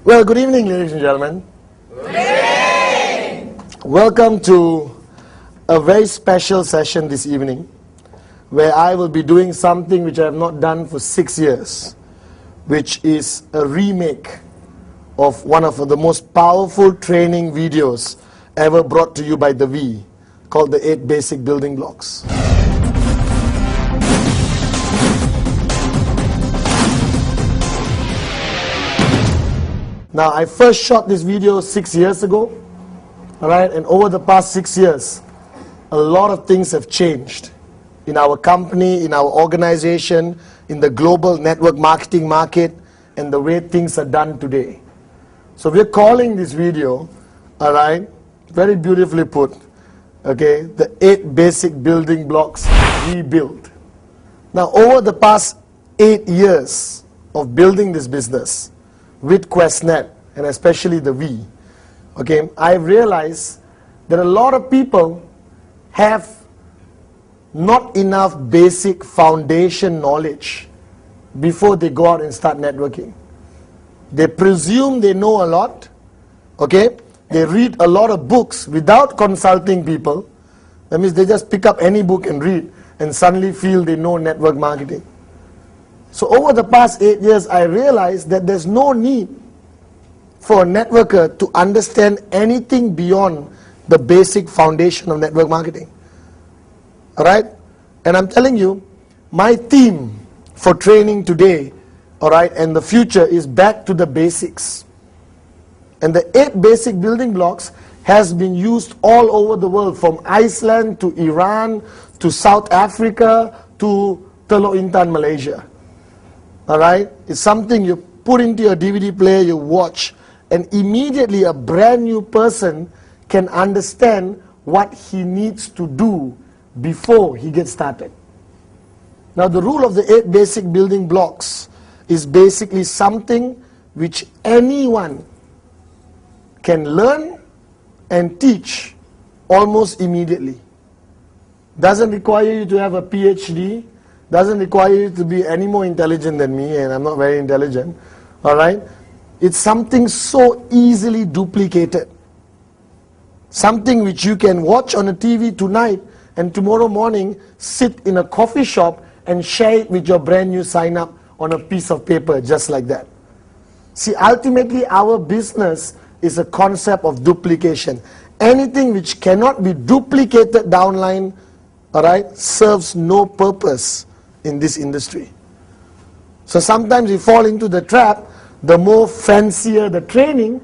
Well, good evening, ladies and gentlemen. Good evening. Welcome to a very special session this evening, where I will be doing something which I have not done for 6 years, which is a remake of one of the most powerful training videos ever brought to you by the V, called the 8 Basic Building Blocks. Now, I first shot this video 6 years ago, alright, and over the past 6 years, a lot of things have changed in our company, in our organization, in the global network marketing market, and the way things are done today. So we're calling this video, alright, very beautifully put, okay, the 8 basic building blocks rebuilt. Now, over the past 8 years of building this business, with QuestNet, and especially the V, okay, I've realized that a lot of people have not enough basic foundation knowledge before they go out and start networking. They presume they know a lot, okay, they read a lot of books without consulting people. That means they just pick up any book and read and suddenly feel they know network marketing. So over the past 8 years, I realized that there's no need for a networker to understand anything beyond the basic foundation of network marketing. Alright? And I'm telling you, my theme for training today, alright, and the future is back to the basics. And the 8 basic building blocks has been used all over the world, from Iceland to Iran to South Africa to Teluk Intan, Malaysia. Alright, it's something you put into your DVD player, you watch, and immediately a brand new person can understand what he needs to do before he gets started. Now, the rule of the 8 basic building blocks is basically something which anyone can learn and teach almost immediately. Doesn't require you to have a PhD, doesn't require you to be any more intelligent than me, and I'm not very intelligent, alright? It's something so easily duplicated. Something which you can watch on a TV tonight and tomorrow morning sit in a coffee shop and share it with your brand new sign up on a piece of paper, just like that. See, ultimately our business is a concept of duplication. Anything which cannot be duplicated downline, alright, serves no purpose in this industry. So sometimes you fall into the trap. The more fancier the training,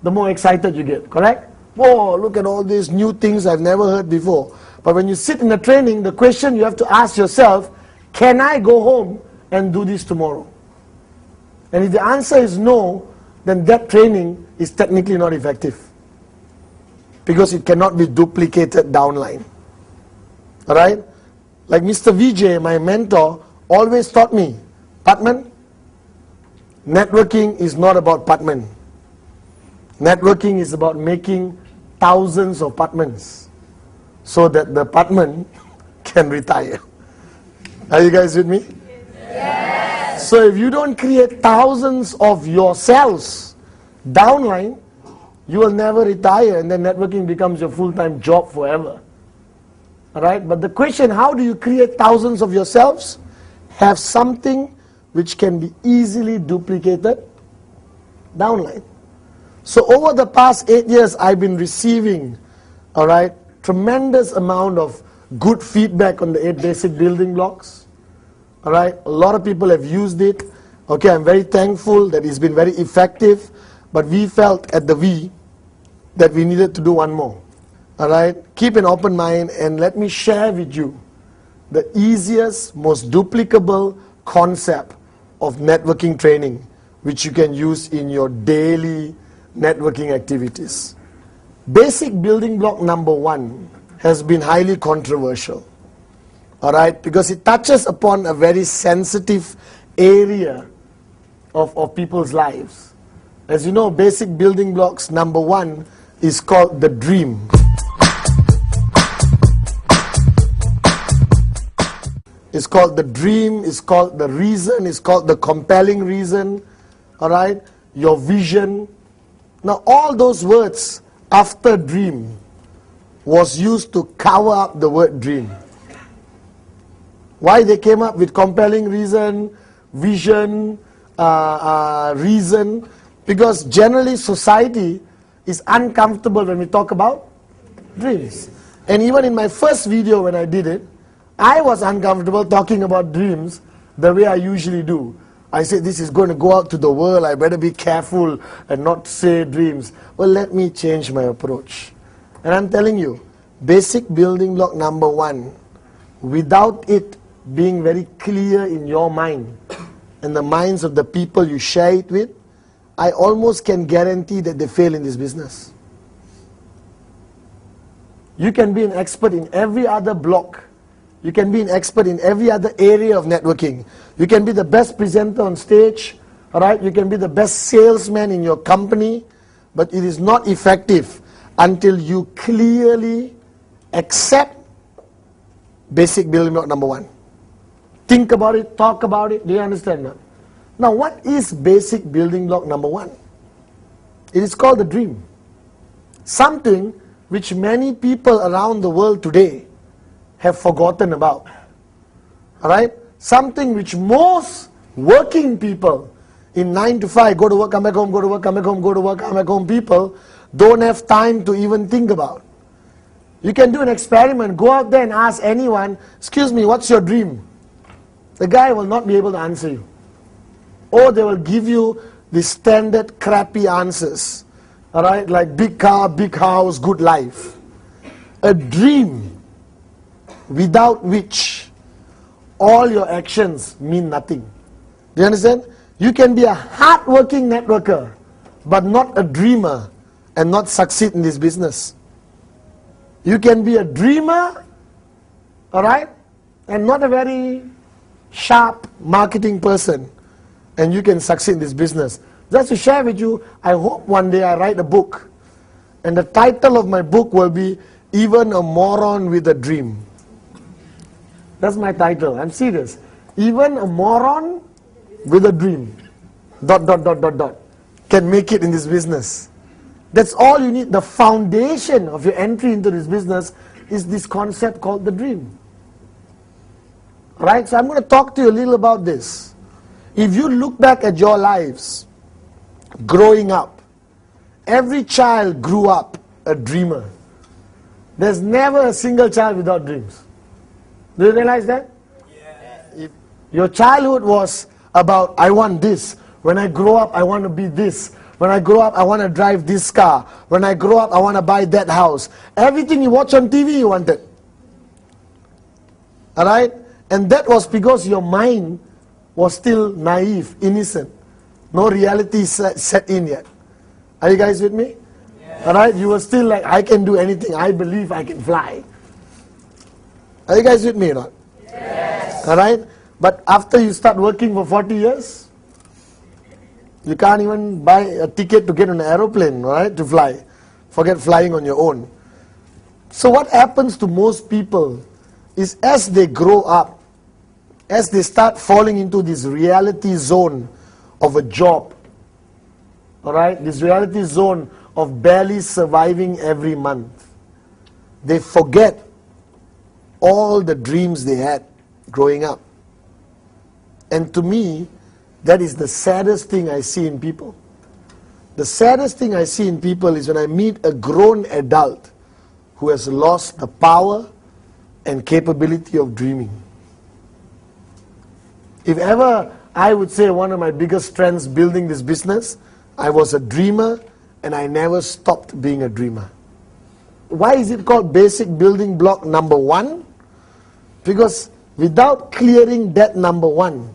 the more excited you get, correct? Whoa, look at all these new things I've never heard before. But when you sit in the training, the question you have to ask yourself, can I go home and do this tomorrow? And if the answer is no, then that training is technically not effective, because it cannot be duplicated downline. Alright? Like Mr. Vijay, my mentor, always taught me, Pathman, networking is not about Pathman. Networking is about making thousands of Pathmans so that the Pathman can retire. Are you guys with me? Yes. So if you don't create thousands of yourselves downline, you will never retire, and then networking becomes your full-time job forever. Alright, but the question, how do you create thousands of yourselves? Have something which can be easily duplicated downline. So over the past 8 years, I've been receiving, alright, tremendous amount of good feedback on the 8 basic building blocks. Alright, a lot of people have used it. Okay, I'm very thankful that it's been very effective, but we felt at the V that we needed to do one more. Alright, keep an open mind and let me share with you the easiest, most duplicable concept of networking training which you can use in your daily networking activities. Basic building block number 1 has been highly controversial. Alright, because it touches upon a very sensitive area of people's lives. As you know, basic building blocks number 1 is called the dream. It's called the dream, it's called the reason, it's called the compelling reason. Alright? your vision. Now all those words after dream was used to cover up the word dream. Why they came up with compelling reason, vision, reason? Because generally society is uncomfortable when we talk about dreams. And even in my first video when I did it, I was uncomfortable talking about dreams the way I usually do. I said, this is going to go out to the world, I better be careful and not say dreams. Well, let me change my approach. And I'm telling you, basic building block number 1, without it being very clear in your mind and the minds of the people you share it with, I almost can guarantee that they fail in this business. You can be an expert in every other block. You can be an expert in every other area of networking. You can be the best presenter on stage, all right? You can be the best salesman in your company, but it is not effective until you clearly accept basic building block number 1. Think about it, talk about it. Do you understand that? Now, what is basic building block number 1? It is called the dream. Something which many people around the world today have forgotten about. Alright? Something which most working people in 9 to 5, go to work, come back home, go to work, come back home, go to work, come back home, people don't have time to even think about. You can do an experiment, go out there and ask anyone, excuse me, what's your dream? The guy will not be able to answer you. Or they will give you the standard crappy answers. Alright, like big car, big house, good life. A dream without which all your actions mean nothing. Do you understand? You can be a hard-working networker, but not a dreamer and not succeed in this business. You can be a dreamer, alright, and not a very sharp marketing person, and you can succeed in this business. Just to share with you, I hope one day I write a book, and the title of my book will be Even a Moron with a Dream. That's my title. I'm serious. Even a moron with a dream, ... can make it in this business. That's all you need. The foundation of your entry into this business is this concept called the dream. Right? So I'm going to talk to you a little about this. If you look back at your lives, growing up, every child grew up a dreamer. There's never a single child without dreams. Do you realize that? Yes. Your childhood was about, I want this. When I grow up, I want to be this. When I grow up, I want to drive this car. When I grow up, I want to buy that house. Everything you watch on TV, you wanted. Alright? And that was because your mind was still naive, innocent. No reality set in yet. Are you guys with me? Yes. Alright? You were still like, I can do anything. I believe I can fly. Are you guys with me or not? Yes. Alright? But after you start working for 40 years, you can't even buy a ticket to get on an aeroplane, right, to fly. Forget flying on your own. So what happens to most people is as they grow up, as they start falling into this reality zone of a job, alright, this reality zone of barely surviving every month, they forget all the dreams they had growing up. And to me, that is the saddest thing I see in people. The saddest thing I see in people is when I meet a grown adult who has lost the power and capability of dreaming. If ever I would say one of my biggest strengths building this business, I was a dreamer and I never stopped being a dreamer. Why is it called basic building block number 1? Because without clearing that number 1,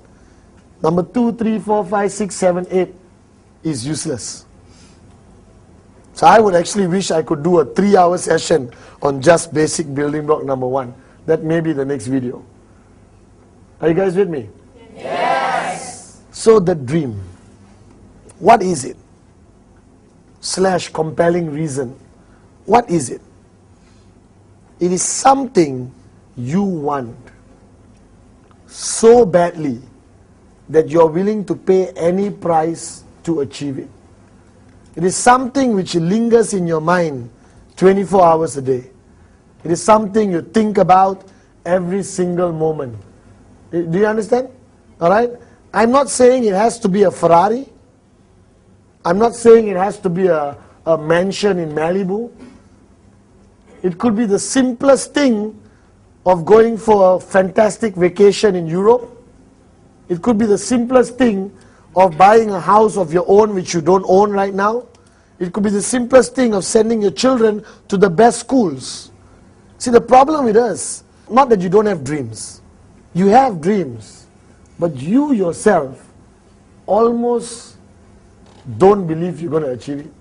number 2, 3, 4, 5, 6, 7, 8 is useless. So I would actually wish I could do a 3-hour session on just basic building block number 1. That may be the next video. Are you guys with me? Yes. So the dream, what is it? / compelling reason. What is it? It is something you want so badly that you're willing to pay any price to achieve it. It is something which lingers in your mind 24 hours a day. It is something you think about every single moment. Do you understand? Alright? I'm not saying it has to be a Ferrari. I'm not saying it has to be a mansion in Malibu. It could be the simplest thing of going for a fantastic vacation in Europe. It could be the simplest thing of buying a house of your own which you don't own right now. It could be the simplest thing of sending your children to the best schools. See, the problem with us, not that you don't have dreams. You have dreams, but you yourself almost don't believe you're going to achieve it.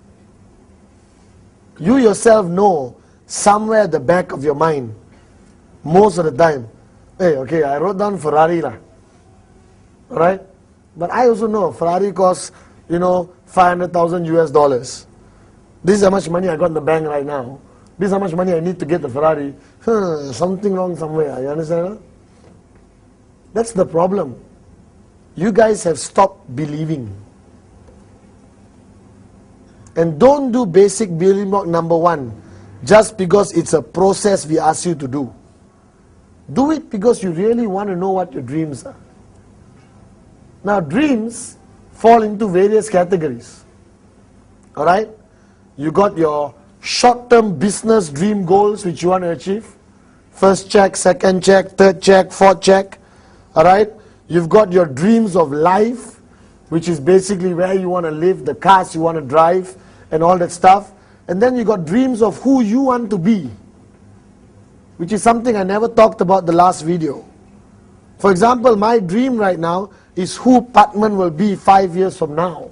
You yourself know somewhere at the back of your mind, most of the time, hey, okay, I wrote down Ferrari lah. Alright? But I also know Ferrari costs, 500,000 US dollars. This is how much money I got in the bank right now. This is how much money I need to get the Ferrari. Something wrong somewhere, you understand? Huh? That's the problem. You guys have stopped believing. And don't do basic building block number 1 just because it's a process we ask you to do. Do it because you really want to know what your dreams are. Now, dreams fall into various categories. Alright? You got your short-term business dream goals which you want to achieve. First check, second check, third check, fourth check. Alright? You've got your dreams of life, which is basically where you want to live, the cars you want to drive, and all that stuff. And then you got dreams of who you want to be, which is something I never talked about the last video. For example, my dream right now is who Pathman will be 5 years from now.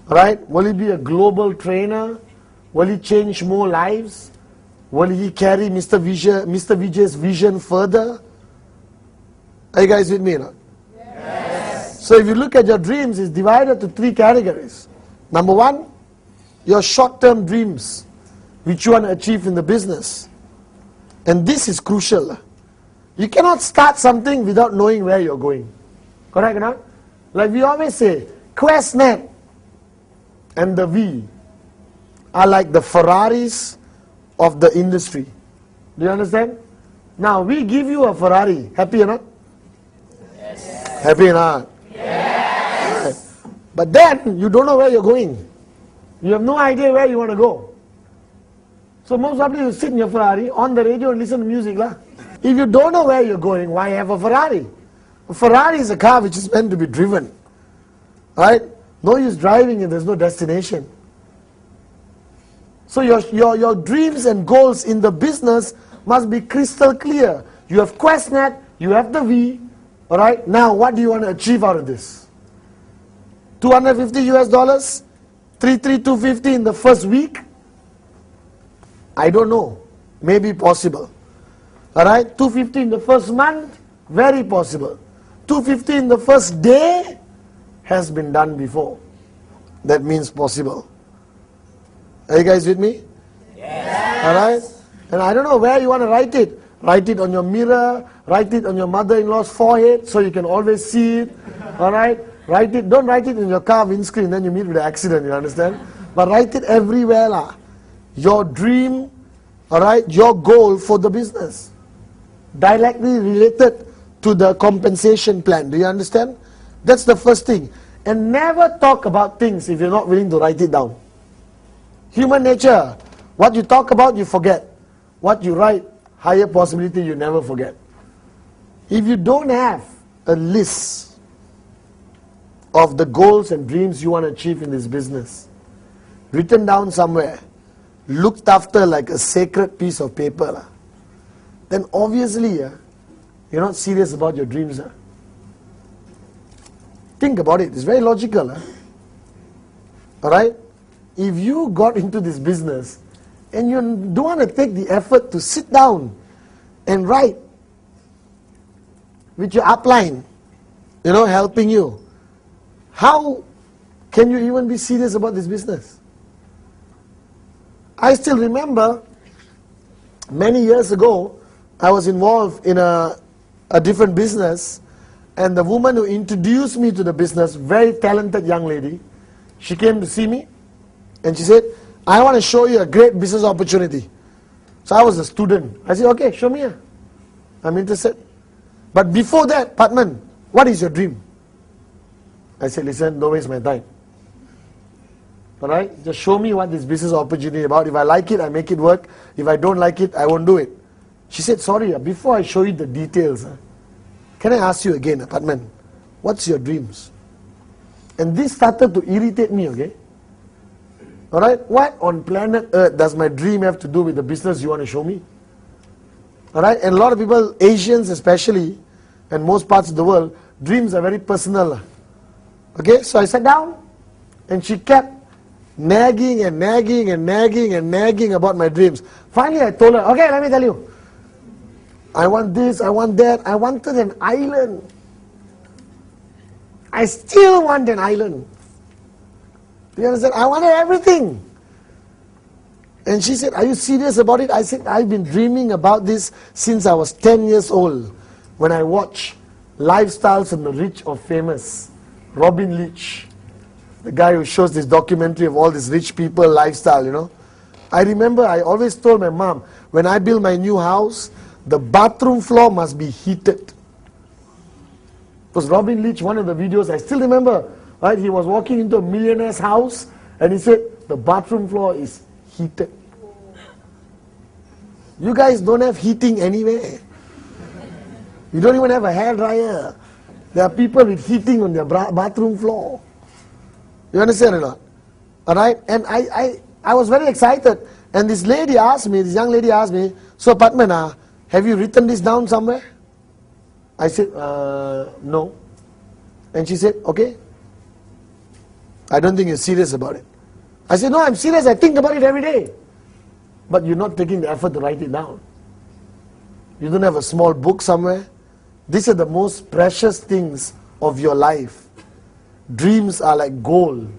Right? Will he be a global trainer? Will he change more lives? Will he carry Mr. Vijay's vision further? Are you guys with me now? Yes. So if you look at your dreams, it's divided to 3 categories. Number 1, your short-term dreams, which you want to achieve in the business. And this is crucial. You cannot start something without knowing where you're going. Correct or not? Like we always say, QuestNet and the V are like the Ferraris of the industry. Do you understand? Now we give you a Ferrari. Happy or not? Yes. Happy or not? Yes. Right. But then you don't know where you're going. You have no idea where you want to go. So most probably you sit in your Ferrari on the radio and listen to music lah. If you don't know where you're going, why have a Ferrari? A Ferrari is a car which is meant to be driven. Right? No use driving if there's no destination. So your dreams and goals in the business must be crystal clear. You have QuestNet, you have the V. Alright? Now what do you want to achieve out of this? 250 US dollars? 250 in the first week? I don't know. Maybe possible. Alright? 250 in the first month? Very possible. 250 in the first day? Has been done before. That means possible. Are you guys with me? Yes. Alright? And I don't know where you want to write it. Write it on your mirror. Write it on your mother-in-law's forehead so you can always see it. Alright? Write it. Don't write it in your car windscreen, then you meet with an accident, you understand? But write it everywhere lah. Your dream, alright, your goal for the business. Directly related to the compensation plan. Do you understand? That's the first thing. And never talk about things if you're not willing to write it down. Human nature. What you talk about, you forget. What you write, higher possibility you never forget. If you don't have a list of the goals and dreams you want to achieve in this business, written down somewhere, looked after like a sacred piece of paper, then obviously you're not serious about your dreams. Think about it. It's very logical. Alright? If you got into this business and you don't want to take the effort to sit down and write with your upline, helping you, how can you even be serious about this business? I still remember many years ago, I was involved in a different business, and the woman who introduced me to the business, very talented young lady, she came to see me And she said, I want to show you a great business opportunity. So I was a student. I said, okay, show me. I'm interested. But before that, Pathman, what is your dream? I said, listen, don't waste my time. Alright? Just show me what this business opportunity is about. If I like it, I make it work. If I don't like it, I won't do it. She said, sorry, before I show you the details, can I ask you again, Pathman, what's your dreams? And this started to irritate me, okay? Alright? What on planet Earth does my dream have to do with the business you want to show me? Alright? And a lot of people, Asians especially, and most parts of the world, dreams are very personal. Okay? So I sat down, and she kept nagging and nagging and nagging and nagging about my dreams. Finally I told her, okay, let me tell you. I want this, I want that. I wanted an island. I still want an island. Do you understand? I wanted everything. And she said, are you serious about it? I said, I've been dreaming about this since I was 10 years old. When I watched Lifestyles of the Rich or Famous, Robin Leach, the guy who shows this documentary of all these rich people lifestyle, you know. I remember I always told my mom, when I build my new house, the bathroom floor must be heated. Because Robin Leach, one of the videos, I still remember, right? He was walking into a millionaire's house and he said, the bathroom floor is heated. You guys don't have heating anywhere. You don't even have a hair dryer. There are people with heating on their bathroom floor. You understand or not? Alright? And I was very excited. And this lady asked me, this young lady asked me, so Pathman, have you written this down somewhere? I said, no. And she said, okay. I don't think you're serious about it. I said, no, I'm serious. I think about it every day. But you're not taking the effort to write it down. You don't have a small book somewhere. These are the most precious things of your life. Dreams are like gold.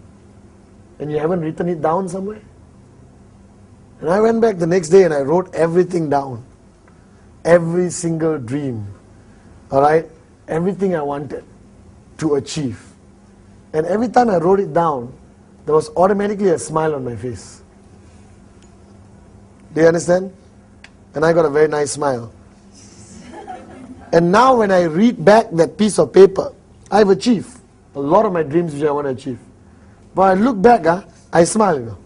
And you haven't written it down somewhere? And I went back the next day and I wrote everything down. Every single dream. Alright? Everything I wanted to achieve. And every time I wrote it down, there was automatically a smile on my face. Do you understand? And I got a very nice smile. And now when I read back that piece of paper, I've achieved a lot of my dreams which I want to achieve. But I look back, I smile, you know.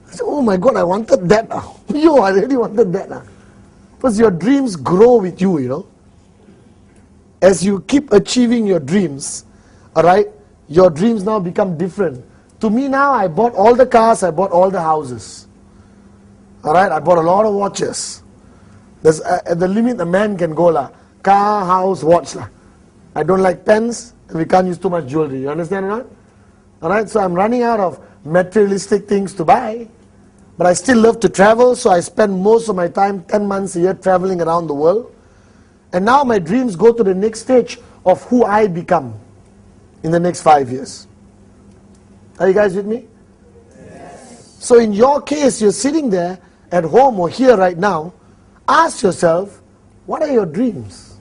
I say, oh my God, I wanted that. Yo, I really wanted that. Because your dreams grow with you, you know. As you keep achieving your dreams, alright, your dreams now become different. To me now, I bought all the cars, I bought all the houses. Alright, I bought a lot of watches. There's at the limit a man can go lah. Car, house, watch lah. I don't like pens, and we can't use too much jewelry. You understand or not? Alright, so I'm running out of materialistic things to buy. But I still love to travel, so I spend most of my time, 10 months a year, traveling around the world. And now my dreams go to the next stage of who I become in the next 5 years. Are you guys with me? Yes. So in your case, you're sitting there at home or here right now. Ask yourself, what are your dreams?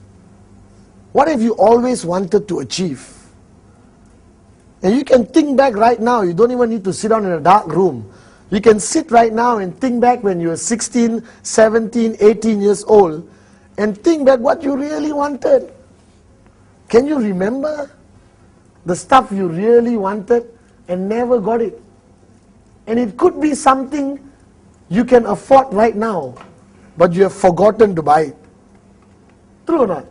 What have you always wanted to achieve? And you can think back right now. You don't even need to sit down in a dark room. You can sit right now and think back when you were 16, 17, 18 years old and think back what you really wanted. Can you remember the stuff you really wanted and never got it? And it could be something you can afford right now, but you have forgotten to buy it. True or not?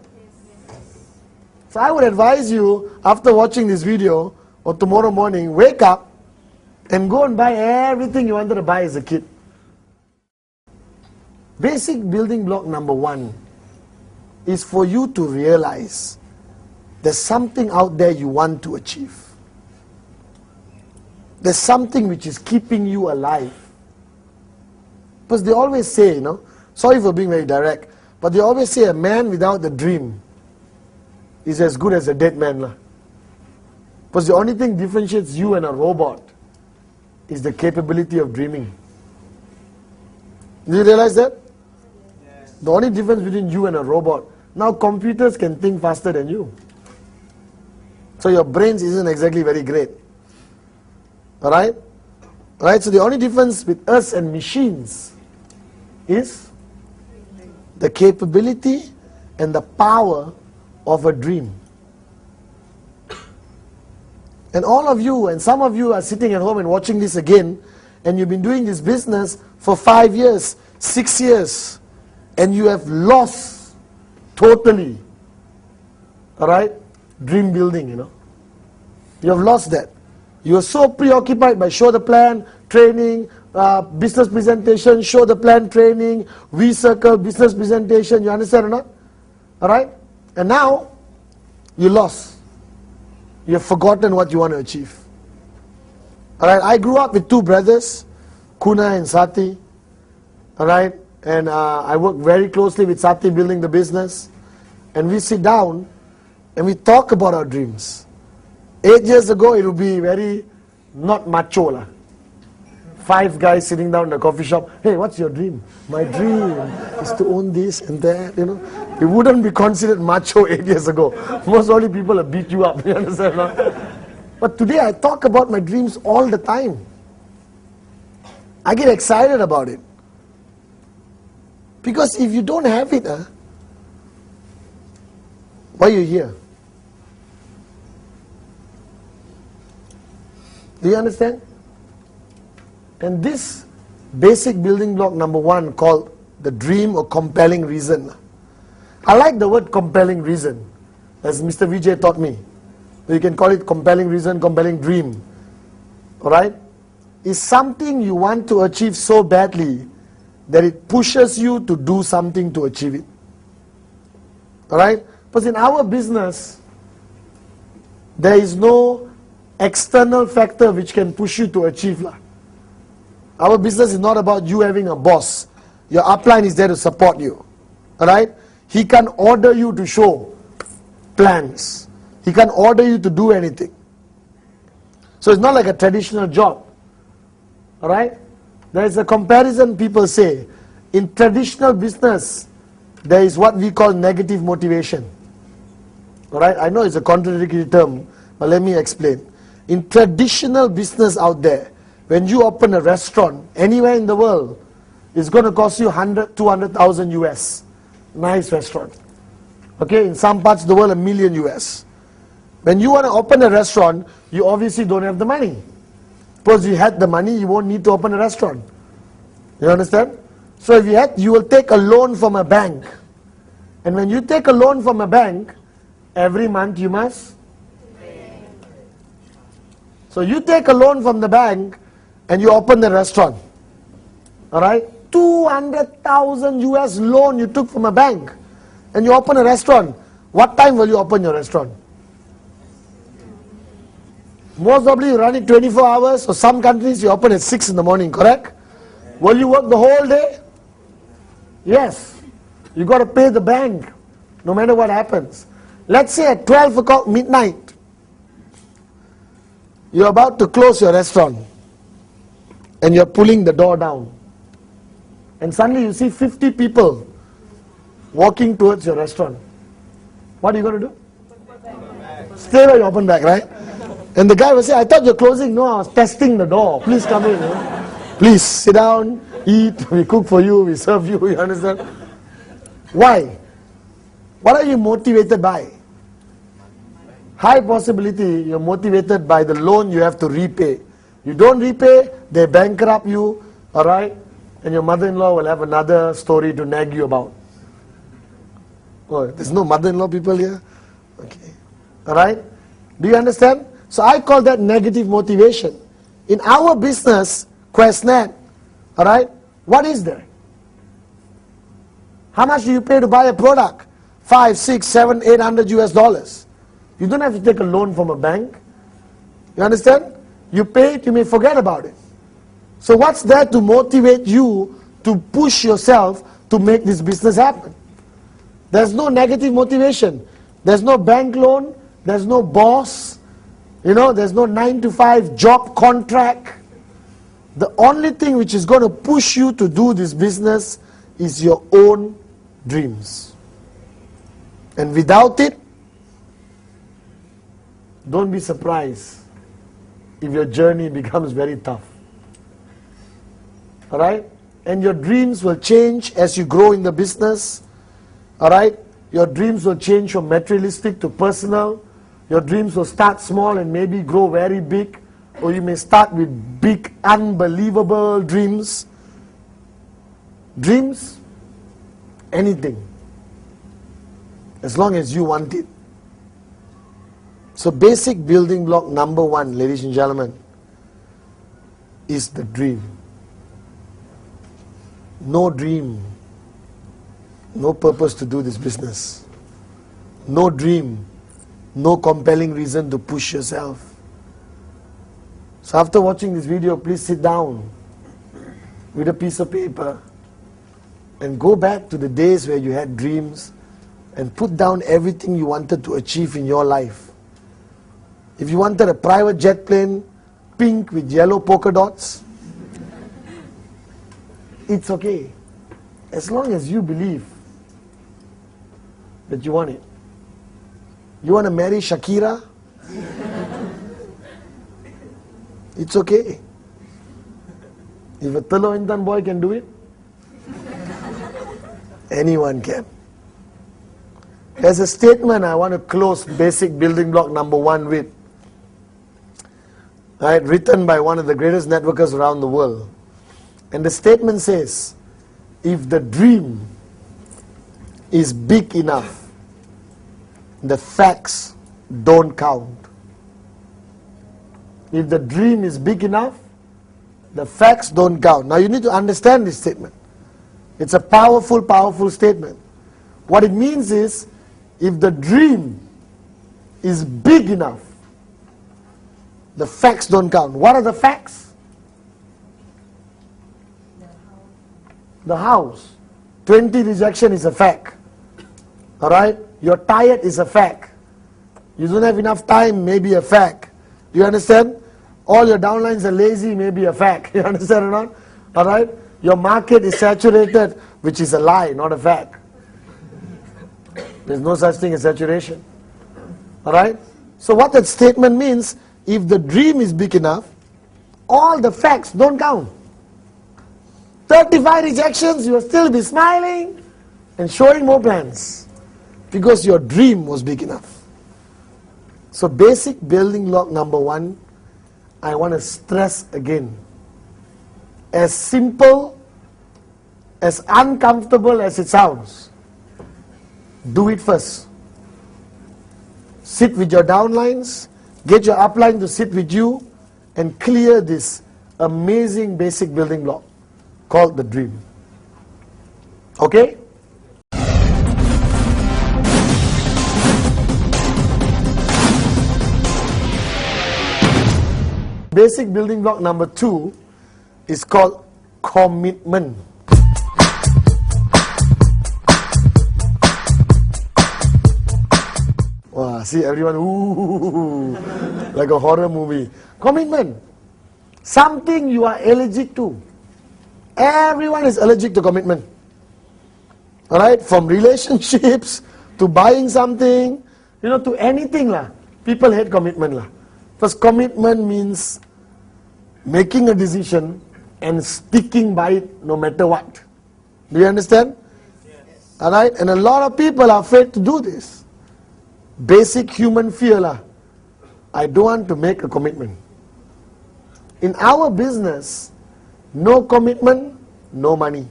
So I would advise you, after watching this video, or tomorrow morning, wake up and go and buy everything you wanted to buy as a kid. Basic building block number 1 is for you to realize there's something out there you want to achieve. There's something which is keeping you alive. Because they always say, you know, sorry for being very direct, but they always say a man without a dream is as good as a dead man. Because the only thing differentiates you and a robot is the capability of dreaming. Do you realize that? Yes. The only difference between you and a robot. Now computers can think faster than you. So your brains isn't exactly very great. Alright? Right? So the only difference with us and machines is the capability and the power of a dream. And all of you, and some of you are sitting at home and watching this again, and you've been doing this business for 5 years, 6 years, and you have lost totally, alright, dream building, You have lost that. You are so preoccupied by show the plan, training, business presentation, show the plan, training, V-circle, business presentation, you understand or not? Alright? And now, you lost. You have forgotten what you want to achieve. Alright, I grew up with 2 brothers, Kuna and Sati. Alright, and I work very closely with Sati building the business. And we sit down and we talk about our dreams. 8 years ago, it would be very not macho lah. 5 guys sitting down in a coffee shop. Hey, what's your dream? My dream is to own this and that, It wouldn't be considered macho 8 years ago. Most only people will beat you up, you understand? No? But today I talk about my dreams all the time. I get excited about it. Because if you don't have it, why are you here? Do you understand? And this basic building block number 1 called the dream or compelling reason. I like the word compelling reason, as Mr. Vijay taught me. You can call it compelling reason, compelling dream. Alright? It's something you want to achieve so badly that it pushes you to do something to achieve it. Alright? Because in our business, there is no external factor which can push you to achieve. Our business is not about you having a boss. Your upline is there to support you. Alright? He can order you to show plans. He can order you to do anything. So it's not like a traditional job. Alright? There is a comparison people say. In traditional business, there is what we call negative motivation. Alright? I know it's a contradictory term, but let me explain. In traditional business out there, when you open a restaurant anywhere in the world, it's going to cost you 100, 200,000 US. Nice restaurant. Okay, in some parts of the world, $1 million US. When you want to open a restaurant, you obviously don't have the money. Suppose you had the money, you won't need to open a restaurant. You understand? So if you will take a loan from a bank. And when you take a loan from a bank, every month you must. So you take a loan from the bank and you open the restaurant. Alright? 200,000 US loan you took from a bank. And you open a restaurant. What time will you open your restaurant? Most probably you run it 24 hours. So some countries you open at 6 in the morning, correct? Will you work the whole day? Yes. You got to pay the bank no matter what happens. Let's say at 12 o'clock midnight, you're about to close your restaurant and you're pulling the door down. And suddenly you see 50 people walking towards your restaurant. What are you going to do? Stay where you open back, right? And the guy will say, I thought you're closing. No, I was testing the door. Please come in. Please sit down, eat. We cook for you, we serve you. You understand? Why? What are you motivated by? High possibility you're motivated by the loan you have to repay. You don't repay, they bankrupt you, alright? And your mother-in-law will have another story to nag you about. Oh, there's no mother-in-law people here? Okay. Alright? Do you understand? So I call that negative motivation. In our business, QuestNet, alright? What is there? How much do you pay to buy a product? 5, 6, 7, 800 US dollars. You don't have to take a loan from a bank. You understand? You pay it, you may forget about it. So what's there to motivate you to push yourself to make this business happen? There's no negative motivation. There's no bank loan. There's no boss. There's no 9-to-5 job contract. The only thing which is going to push you to do this business is your own dreams. And without it, don't be surprised if your journey becomes very tough. Alright? And your dreams will change as you grow in the business. Alright? Your dreams will change from materialistic to personal. Your dreams will start small and maybe grow very big. Or you may start with big, unbelievable dreams. Dreams, anything. As long as you want it. So basic building block number 1, ladies and gentlemen, is the dream. No dream, no purpose to do this business. No dream, no compelling reason to push yourself. So after watching this video, please sit down with a piece of paper and go back to the days where you had dreams and put down everything you wanted to achieve in your life. If you wanted a private jet plane, pink with yellow polka dots, it's okay. As long as you believe that you want it. You want to marry Shakira? It's okay. If a Telo Intan boy can do it, anyone can. There's a statement I want to close basic building block number 1 with. Right, written by one of the greatest networkers around the world. And the statement says, if the dream is big enough, the facts don't count. If the dream is big enough, the facts don't count. Now you need to understand this statement. It's a powerful, powerful statement. What it means is, if the dream is big enough, the facts don't count. What are the facts? The house. 20 rejection is a fact. Alright? You're tired is a fact. You don't have enough time, maybe a fact. Do you understand? All your downlines are lazy, maybe a fact. You understand or not? Alright? Your market is saturated, which is a lie, not a fact. There's no such thing as saturation. Alright? So what that statement means, if the dream is big enough, all the facts don't count. 35 rejections, you will still be smiling and showing more plans. Because your dream was big enough. So basic building block number 1, I want to stress again. As simple, as uncomfortable as it sounds, do it first. Sit with your downlines, get your upline to sit with you, and clear this amazing basic building block called the dream. Okay? Basic building block number 2 is called commitment. Wow, see everyone, ooh, like a horror movie. Commitment. Something you are allergic to. Everyone is allergic to commitment. Alright, from relationships to buying something, to anything lah. People hate commitment lah. First, commitment means making a decision and sticking by it no matter what. Do you understand? Yes. Alright, and a lot of people are afraid to do this. Basic human fear lah. I don't want to make a commitment. In our business, no commitment, no money.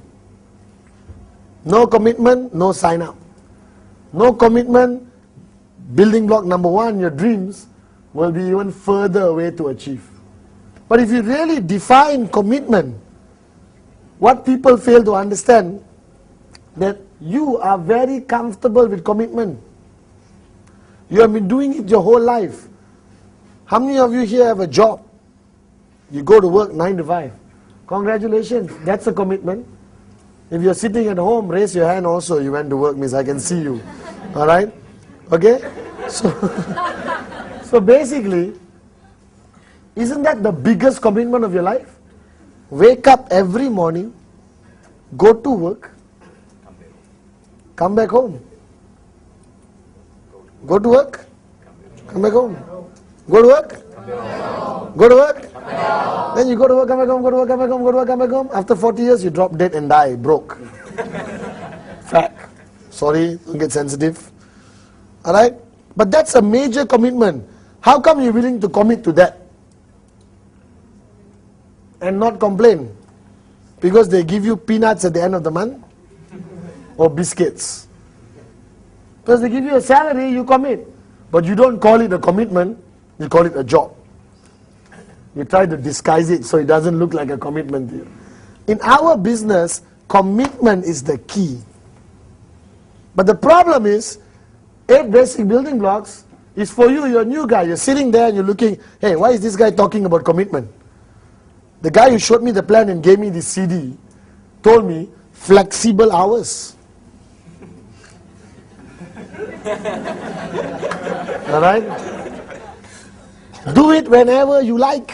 No commitment, no sign up. No commitment, building block number 1, your dreams will be even further away to achieve. But if you really define commitment, what people fail to understand, that you are very comfortable with commitment. You have been doing it your whole life. How many of you here have a job? You go to work 9 to 5. Congratulations, that's a commitment. If you're sitting at home, raise your hand also. You went to work, means I can see you. Alright? Okay? So basically, isn't that the biggest commitment of your life? Wake up every morning, go to work, come back home. Go to work, come back home. Go to work, go to work, No. Then you go to work, come back home, go to work, come back home, go to work, come back home. After 40 years, you drop dead and die, broke. Fact. Sorry, don't get sensitive. Alright? But that's a major commitment. How come you're willing to commit to that? And not complain? Because they give you peanuts at the end of the month? Or biscuits? Because they give you a salary, you commit. But you don't call it a commitment, you call it a job. You try to disguise it so it doesn't look like a commitment to you. In our business, commitment is the key. But the problem is, 8 basic building blocks is for you. You're a new guy. You're sitting there and you're looking, hey, why is this guy talking about commitment? The guy who showed me the plan and gave me the CD told me flexible hours. Alright? Do it whenever you like.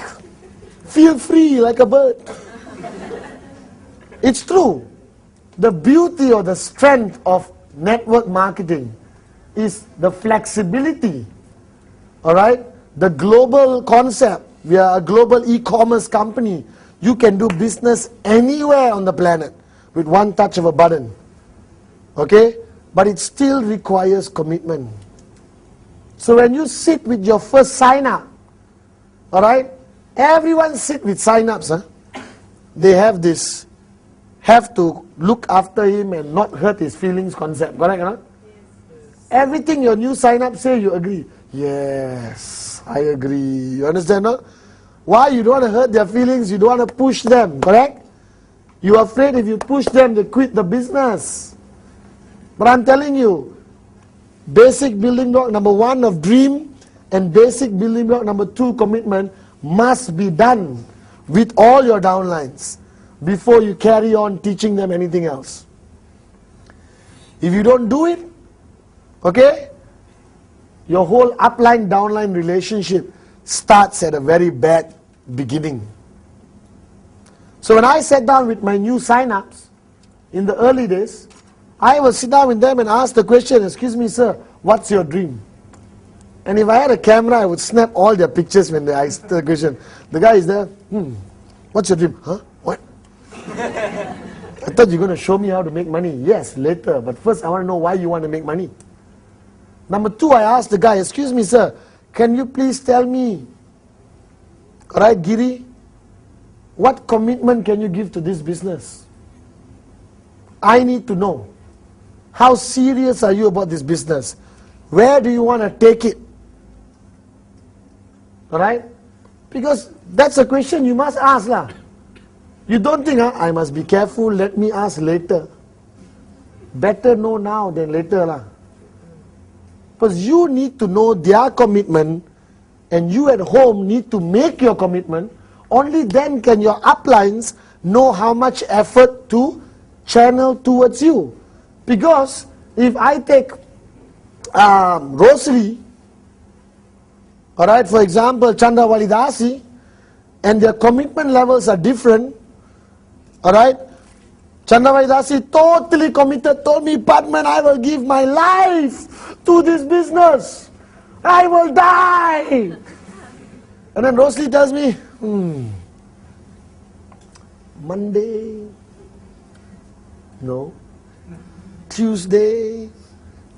Feel free like a bird. It's true. The beauty or the strength of network marketing is the flexibility. Alright? The global concept. We are a global e-commerce company. You can do business anywhere on the planet with one touch of a button. Okay? But it still requires commitment. So when you sit with your first sign up, alright? Everyone sit with sign ups. Huh? They have this, have to look after him and not hurt his feelings concept. Correct or not? Everything your new sign up say, you agree. Yes, I agree. You understand? No? Why? You don't want to hurt their feelings, you don't want to push them. Correct? You're afraid if you push them, they quit the business. But I'm telling you, basic building block number 1 of dream and basic building block number 2 commitment must be done with all your downlines before you carry on teaching them anything else. If you don't do it, okay, your whole upline downline relationship starts at a very bad beginning. So when I sat down with my new sign-ups in the early days, I will sit down with them and ask the question, excuse me sir, what's your dream? And if I had a camera, I would snap all their pictures when they ask the question. The guy is there, what's your dream? Huh? What? I thought you're going to show me how to make money. Yes, later, but first I want to know why you want to make money. Number 2, I asked the guy, excuse me sir, can you please tell me, alright Giri, what commitment can you give to this business? I need to know. How serious are you about this business? Where do you want to take it? Alright? Because that's a question you must ask lah. You don't think, I must be careful, let me ask later. Better know now than later lah. Because you need to know their commitment and you at home need to make your commitment. Only then can your uplines know how much effort to channel towards you. Because if I take Rosary, alright, for example, Chandra Validasi, and their commitment levels are different, alright, Chandra Validasi totally committed, told me, Pathman, I will give my life to this business. I will die. And then Rosary tells me, Monday, no. Tuesday,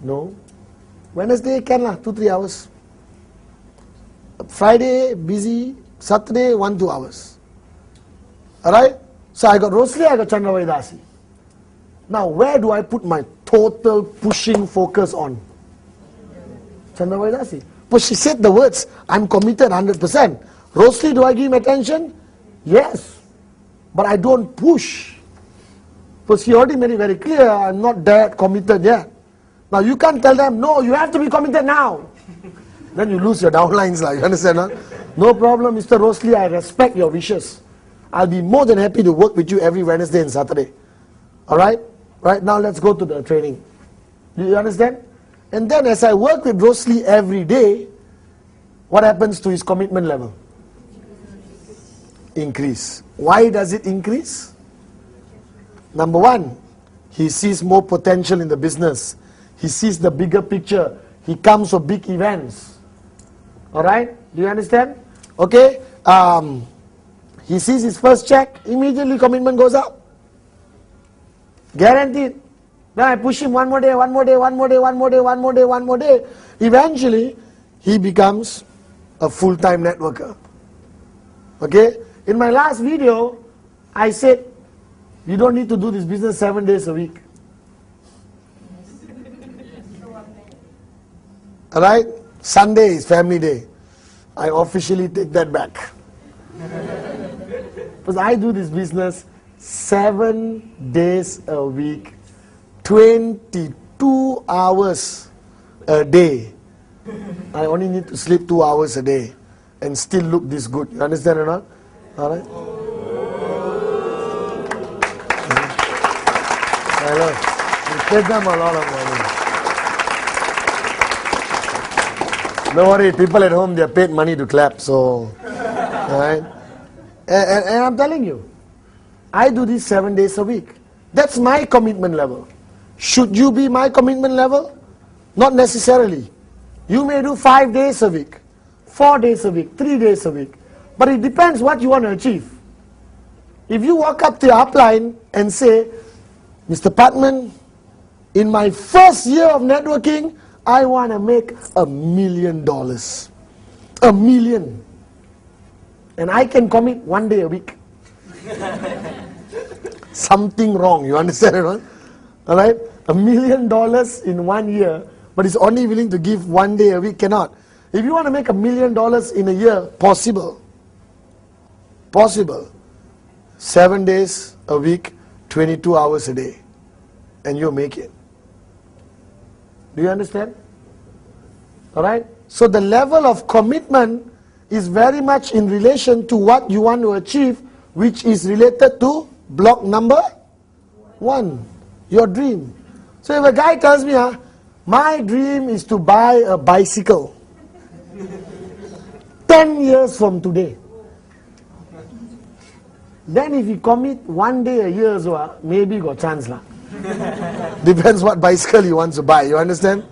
no. Wednesday, can lah, 2-3 hours. Friday, busy. Saturday, 1-2 hours. Alright? So I got Rosary, I got Chandra Validasi. Now, where do I put my total pushing focus on? Chandra Validasi. But she said the words, I'm committed 100%. Rosary, do I give him attention? Yes. But I don't push. Because he already made it very clear, I'm not that committed yet. Now you can't tell them, no, you have to be committed now. Then you lose your downlines, you understand? Huh? No problem, Mr. Rosely, I respect your wishes. I'll be more than happy to work with you every Wednesday and Saturday. Alright? Right now let's go to the training. Do you understand? And then as I work with Rosely every day, what happens to his commitment level? Increase. Why does it increase? Number 1, he sees more potential in the business. He sees the bigger picture. He comes for big events. Alright? Do you understand? Okay? He sees his first check, immediately commitment goes up. Guaranteed. Then I push him one more day, one more day, one more day, one more day, one more day, one more day. Eventually, he becomes a full-time networker. Okay? In my last video, I said, you don't need to do this business 7 days a week. Alright? Sunday is family day. I officially take that back. Because I do this business 7 days a week, 22 hours a day. I only need to sleep 2 hours a day and still look this good. You understand or not? Alright? Hello. You pay them a lot of money. Don't worry, people at home, they are paid money to clap, so, alright? And I'm telling you, I do this 7 days a week. That's my commitment level. Should you be my commitment level? Not necessarily. You may do 5 days a week, 4 days a week, 3 days a week. But it depends what you want to achieve. If you walk up to your upline and say, Mr. Pathman, in my first year of networking, I want to make $1 million. $1 million. And I can commit 1 day a week. Something wrong, you understand or not? Alright? $1 million in 1 year, but is only willing to give 1 day a week, cannot. If you want to make $1 million in a year, possible. Possible. 7 days a week, 22 hours a day. And you'll make it. Do you understand? Alright? So the level of commitment is very much in relation to what you want to achieve, which is related to block number 1, your dream. So if a guy tells me, my dream is to buy a bicycle 10 years from today. Then if you commit 1 day a year, so maybe got chance lah. Depends what bicycle he wants to buy, you understand?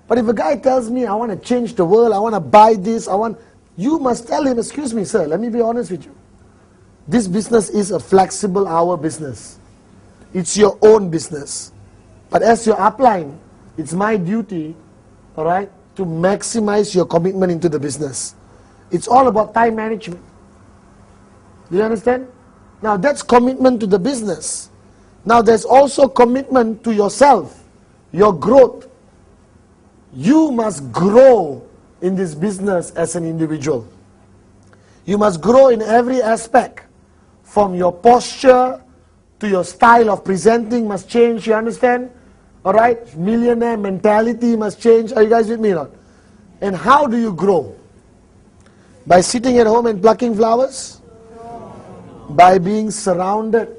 But if a guy tells me, I want to change the world, I want to buy this, you must tell him, excuse me sir, let me be honest with you. This business is a flexible hour business. It's your own business. But as your upline, it's my duty, alright, to maximize your commitment into the business. It's all about time management. Do you understand? Now that's commitment to the business. Now there's also commitment to yourself, your growth. You must grow in this business as an individual. You must grow in every aspect. From your posture to your style of presenting must change, you understand? Alright? Millionaire mentality must change. Are you guys with me or not? And how do you grow? By sitting at home and plucking flowers? By being surrounded.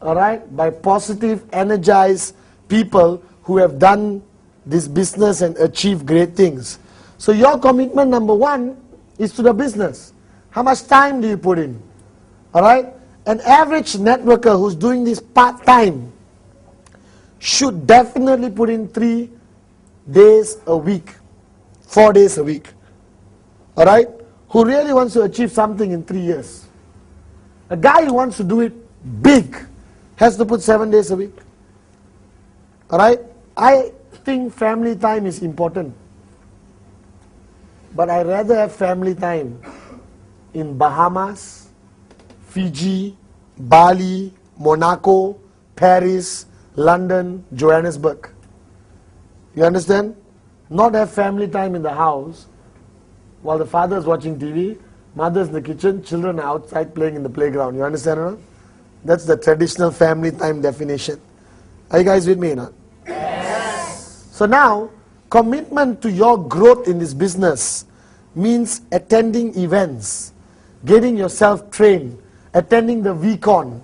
Alright? By positive, energized people who have done this business and achieved great things. So your commitment number 1 is to the business. How much time do you put in? Alright? An average networker who's doing this part-time should definitely put in 3 days a week, 4 days a week. Alright? Who really wants to achieve something in 3 years. A guy who wants to do it big has to put 7 days a week. Alright? I think family time is important. But I rather have family time in Bahamas, Fiji, Bali, Monaco, Paris, London, Johannesburg. You understand? Not have family time in the house while the father is watching TV, mother's in the kitchen, children are outside playing in the playground. You understand or not? That's the traditional family time definition. Are you guys with me or not? Yes. So now, commitment to your growth in this business means attending events, getting yourself trained, attending the VCon,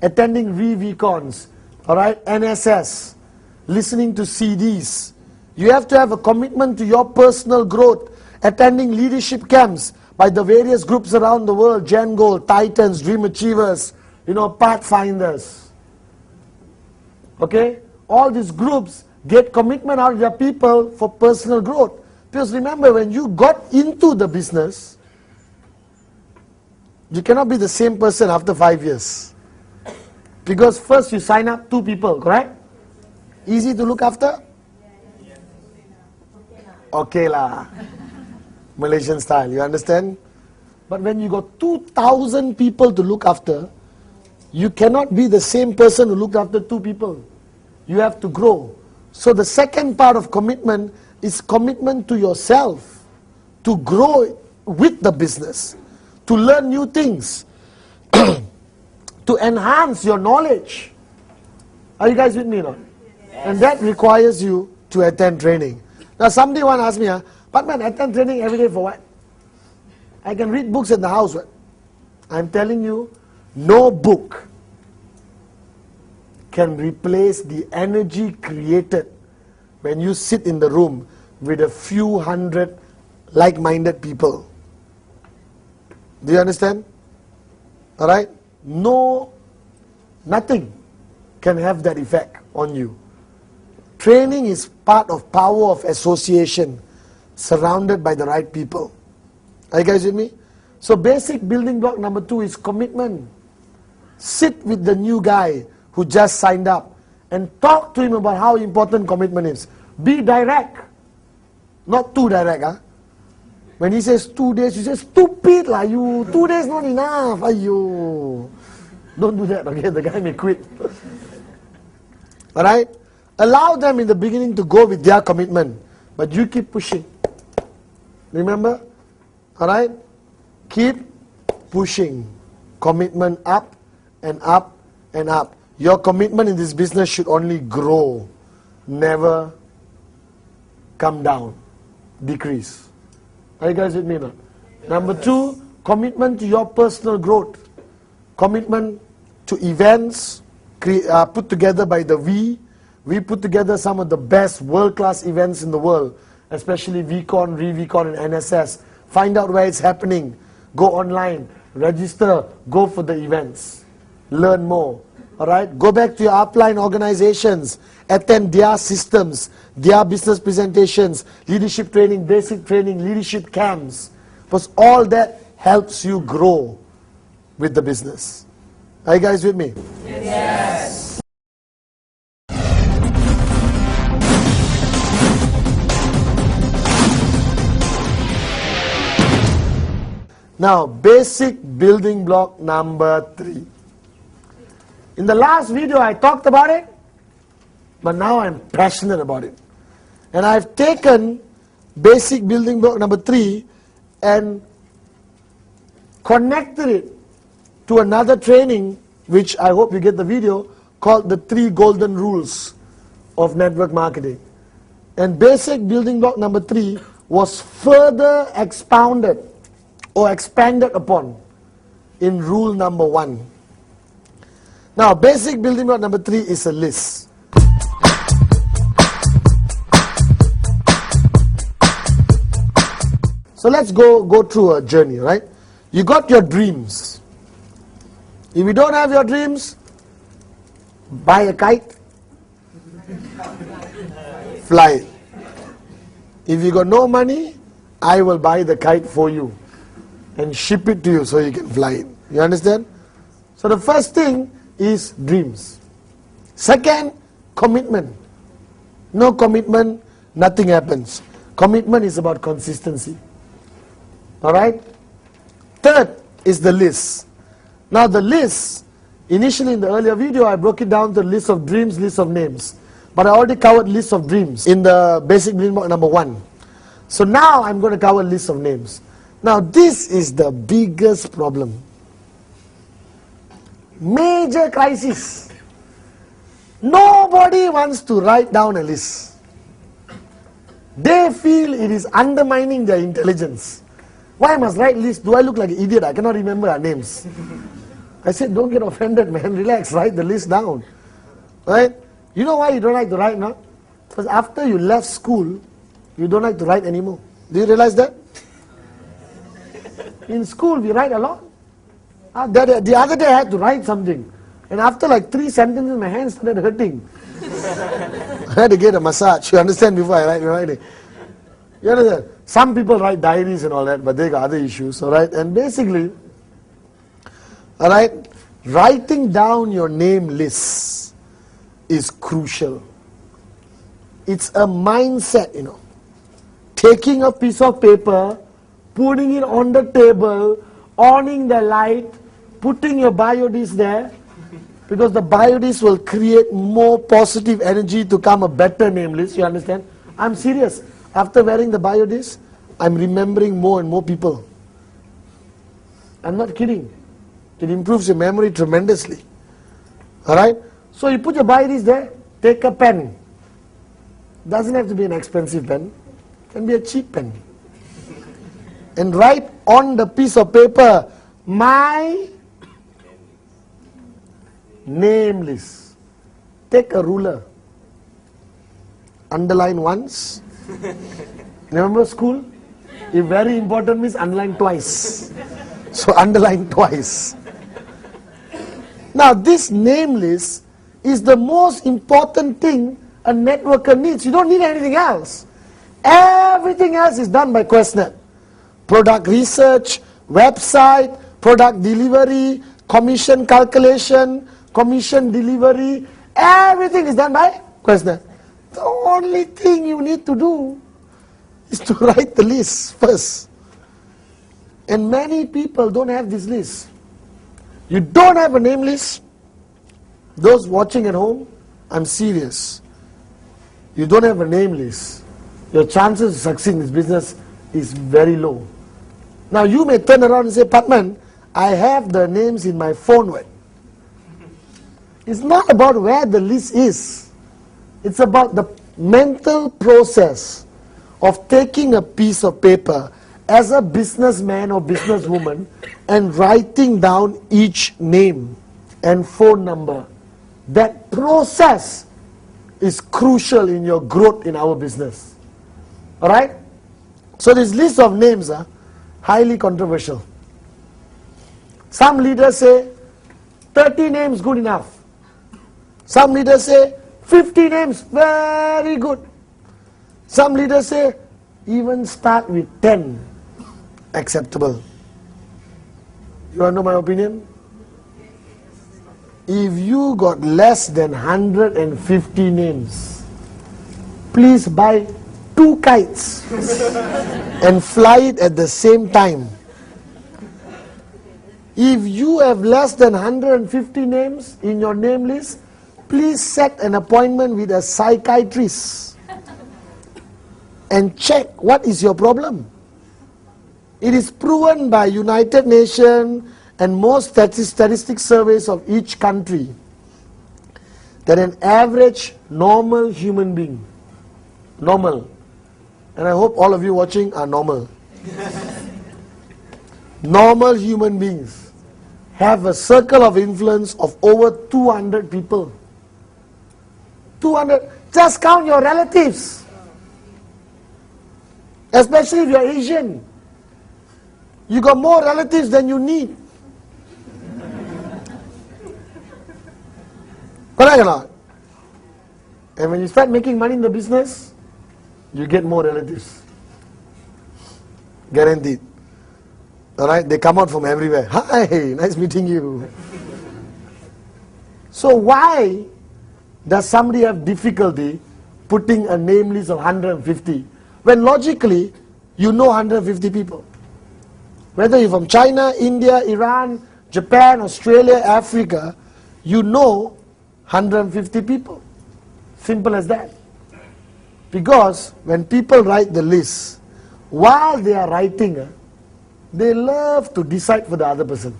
attending VCons, alright, NSS, listening to CDs. You have to have a commitment to your personal growth, attending leadership camps by the various groups around the world, Gen Goal, Titans, Dream Achievers, Pathfinders. Okay? All these groups get commitment out of their people for personal growth. Because remember, when you got into the business, You cannot be the same person after 5 years. Because first you sign up 2 people, correct? Easy to look after? Okay lah. Malaysian style, you understand? But when you got 2,000 people to look after, you cannot be the same person who looked after 2 people. You have to grow. So the second part of commitment is commitment to yourself, to grow with the business, to learn new things, to enhance your knowledge. Are you guys with me now? Yes. And that requires you to attend training. Now somebody want to ask me, Pathman, attend training every day for what? I can read books in the house. What? I'm telling you, no book can replace the energy created when you sit in the room with a few hundred like-minded people. Do you understand? Alright? No, nothing can have that effect on you. Training is part of power of association, surrounded by the right people. Are you guys with me? So basic building block number 2 is commitment. Sit with the new guy who just signed up and talk to him about how important commitment is. Be direct. Not too direct. When he says 2 days, you say, stupid lah you. 2 days not enough. Ayo. Don't do that, okay? The guy may quit. Alright? Allow them in the beginning to go with their commitment. But you keep pushing. Remember? Alright? Keep pushing. Commitment up and up and up. Your commitment in this business should only grow. Never come down. Decrease. Are you guys with me now? Number 2, commitment to your personal growth. Commitment to events put together by the V. We put together some of the best world-class events in the world, especially VCon, ReVCon and NSS. Find out where it's happening. Go online, register, go for the events. Learn more. Alright? Go back to your upline organizations. Attend their systems, their business presentations, leadership training, basic training, leadership camps. Because all that helps you grow with the business. Are you guys with me? Yes. Now, basic building block number 3. In the last video I talked about it, but now I'm passionate about it. And I've taken basic building block number 3 and connected it to another training, which I hope you get the video, called the 3 golden rules of network marketing. And basic building block number 3 was further expounded or expanded upon in rule number 1. Now, basic building block number 3 is a list. So let's go through a journey, right? You got your dreams. If you don't have your dreams, buy a kite, fly it. If you got no money, I will buy the kite for you and ship it to you so you can fly it. You understand? So the first thing is dreams. Second, commitment. No commitment, nothing happens. Commitment is about consistency. Alright? Third is the list. Now the list, initially in the earlier video I broke it down to list of dreams, list of names. But I already covered list of dreams in the basic building block number 1. So now I'm going to cover list of names. Now this is the biggest problem. Major crisis. Nobody wants to write down a list. They feel it is undermining their intelligence. Why I must write list? Do I look like an idiot? I cannot remember our names. I said, don't get offended, man. Relax, write the list down. Right? You know why you don't like to write now? Because after you left school, you don't like to write anymore. Do you realize that? In school, we write a lot. The other day I had to write something. And after like 3 sentences, my hands started hurting. I had to get a massage. You understand before I write writing. You understand? Some people write diaries and all that, but they got other issues, alright? And basically, Alright? Writing down your name list is crucial. It's a mindset, Taking a piece of paper, putting it on the table, on the light, putting your biodisc there, because the biodisc will create more positive energy to come a better name list, you understand? I'm serious. After wearing the biodisc, I'm remembering more and more people. I'm not kidding. It improves your memory tremendously. Alright? So you put your biodisc there, take a pen. Doesn't have to be an expensive pen. It can be a cheap pen. And write on the piece of paper, my name list. Take a ruler. Underline once. Remember school? If very important means underline twice. So underline twice. Now this name list is the most important thing a networker needs. You don't need anything else. Everything else is done by Questnet. Product research, website, product delivery, commission calculation, commission delivery, everything is done by Questnet. The only thing you need to do is to write the list first. And many people don't have this list. You don't have a name list. Those watching at home, I'm serious. You don't have a name list. Your chances of succeeding in this business is very low. Now you may turn around and say, Pathman, I have the names in my phone. It's not about where the list is. It's about the mental process of taking a piece of paper as a businessman or businesswoman and writing down each name and phone number. That process is crucial in your growth in our business. Alright? So this list of names are highly controversial. Some leaders say 30 names good enough. Some leaders say 50 names very good. Some leaders say even start with 10 acceptable. You want to know my opinion? If you got less than 150 names, please buy 2 kites and fly it at the same time. If you have less than 150 names in your name list, please set an appointment with a psychiatrist and check what is your problem. It is proven by United Nations and most statistic surveys of each country that an average normal human being, normal, and I hope all of you watching are normal, normal human beings have a circle of influence of over 200 people. 200, just count your relatives. Especially if you're Asian. You got more relatives than you need. Correct or not? And when you start making money in the business, you get more relatives. Guaranteed. Alright, they come out from everywhere. Hi, nice meeting you. So why does somebody have difficulty putting a name list of 150 when logically you know 150 people? Whether you're from China, India, Iran, Japan, Australia, Africa, you know 150 people. Simple as that. Because when people write the list, while they are writing, they love to decide for the other person.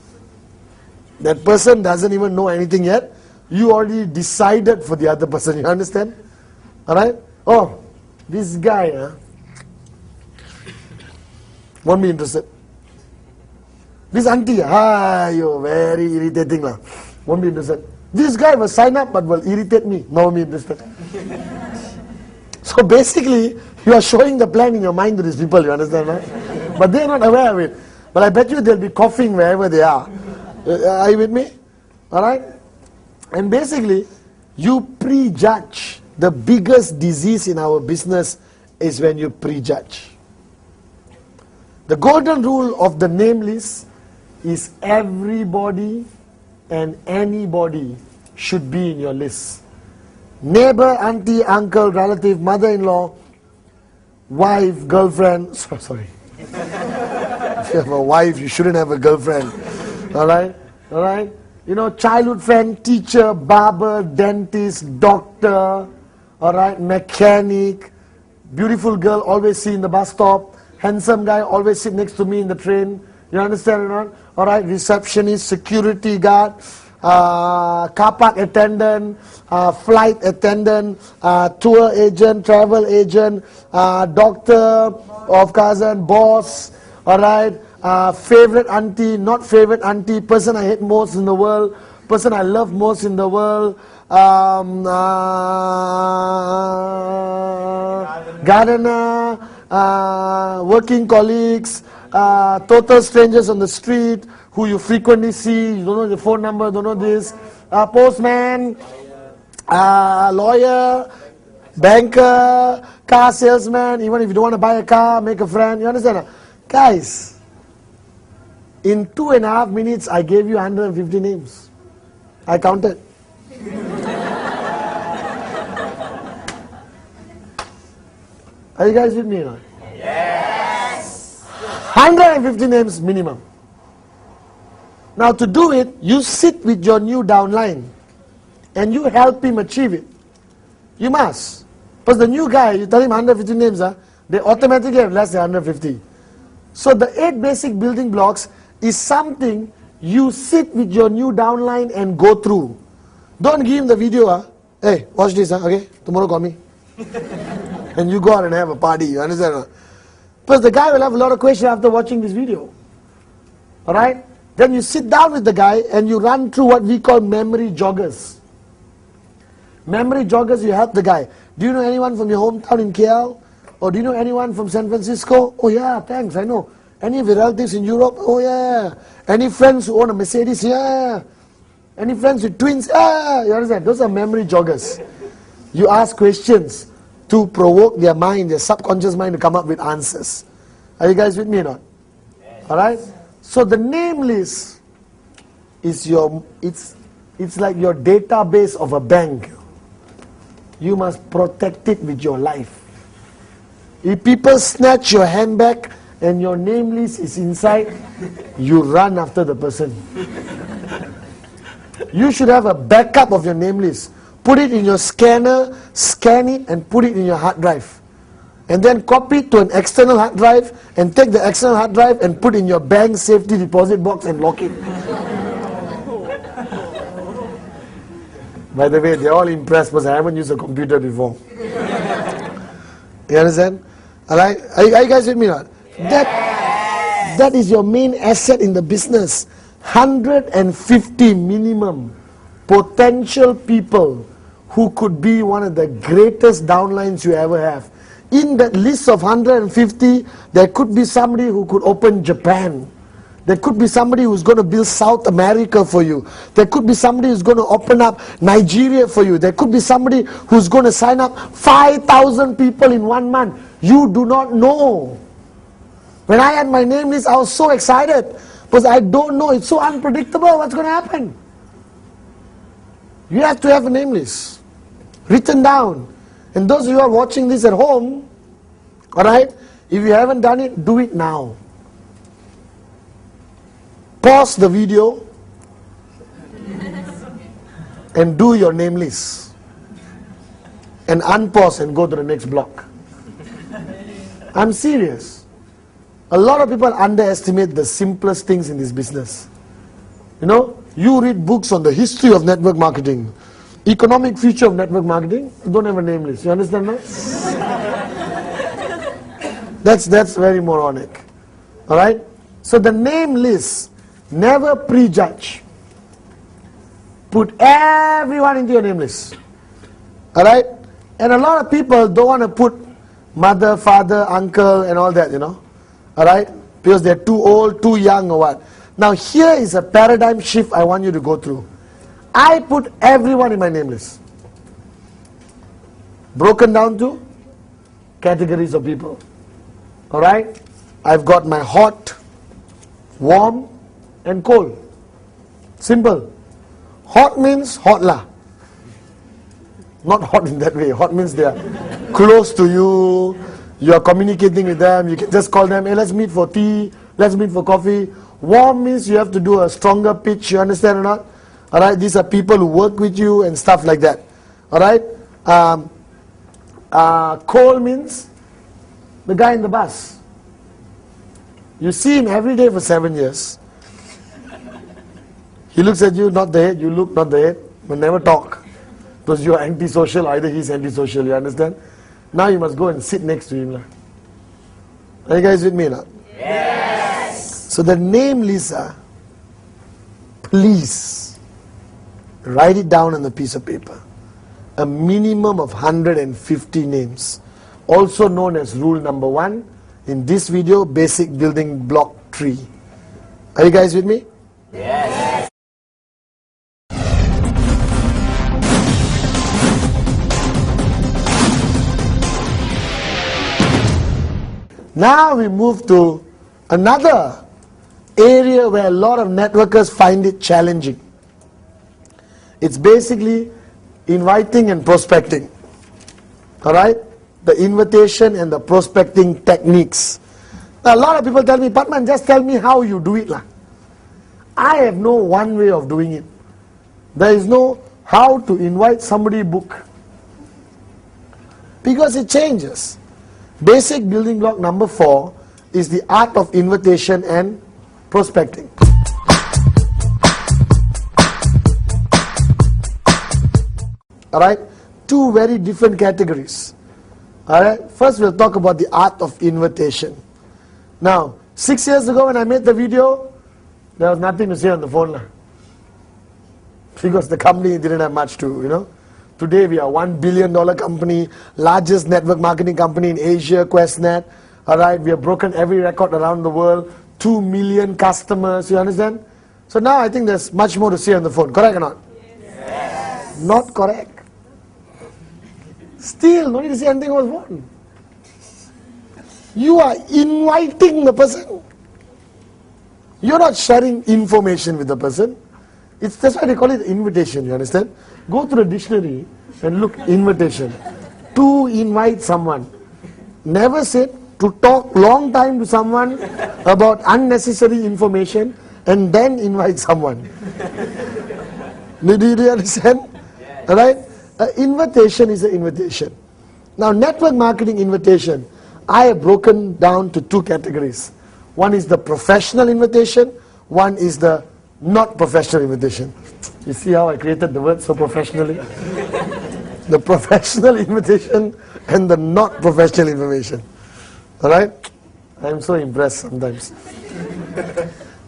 That person doesn't even know anything yet. You already decided for the other person. You understand? Alright? Oh, this guy won't be interested. This auntie, you're very irritating lah. Won't be interested. This guy will sign up but will irritate me. No, won't be interested. So basically, you are showing the plan in your mind to these people, you understand? Right? But they are not aware of it. But I bet you they'll be coughing wherever they are. Are you with me? Alright? And basically, you prejudge. The biggest disease in our business is when you prejudge. The golden rule of the name list is everybody and anybody should be in your list. Neighbor, auntie, uncle, relative, mother-in-law, wife, girlfriend. Sorry. If you have a wife, you shouldn't have a girlfriend. Alright? Alright? You know, childhood friend, teacher, barber, dentist, doctor, alright, mechanic, beautiful girl, always see in the bus stop, handsome guy, always sit next to me in the train. You understand or not? Alright, receptionist, security guard, car park attendant, flight attendant, tour agent, travel agent, doctor of cousin, boss, alright, favorite auntie, not favorite auntie, person I hate most in the world, person I love most in the world, gardener, working colleagues, total strangers on the street who you frequently see, you don't know the phone number, don't know this, postman, lawyer, banker, car salesman, even if you don't want to buy a car, make a friend, you understand? Guys, in 2.5 minutes I gave you 150 names. I counted. Are you guys with me now? Yes. 150 names minimum. Now to do it, you sit with your new downline and you help him achieve it. You must. Because the new guy, you tell him 150 names, they automatically have less than 150. So the 8 basic building blocks is something you sit with your new downline and go through. Don't give him the video, hey, watch this, okay, tomorrow call me. And you go out and have a party, you understand? Because the guy will have a lot of questions after watching this video. Alright? Then you sit down with the guy and you run through what we call memory joggers. Memory joggers, you help the guy. Do you know anyone from your hometown in KL? Or do you know anyone from San Francisco? Oh yeah, thanks, I know. Any of your relatives in Europe? Oh yeah. Any friends who own a Mercedes? Yeah. Any friends with twins? Yeah. You understand? Those are memory joggers. You ask questions to provoke their mind, their subconscious mind to come up with answers. Are you guys with me or not? Yes. Alright? So the name list is it's like your database of a bank. You must protect it with your life. If people snatch your handbag and your name list is inside, you run after the person. You should have a backup of your name list. Put it in your scanner, scan it and put it in your hard drive. And then copy it to an external hard drive and take the external hard drive and put in your bank safety deposit box and lock it. By the way, they're all impressed because I haven't used a computer before. You understand? Alright? Are you guys with me now? Yes. That is your main asset in the business. 150 minimum potential people who could be one of the greatest downlines you ever have. In that list of 150, there could be somebody who could open Japan. There could be somebody who's going to build South America for you. There could be somebody who's going to open up Nigeria for you. There could be somebody who's going to sign up 5,000 people in 1 month. You do not know. When I had my name list, I was so excited because I don't know. It's so unpredictable what's going to happen. You have to have a name list written down. And those of you who are watching this at home, alright, if you haven't done it, do it now. Pause the video and do your name list. And unpause and go to the next block. I'm serious. A lot of people underestimate the simplest things in this business. You know, you read books on the history of network marketing, economic future of network marketing, you don't have a name list. You understand that? That's very moronic. Alright? So the name list, never prejudge. Put everyone into your name list. Alright? And a lot of people don't want to put mother, father, uncle and all that, you know. Alright? Because they're too old, too young or what. Now here is a paradigm shift I want you to go through. I put everyone in my name list. Broken down to categories of people. Alright? I've got my hot, warm and cold. Simple. Hot means hot lah. Not hot in that way. Hot means they are close to you. You are communicating with them. You can just call them, hey, let's meet for tea. Let's meet for coffee. Warm means you have to do a stronger pitch. You understand or not? Alright, these are people who work with you and stuff like that. Alright? Cold means the guy in the bus. You see him every day for 7 years. He looks at you, not the head. You look, not the head. But never talk. Because you are antisocial, either he's antisocial, you understand? Now you must go and sit next to him. Are you guys with me now? Yes. So the name Lisa, please write it down on a piece of paper. A minimum of 150 names. Also known as rule number 1 in this video, basic building block tree. Are you guys with me? Yes. Now we move to another area where a lot of networkers find it challenging. It's basically inviting and prospecting. Alright? The invitation and the prospecting techniques. Now, a lot of people tell me, Pathman, just tell me how you do it lah. I have no one way of doing it. There is no how to invite somebody book. Because it changes. Basic building block number 4 is the art of invitation and prospecting. Alright, 2 very different categories. Alright, first we'll talk about the art of invitation. Now, 6 years ago when I made the video, there was nothing to say on the phone lah. Because the company didn't have much to, Today we are $1 billion company, largest network marketing company in Asia, QuestNet. Alright, we have broken every record around the world, 2 million customers, you understand? So now I think there's much more to say on the phone, correct or not? Yes. Not correct. Still, no need to say anything on the phone. You are inviting the person. You're not sharing information with the person. That's why they call it invitation, you understand? Go to the dictionary and look, invitation. To invite someone. Never said to talk long time to someone about unnecessary information and then invite someone. Do you understand? Yes. Alright? Invitation is an invitation. Now, network marketing invitation, I have broken down to 2 categories. One is the professional invitation, one is the not professional invitation. You see how I created the word so professionally? The professional invitation and the not professional invitation. Alright? I'm so impressed sometimes.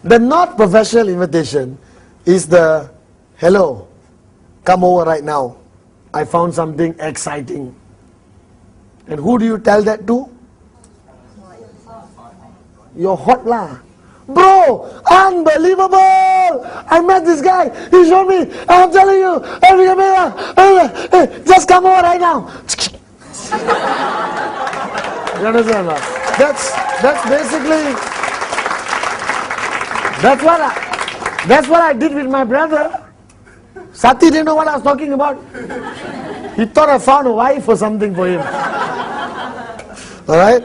The not professional invitation is the, hello, come over right now. I found something exciting. And who do you tell that to? Your hot lah. Bro, unbelievable! I met this guy. He showed me. I'm telling you, just come over right now. You understand? That's basically. That's what I did with my brother. Sati didn't know what I was talking about. He thought I found a wife or something for him. Alright?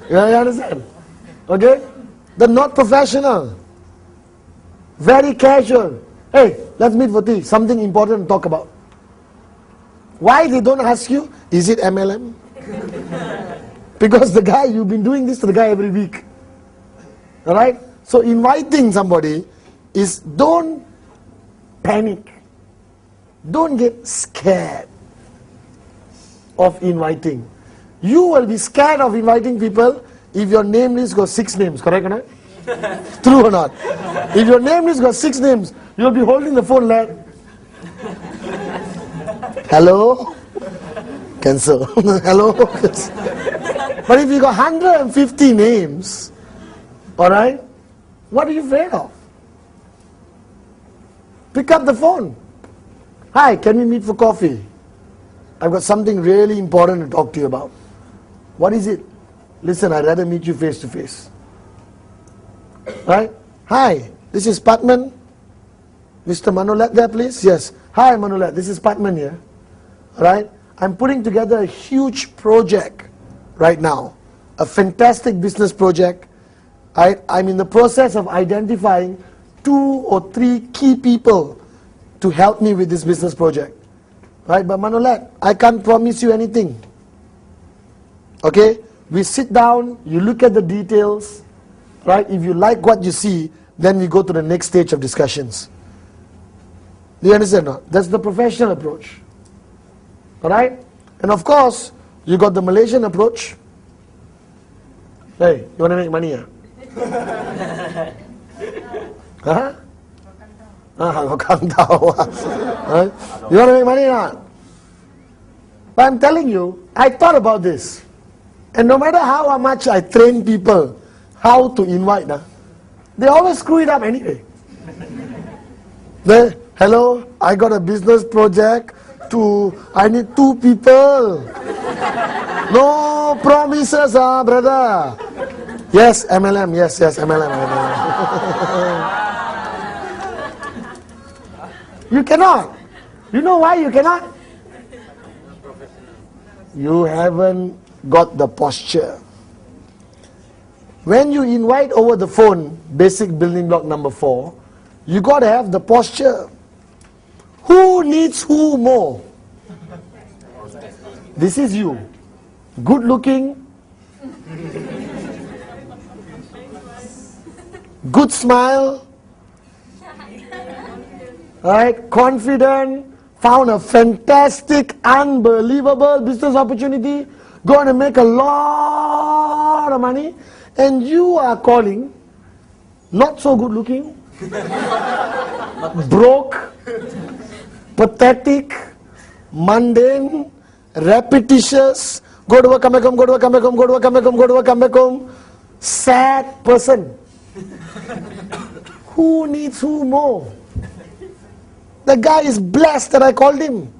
You understand? Okay? The not professional. Very casual. Hey, let's meet for tea. Something important to talk about. Why they don't ask you, is it MLM? Because the guy, you've been doing this to the guy every week. Alright? So inviting somebody is, don't panic. Don't get scared of inviting. You will be scared of inviting people if your name list got 6 names, correct or not? True or not? If your name list got 6 names, you'll be holding the phone like, hello? Cancel. Hello? Cancel. But if you got 150 names, alright, what are you afraid of? Pick up the phone. Hi, can we meet for coffee? I've got something really important to talk to you about. What is it? Listen, I'd rather meet you face to face. Right? Hi, This is Pathman. Mr. Manolet there, please. Yes. Hi, Manolet. This is Pathman here. Alright? I'm putting together a huge project right now. A fantastic business project. I'm in the process of identifying 2 or 3 key people to help me with this business project. Right? But Manolet, I can't promise you anything. Okay? We sit down, you look at the details. Right? If you like what you see, then we go to the next stage of discussions. Do you understand or not? That's the professional approach. Alright? And of course, you got the Malaysian approach. Hey, you want to make money? Huh? You want to make money or not? But I'm telling you, I thought about this. And no matter how much I train people how to invite, they always screw it up anyway. Hello, I got a business project. I need 2 people. No promises, brother. Yes, MLM. Yes, MLM. You cannot. You know why you cannot? You haven't got the posture. When you invite over the phone, basic building block number 4, you got to have the posture. Who needs who more? This is you. Good looking, good smile, right? Confident, found a fantastic, unbelievable business opportunity, going to make a lot of money, and you are calling, not so good looking, broke, pathetic, mundane, repetitious, go to work, come back home, go to work, come back home, go to work, come back home, go to work, come back home, sad person. Who needs who more? The guy is blessed that I called him.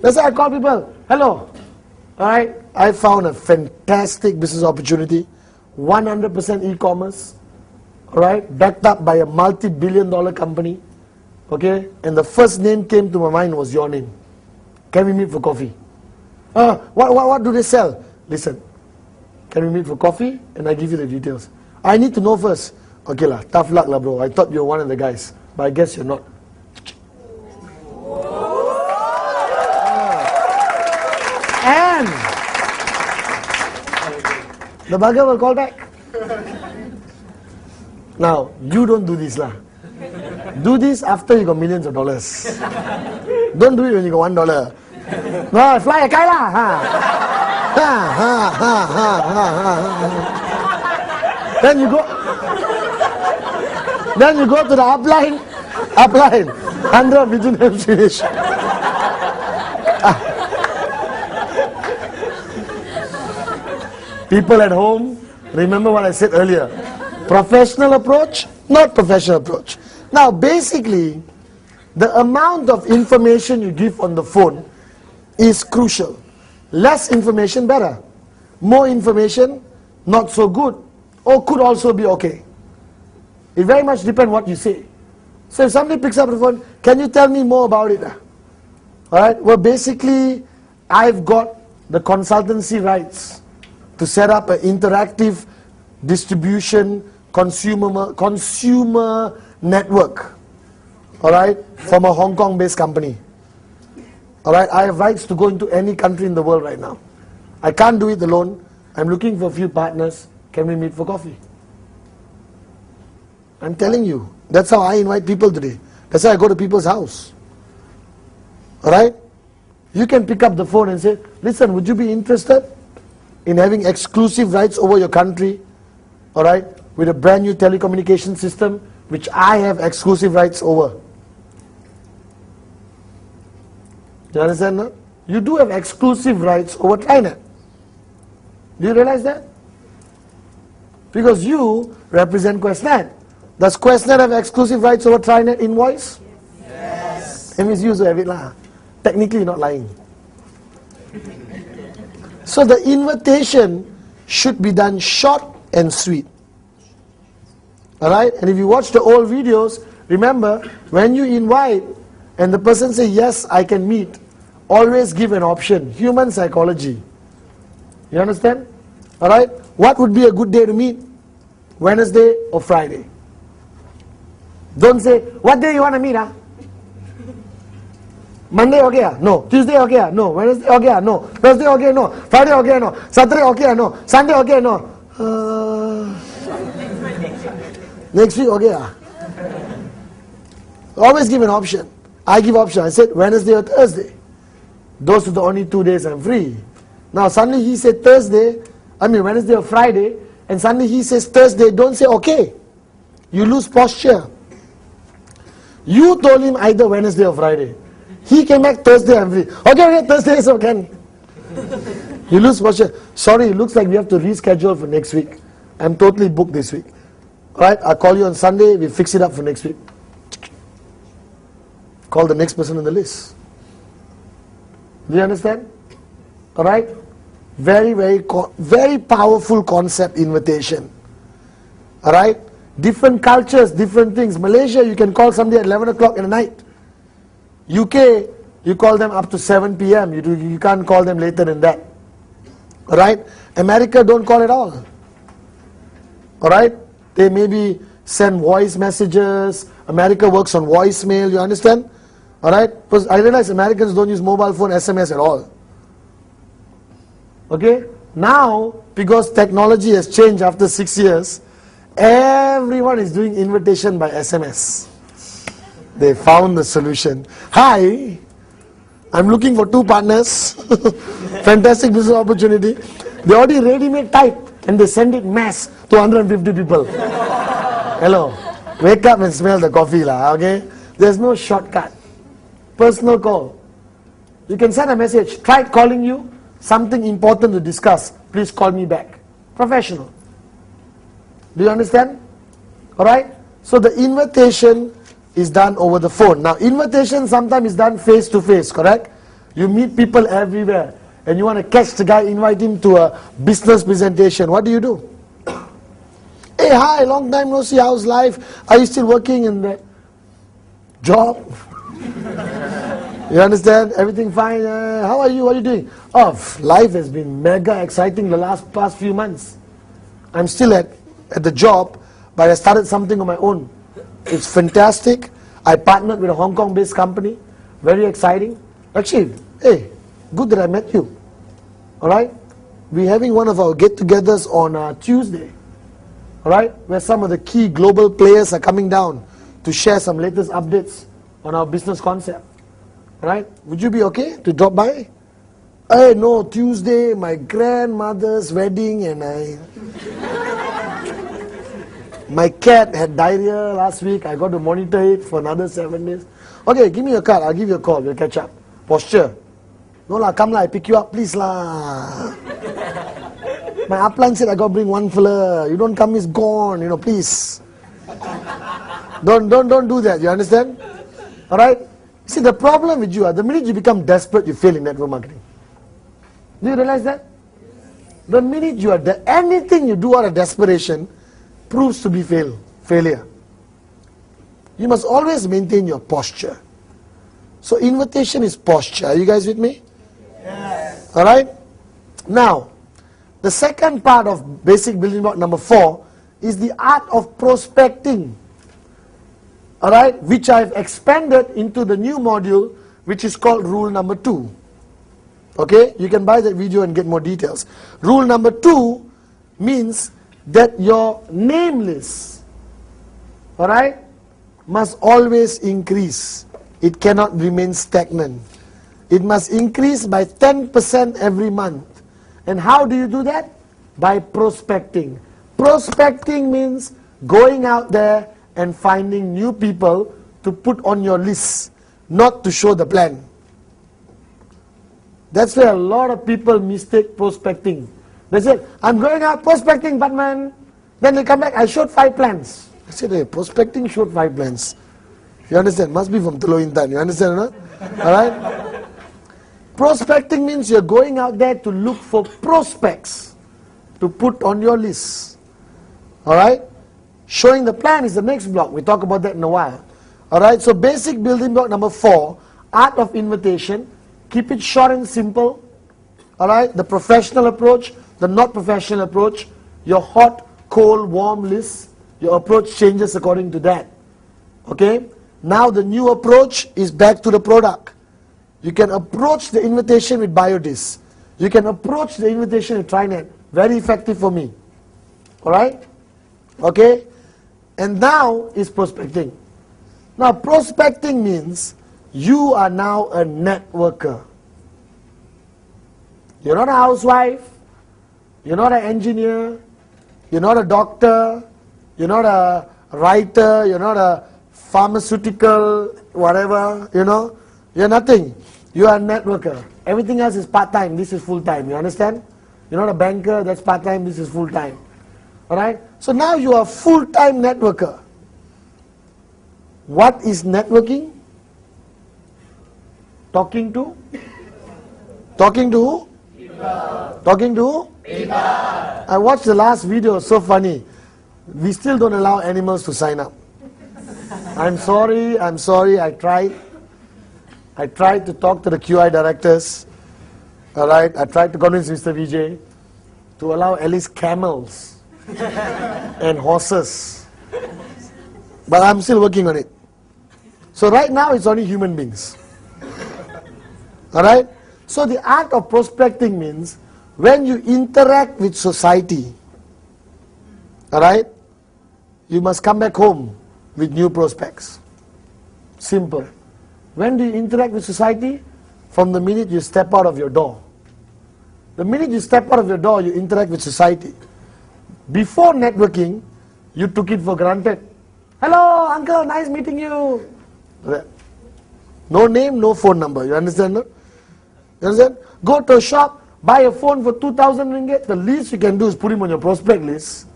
That's why I call people, hello, alright, I found a fantastic business opportunity, 100% e-commerce, alright, backed up by a multi-billion-dollar company, okay, and the first name came to my mind was your name. Can we meet for coffee? What do they sell? Listen, can we meet for coffee? And I give you the details. I need to know first. Okay lah, tough luck lah bro. I thought you were one of the guys, but I guess you're not. And the bugger will call back. Now, you don't do this lah. Do this after you got millions of dollars. Don't do it when you got $1. No, fly a kite lah. Then you go to the upline, 100 between them finish. People at home, remember what I said earlier. Professional approach, not professional approach. Now basically, the amount of information you give on the phone is crucial. Less information, better. More information, not so good, or could also be okay. It very much depends what you say. So if somebody picks up the phone, can you tell me more about it? Alright, well basically, I've got the consultancy rights to set up an interactive distribution consumer network, alright, from a Hong Kong based company. Alright, I have rights to go into any country in the world right now. I can't do it alone. I'm looking for a few partners. Can we meet for coffee? I'm telling you, that's how I invite people today. That's how I go to people's house. Alright? You can pick up the phone and say, listen, would you be interested in having exclusive rights over your country? Alright? With a brand new telecommunication system, which I have exclusive rights over. Do you understand that? You do have exclusive rights over TriNet. Do you realize that? Because you represent QuestNet. Does QuestNet have exclusive rights over TriNet invoice? Yes. That means you also have it lah. Technically you're not lying. So the invitation should be done short and sweet. Alright? And if you watch the old videos, remember, when you invite and the person says, yes, I can meet, always give an option. Human psychology. You understand? Alright? What would be a good day to meet? Wednesday or Friday? Don't say, what day you want to meet? Monday okay? No. Tuesday okay? No. Wednesday okay? No. Thursday okay? No. Friday okay? No. Saturday okay? No. Sunday okay? No. Next week okay? Always give an option. I give option. I said Wednesday or Thursday. Those are the only 2 days I'm free. Now suddenly he said Wednesday or Friday, and suddenly he says Thursday. Don't say okay. You lose posture. You told him either Wednesday or Friday. He came back Thursday, I'm free. Okay, Thursday is okay. You lose posture. Sorry, it looks like we have to reschedule for next week. I'm totally booked this week. Alright, I'll call you on Sunday, we fix it up for next week. Call the next person on the list. Do you understand? Alright? Very, very powerful concept, invitation. Alright? Different cultures, different things. Malaysia, you can call somebody at 11 o'clock in the night. UK, you call them up to 7 p.m. You can't call them later than that. Alright? America, don't call at all. Alright? They maybe send voice messages. America works on voicemail, you understand? Alright? Because I realize Americans don't use mobile phone SMS at all. Okay? Now, because technology has changed after 6 years, everyone is doing invitation by SMS. They found the solution. Hi, I'm looking for 2 partners. Fantastic business opportunity. They already ready-made type and they send it mass to 150 people. Hello, wake up and smell the coffee lah, okay? There's no shortcut. Personal call. You can send a message. Tried calling you, something important to discuss. Please call me back. Professional. Do you understand? Alright? So the invitation is done over the phone. Now invitation sometimes is done face to face, correct? You meet people everywhere and you want to catch the guy, invite him to a business presentation. What do? Hey, hi, long time no see, how's life? Are you still working in the job? You understand? Everything fine? How are you? What are you doing? Oh, life has been mega exciting the past few months. I'm still at the job, but I started something on my own. It's fantastic. I partnered with a Hong Kong based company. Very exciting. Actually, hey, good that I met you. Alright? We're having one of our get-togethers on Tuesday. Alright? Where some of the key global players are coming down to share some latest updates on our business concept. Alright? Would you be okay to drop by? Hey, no, Tuesday, my grandmother's wedding and my cat had diarrhea last week. I got to monitor it for another 7 days. Okay, give me your card. I'll give you a call. We'll catch up. Posture. No lah, come lah. I pick you up, please lah. My upline said I got to bring 1 fella. You don't come, it's gone. Please. Don't do that. You understand? All right. See, the problem with you, the minute you become desperate, you fail in network marketing. Do you realize that? The minute you are anything you do out of desperation proves to be failure. You must always maintain your posture. So invitation is posture. Are you guys with me? Yes. Alright? Now, the second part of basic building block number 4 is the art of prospecting. Alright? Which I've expanded into the new module, which is called rule number 2. Okay? You can buy that video and get more details. Rule number 2 means that your name list, alright, must always increase. It cannot remain stagnant. It must increase by 10% every month. And how do you do that? By prospecting. Prospecting means going out there and finding new people to put on your list, not to show the plan. That's where a lot of people mistake prospecting. They said, I'm going out prospecting, Pathman. Then they come back, I showed 5 plans. I said, hey, prospecting showed 5 plans. You understand? Must be from Teluk Intan. You understand or not? Alright? Prospecting means you're going out there to look for prospects to put on your list. Alright? Showing the plan is the next block. We'll talk about that in a while. Alright, so basic building block number 4, art of invitation. Keep it short and simple. Alright, the professional approach, the not professional approach, your hot, cold, warm list, your approach changes according to that. Okay, now the new approach is back to the product. You can approach the invitation with Biodis. You can approach the invitation with Trinet. Very effective for me. Alright, okay, and now is prospecting. Now prospecting means you are now a networker. You're not a housewife, you're not an engineer, you're not a doctor, you're not a writer, you're not a pharmaceutical, whatever, you're nothing. You are a networker. Everything else is part-time, this is full-time, you understand? You're not a banker, that's part-time, this is full-time. Alright? So now you are a full-time networker. What is networking? Talking to? Talking to who? People. Talking to who? People. I watched the last video, so funny. We still don't allow animals to sign up. I'm sorry, I tried. I tried to talk to the QI directors. Alright, I tried to convince Mr. Vijay to allow at least camels and horses. But I'm still working on it. So right now it's only human beings. Alright? So the art of prospecting means when you interact with society, alright, you must come back home with new prospects. Simple. When do you interact with society? From the minute you step out of your door. The minute you step out of your door, you interact with society. Before networking, you took it for granted. Hello, uncle, nice meeting you. No name, no phone number. You understand? No? You understand? Go to a shop, buy a phone for 2,000 ringgit. The least you can do is put him on your prospect list.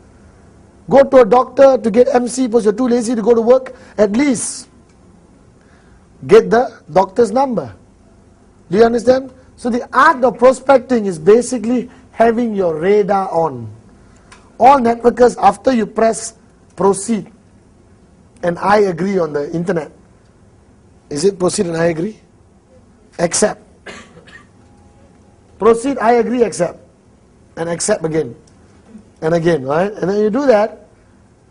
Go to a doctor to get MC because you're too lazy to go to work. At least get the doctor's number. Do you understand? So the art of prospecting is basically having your radar on. All networkers, after you press proceed and I agree on the internet, is it proceed and I agree? Accept. Proceed, I agree, accept. And accept again. And again, right? And then you do that,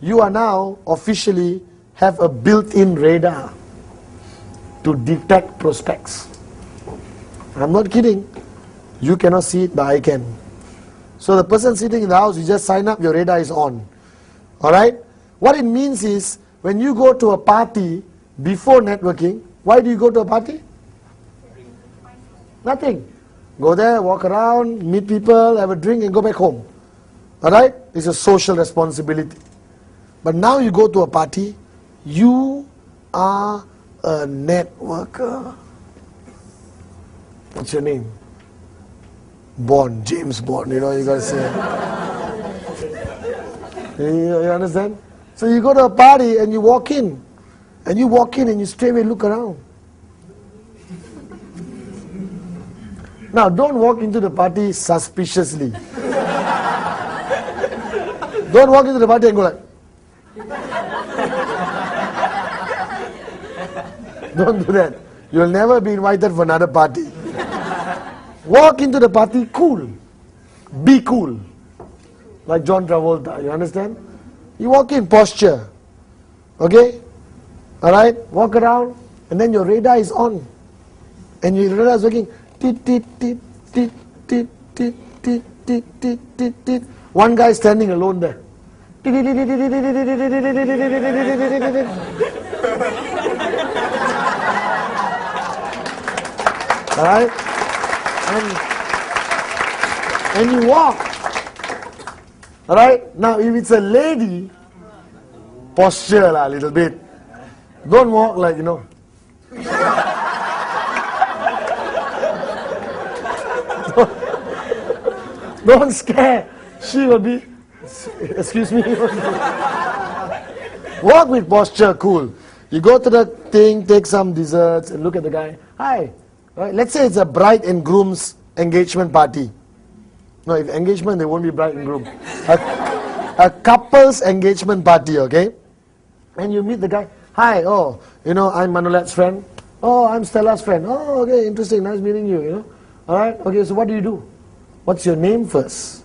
you are now officially have a built-in radar to detect prospects. I'm not kidding. You cannot see it, but I can. So the person sitting in the house, you just sign up, your radar is on. Alright? What it means is, when you go to a party before networking, why do you go to a party? Nothing. Go there, walk around, meet people, have a drink and go back home. Alright? It's a social responsibility. But now you go to a party, you are a networker. What's your name? Bond, James Bond, you gotta say. You understand? So you go to a party and you walk in. And you walk in and you straight away look around. Now don't walk into the party suspiciously. Don't walk into the party and go like. Don't do that. You'll never be invited for another party. Walk into the party cool. Be cool. Like John Travolta, you understand? You walk in, posture. Okay? Alright? Walk around and then your radar is on. And your radar is working. Tit, tit, tit, tit, tit, tit, tit, tit, tit, tit, tit. One guy standing alone there. Alright? And you walk. Alright? Now if it's a lady, posture a little bit. Don't walk like, Don't scare. She will be, excuse me. Walk with posture, cool. You go to the thing, take some desserts and look at the guy. Hi. Right? Let's say it's a bride and groom's engagement party. No, if engagement, they won't be bride and groom. a couple's engagement party, okay? And you meet the guy. Hi, oh, I'm Manolet's friend. Oh, I'm Stella's friend. Oh, okay, interesting, nice meeting you, Alright, okay, so what do you do? What's your name first?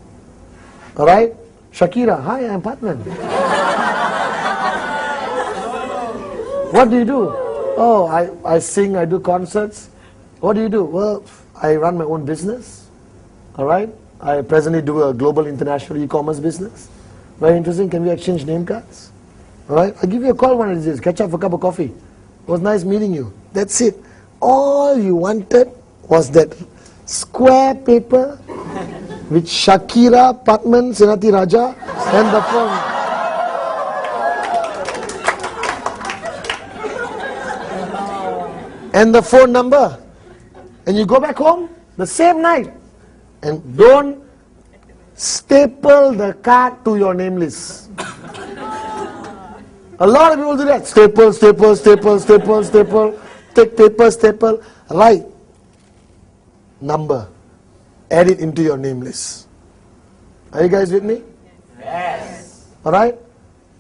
Alright? Shakira, hi, I'm Pathman. What do you do? Oh, I sing, I do concerts. What do you do? Well, I run my own business. Alright? I presently do a global international e-commerce business. Very interesting. Can we exchange name cards? Alright? I'll give you a call one of these days. Catch up for a cup of coffee. It was nice meeting you. That's it. All you wanted was that square paper with Shakira Pathman Senathirajah and the phone. And the phone number. And you go back home the same night. And don't staple the card to your name list. A lot of people do that. Staple, staple, staple, staple, staple. Take paper, staple. Write number. Add it into your name list. Are you guys with me? Yes. Alright?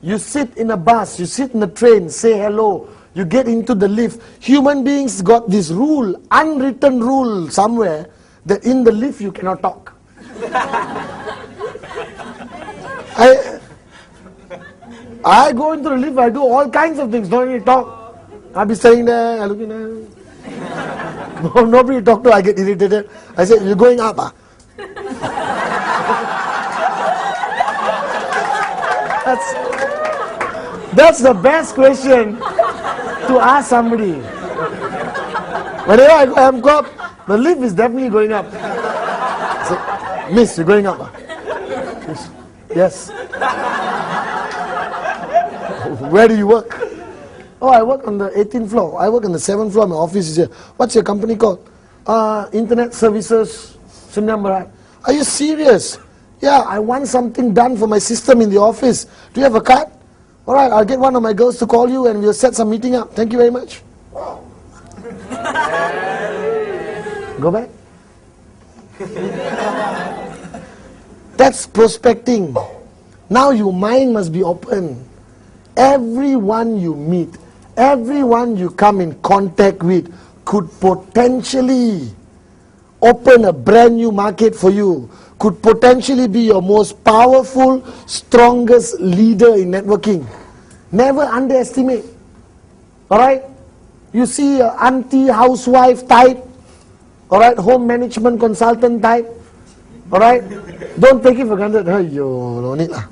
You sit in a bus, you sit in a train, say hello. You get into the lift. Human beings got this rule, unwritten rule somewhere, that in the lift you cannot talk. I go into the lift, I do all kinds of things, don't need to talk. I'll be staying there, I look in there. No, nobody to talk to, I get irritated. I say, you're going up, ah? That's the best question to ask somebody. Whenever I go up, the lift is definitely going up. I say, miss, you're going up, ah? Yes. Where do you work? Oh, I work on the 18th floor. I work on the 7th floor. My office is here. What's your company called? Internet Services Sinnambarat. Are you serious? Yeah, I want something done for my system in the office. Do you have a card? Alright, I'll get one of my girls to call you and we'll set some meeting up. Thank you very much. Go back. That's prospecting. Now your mind must be open. Everyone you meet, everyone you come in contact with could potentially open a brand new market for you, could potentially be your most powerful, strongest leader in networking. Never underestimate. Alright? You see an auntie, housewife type, alright, home management consultant type, alright? Don't take it for granted. Ayyo, no need lah.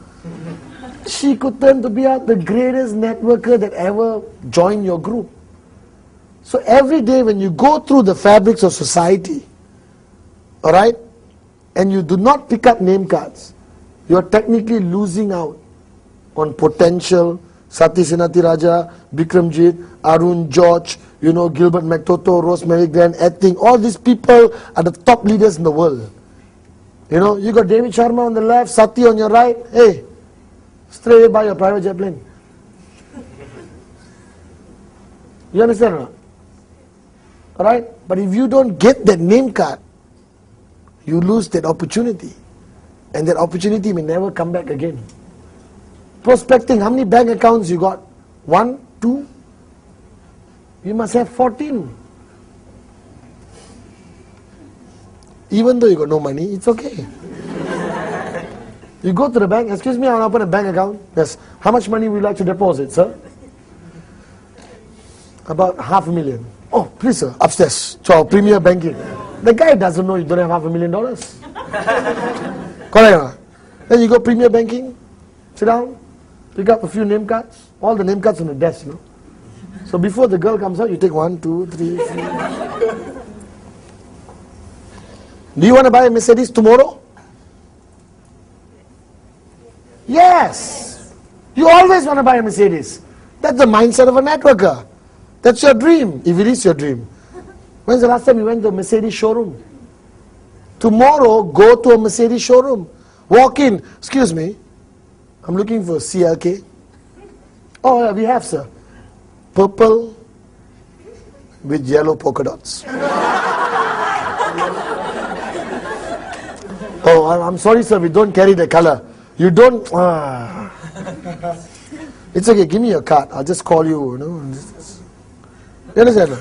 She could turn to be the greatest networker that ever joined your group. So every day when you go through the fabrics of society, alright, and you do not pick up name cards, you are technically losing out on potential. Sati Senathirajah, Bikramjit, Arun, George, Gilbert McToto, Rosemary Glenn, Etting, all these people are the top leaders in the world. You got David Sharma on the left, Sati on your right. Hey, straight away buy your private jet plane. You understand or not? Alright? But if you don't get that name card, you lose that opportunity. And that opportunity may never come back again. Prospecting, how many bank accounts you got? 1, 2? You must have 14. Even though you got no money, it's okay. You go to the bank, excuse me, I want to open a bank account. Yes. How much money would you like to deposit, sir? About $500,000. Oh, please sir, upstairs to our premier banking. The guy doesn't know you don't have $500,000. Correct. Then you go premier banking, sit down, pick up a few name cards, all the name cards on the desk, So before the girl comes out, you take 1, 2, 3, 4. Do you want to buy a Mercedes tomorrow? Yes. You always want to buy a Mercedes. That's the mindset of a networker. That's your dream, if it is your dream. When's the last time you went to a Mercedes showroom? Tomorrow, go to a Mercedes showroom. Walk in. Excuse me, I'm looking for a CLK. Oh, yeah, we have, sir. Purple with yellow polka dots. Oh, I'm sorry, sir, we don't carry the color. You don't, it's okay, give me your card. I'll just call you, you know. You understand?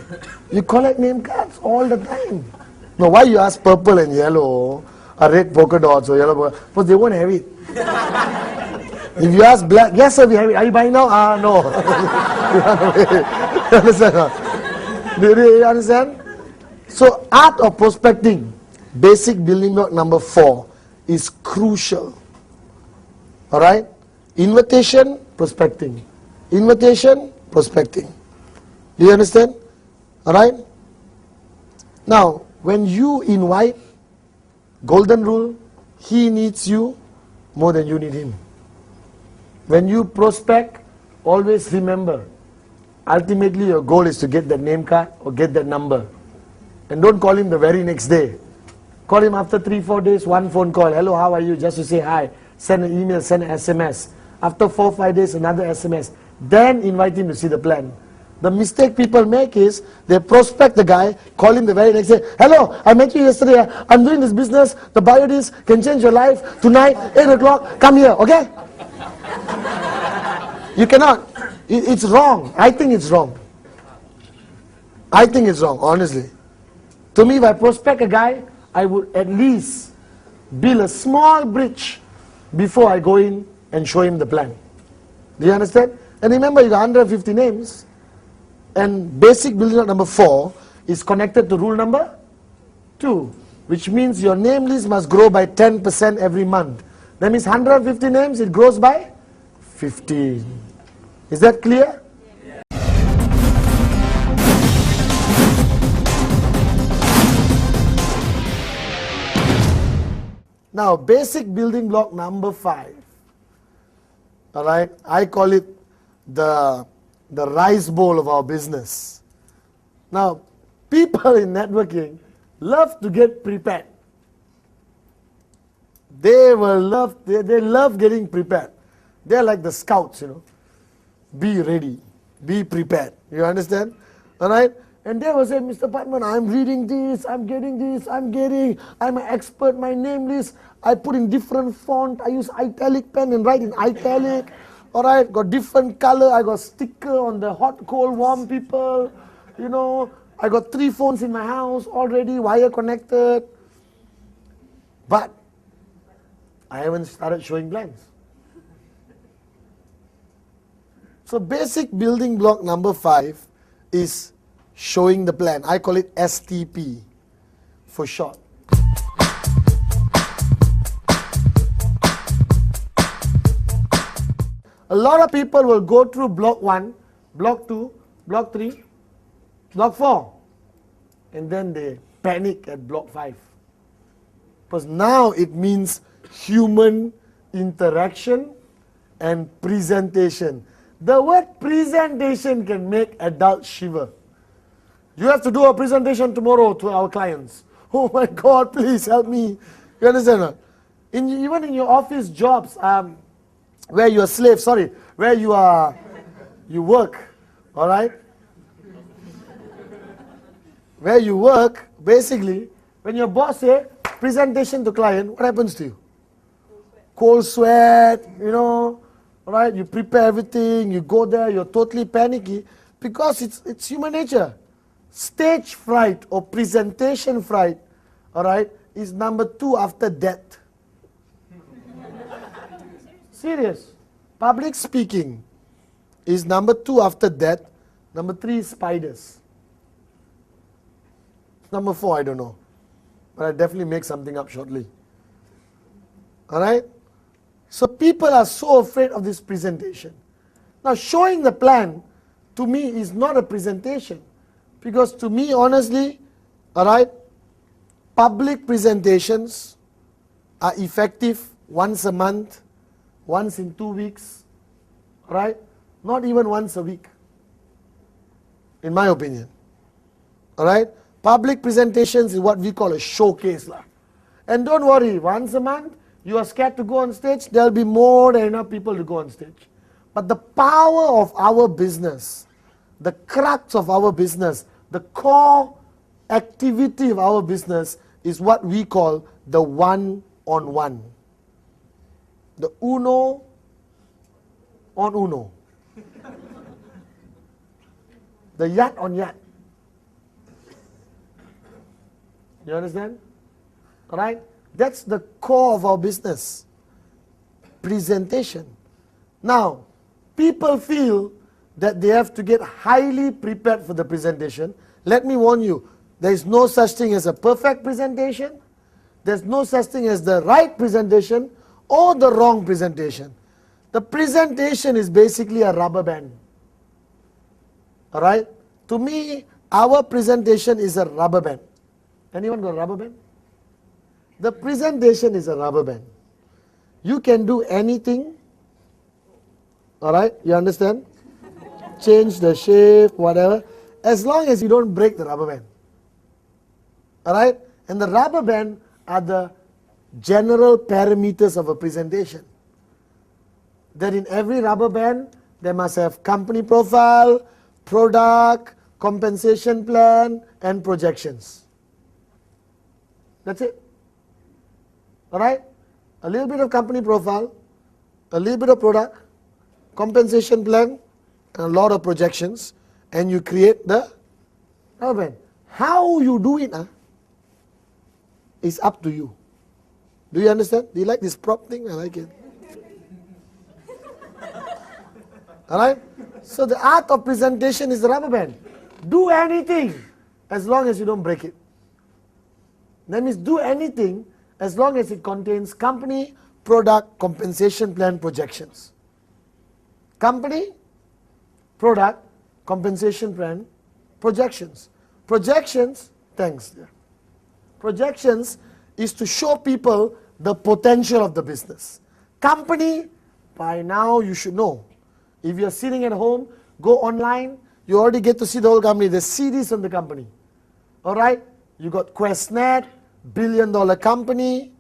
You collect name cards all the time. No, why you ask purple and yellow, or red polka dots or yellow polka dots? Because they won't have it. If you ask black, yes sir, we have it. Are you buying now? No. You understand? Do you understand? So, art of prospecting, basic building block number 4, is crucial. Alright? Invitation, prospecting. Invitation, prospecting. Do you understand? Alright? Now, when you invite, golden rule, he needs you more than you need him. When you prospect, always remember, ultimately your goal is to get that name card or get that number. And don't call him the very next day. Call him after 3-4 days, one phone call. Hello, how are you? Just to say hi. Send an email, send an SMS. After 4-5 days, another SMS. Then invite him to see the plan. The mistake people make is, they prospect the guy, call him the very next day. Hello, I met you yesterday. I'm doing this business. The bio this can change your life. Tonight, 8 o'clock, come here, okay? You cannot. It's wrong. I think it's wrong. I think it's wrong, honestly. To me, if I prospect a guy, I would at least build a small bridge before I go in and show him the plan. Do you understand? And remember, you got 150 names. And basic building block number 4 is connected to rule number 2, which means your name list must grow by 10% every month. That means 150 names, it grows by 15. Is that clear? Now, basic building block number 5. Alright, I call it the rice bowl of our business. Now, people in networking love to get prepared. They love getting prepared. They're like the scouts, you know. Be ready, be prepared. You understand? Alright? And they will say, Mr. Pathman, I'm reading this, I'm an expert, my name list, I put in different font, I use italic pen and write in italic. Alright, got different color, I got sticker on the hot, cold, warm people. You know, I got 3 phones in my house already, wire connected. But I haven't started showing plans. So basic building block number 5 is showing the plan. I call it STP for short. A lot of people will go through block 1, block 2, block 3, block 4, and then they panic at block 5. Because now it means human interaction and presentation. The word presentation can make adults shiver. You have to do a presentation tomorrow to our clients. Oh my God, please help me. You understand? Even in your office jobs, where you're a slave, where you work, all right? Where you work, basically, when your boss says, presentation to client, what happens to you? Cold sweat, you know, all right? You prepare everything, you go there, you're totally panicky, because it's human nature. Stage fright or presentation fright, all right, is number 2 after death. Serious. Public speaking is number 2 after death. Number 3 is spiders. Number 4, I don't know. But I'll definitely make something up shortly. Alright? So people are so afraid of this presentation. Now showing the plan to me is not a presentation. Because to me, honestly, alright, public presentations are effective once a month, once in 2 weeks, right? Not even once a week, in my opinion. Alright? Public presentations is what we call a showcase. And don't worry, once a month, you are scared to go on stage, there will be more than enough people to go on stage. But the power of our business, the crux of our business, the core activity of our business is what we call the one-on-one. the Uno on Uno. The yacht on yacht. You understand? Alright? That's the core of our business. Presentation. Now, people feel that they have to get highly prepared for the presentation. Let me warn you, there is no such thing as a perfect presentation. There's no such thing as the right presentation or the wrong presentation. The presentation is basically a rubber band. Alright? To me, our presentation is a rubber band. Anyone got a rubber band? The presentation is a rubber band. You can do anything. Alright? You understand? Change the shape, whatever. As long as you don't break the rubber band. Alright? And the rubber band are the general parameters of a presentation. That in every rubber band, they must have company profile, product, compensation plan, and projections. That's it. Alright? A little bit of company profile, a little bit of product, compensation plan, and a lot of projections, and you create the rubber band. How you do it is up to you. Do you understand? Do you like this prop thing? I like it. Alright? So the art of presentation is the rubber band. Do anything as long as you don't break it. That means do anything as long as it contains company, product, compensation plan, projections. Company, product, compensation plan, projections. Projections, thanks. Projections is to show people the potential of the business. Company, by now you should know. If you're sitting at home, go online, you already get to see the whole company. There's CDs on the company. Alright? You got QuestNet, billion-dollar company.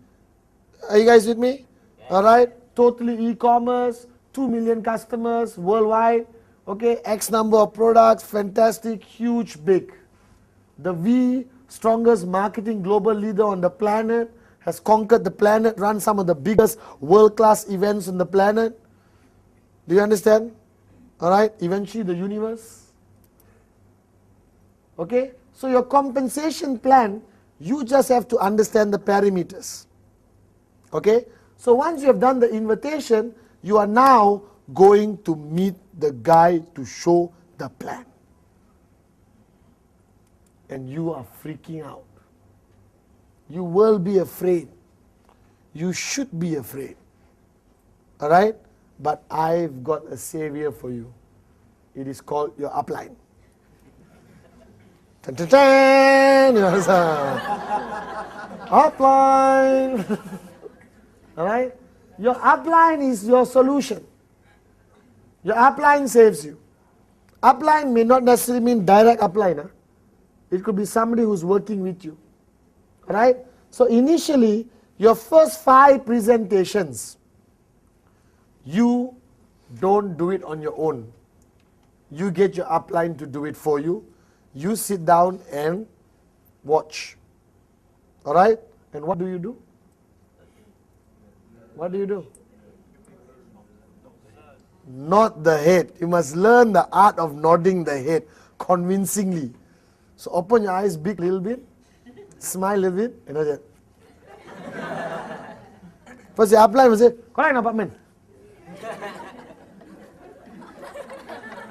Are you guys with me? Yeah. Alright? Totally e-commerce, 2 million customers worldwide. Okay? X number of products, fantastic, huge, big. The V, strongest marketing global leader on the planet, has conquered the planet, run some of the biggest world-class events on the planet. Do you understand? Alright? Eventually the universe. Okay? So your compensation plan, you just have to understand the parameters. Okay? So once you have done the invitation, you are now going to meet the guy to show the plan. And you are freaking out. You will be afraid. You should be afraid. Alright? But I've got a savior for you. It is called your upline. Dun, dun, dun. Upline. Alright? Your upline is your solution. Your upline saves you. Upline may not necessarily mean direct upline. It could be somebody who's working with you. Alright? So initially, your first 5 presentations, you don't do it on your own. You get your upline to do it for you. You sit down and watch. Alright? And what do you do? What do you do? Nod the head. You must learn the art of nodding the head convincingly. So open your eyes big little bit, smile a little bit, and that's it. First the upline will say, correct no, Pathman?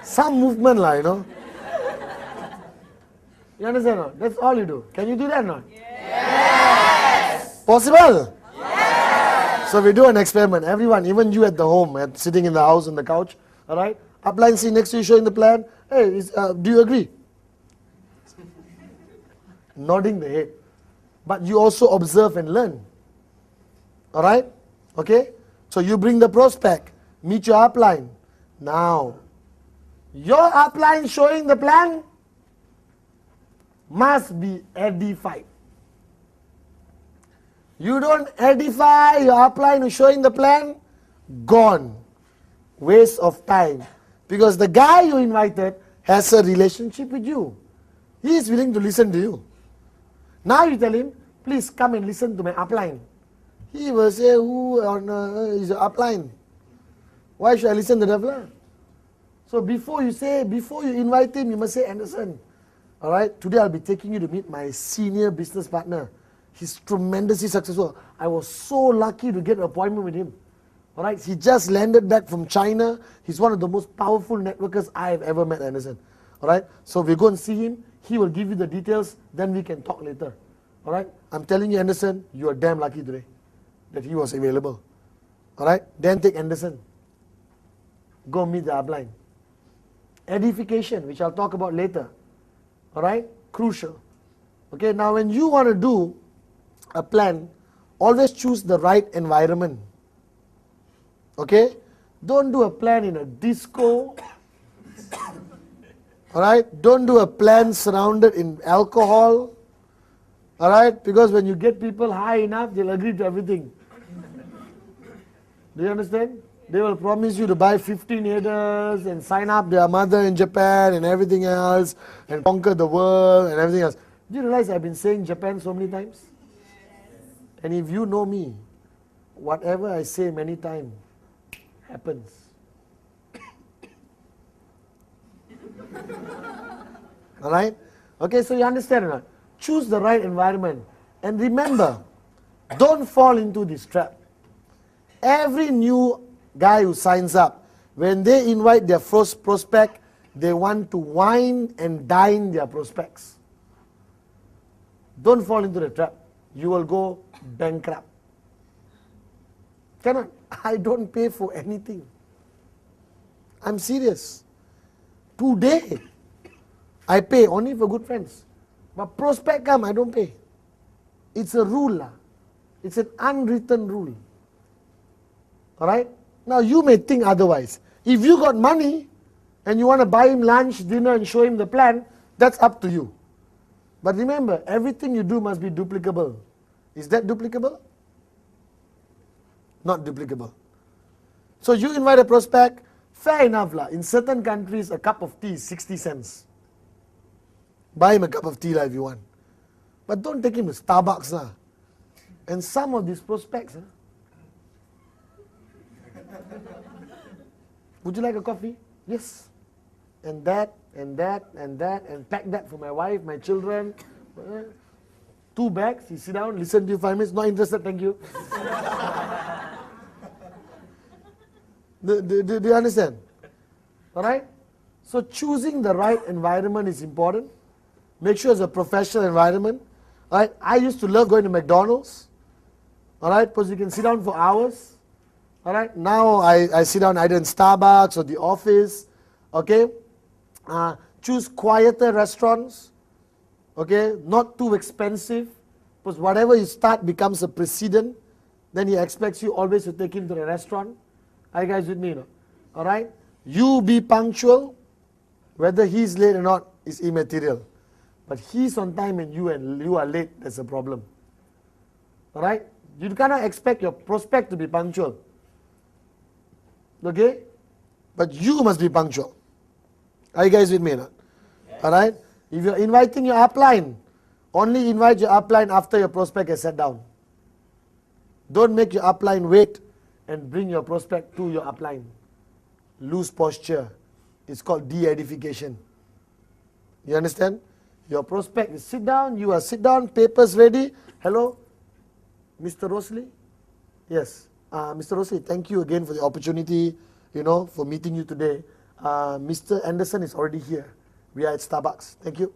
Some movement you know. You understand or not? That's all you do. Can you do that or not? Yes! Possible? Yes! So we do an experiment. Everyone, even you at the home, sitting in the house on the couch, alright? Upline sitting next to you showing the plan. Hey, do you agree? Nodding the head. But you also observe and learn. Alright? Okay? So you bring the prospect. Meet your upline. Now, your upline showing the plan must be edified. You don't edify your upline who's showing the plan, gone. Waste of time. Because the guy you invited has a relationship with you. He is willing to listen to you. Now you tell him, please come and listen to my upline. He will say, who is the upline? Why should I listen to the developer? So before you invite him, you must say, Anderson, all right, today I'll be taking you to meet my senior business partner. He's tremendously successful. I was so lucky to get an appointment with him. All right, he just landed back from China. He's one of the most powerful networkers I have ever met, Anderson. All right, so we go and see him. He will give you the details. Then we can talk later. All right, I'm telling you, Anderson, you are damn lucky today that he was available. All right, then take Anderson. Go meet the upline. Edification, which I'll talk about later. All right, crucial. Okay, now when you want to do a plan, always choose the right environment. Okay, don't do a plan in a disco. All right, don't do a plan surrounded in alcohol. All right, because when you get people high enough, they'll agree to everything. Do you understand? They will promise you to buy 15 headers and sign up their mother in Japan and everything else and conquer the world and everything else. Do you realize I've been saying Japan so many times? Yes. And if you know me, whatever I say many times happens. Alright? Okay, so you understand or not? Choose the right environment. And remember, don't fall into this trap. Every new guy who signs up, when they invite their first prospect, they want to wine and dine their prospects. Don't fall into the trap. You will go bankrupt. Cannot. I don't pay for anything. I'm serious. Today, I pay only for good friends. But prospect come, I don't pay. It's a rule. It's an unwritten rule. Alright? Now you may think otherwise. If you got money and you want to buy him lunch, dinner and show him the plan, that's up to you. But remember, everything you do must be duplicable. Is that duplicable? Not duplicable. So you invite a prospect, fair enough lah. In certain countries, a cup of tea is 60 cents. Buy him a cup of tea lah if you want. But don't take him to Starbucks lah. And some of these prospects, would you like a coffee? Yes. And that, and that, and that, and pack that for my wife, my children. 2 bags, you sit down, listen to you 5 minutes, not interested, thank you. Do you understand? Alright? So choosing the right environment is important. Make sure it's a professional environment. Alright? I used to love going to McDonald's. Alright? Because you can sit down for hours. Alright? Now I sit down either in Starbucks or the office. Okay? Choose quieter restaurants. Okay? Not too expensive. Because whatever you start becomes a precedent. Then he expects you always to take him to the restaurant. Are you guys with me? No? Alright? You be punctual. Whether he's late or not is immaterial. But he's on time and you are late, that's a problem. Alright? You cannot expect your prospect to be punctual. Okay? But you must be punctual. Are you guys with me? No? Yes. Alright? If you're inviting your upline, only invite your upline after your prospect has sat down. Don't make your upline wait and bring your prospect to your upline. Lose posture. It's called de-edification. You understand? Your prospect is sit down, you are sit down, papers ready. Hello, Mr. Rosley? Yes. Mr. Rosley, thank you again for the opportunity, for meeting you today. Mr. Anderson is already here. We are at Starbucks. Thank you.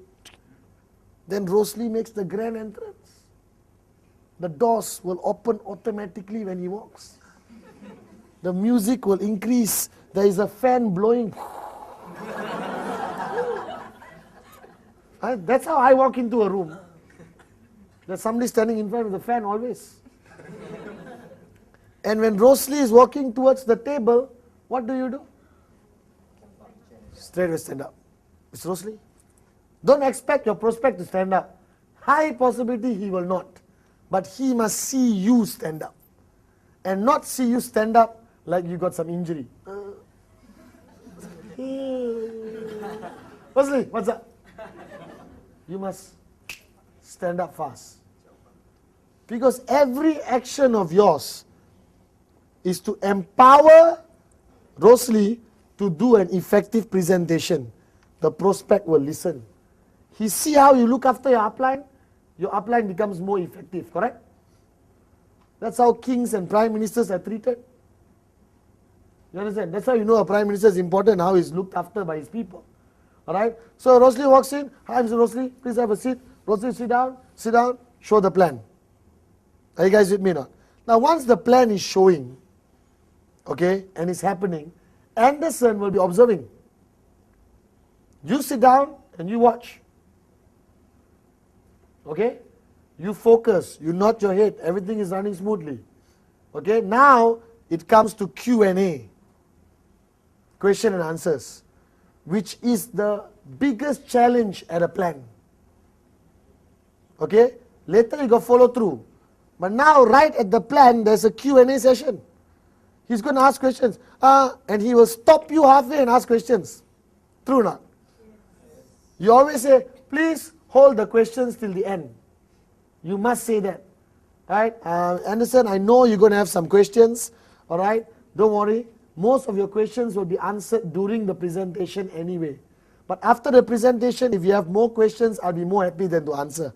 Then Rosley makes the grand entrance. The doors will open automatically when he walks. The music will increase. There is a fan blowing. That's how I walk into a room. There's somebody standing in front of the fan always. And when Rosalie is walking towards the table, what do? Straight away stand up. Mr. Rosalie, don't expect your prospect to stand up. High possibility he will not. But he must see you stand up. And not see you stand up like you got some injury. Rosalie, what's up? You must stand up fast. Because every action of yours is to empower Rosalie to do an effective presentation. The prospect will listen. He see how you look after your upline becomes more effective, correct? That's how kings and prime ministers are treated. You understand? That's how you know a prime minister is important, how he's looked after by his people. Alright? So Rosalie walks in. Hi, Mr. Rosalie, please have a seat. Rosalie, sit down, show the plan. Are you guys with me now? Now once the plan is showing, okay, and it's happening, Anderson will be observing. You sit down and you watch. Okay? You focus, you nod your head, everything is running smoothly. Okay? Now it comes to Q&A. Question and answers. Which is the biggest challenge at a plan. Okay? Later you got follow through. But now right at the plan there's a Q&A session. He's going to ask questions. And he will stop you halfway and ask questions. True or not? You always say, please hold the questions till the end. You must say that. Right? Anderson, I know you're going to have some questions. Alright? Don't worry. Most of your questions will be answered during the presentation anyway. But after the presentation, if you have more questions, I'll be more happy than to answer.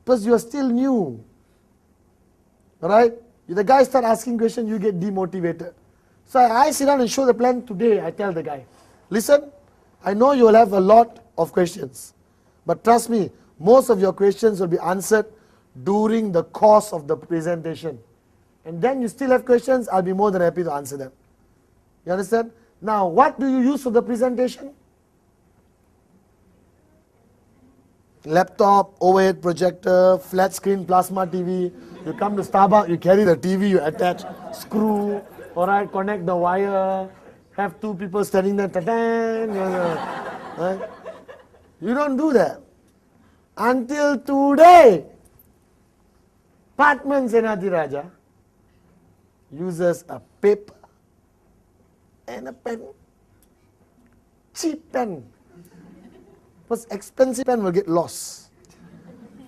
Because you are still new. Alright? If the guy start asking questions, you get demotivated. So I sit down and show the plan today. I tell the guy, listen, I know you will have a lot of questions. But trust me, most of your questions will be answered during the course of the presentation. And then you still have questions, I'll be more than happy to answer them. You understand? Now, what do you use for the presentation? Laptop, overhead projector, flat screen plasma TV. You come to Starbucks, you carry the TV, you attach, screw, alright, connect the wire, have two people standing there, right? You don't do that. Until today, Pathman Senathirajah uses a paper and a pen. Cheap pen. Because expensive pen will get lost.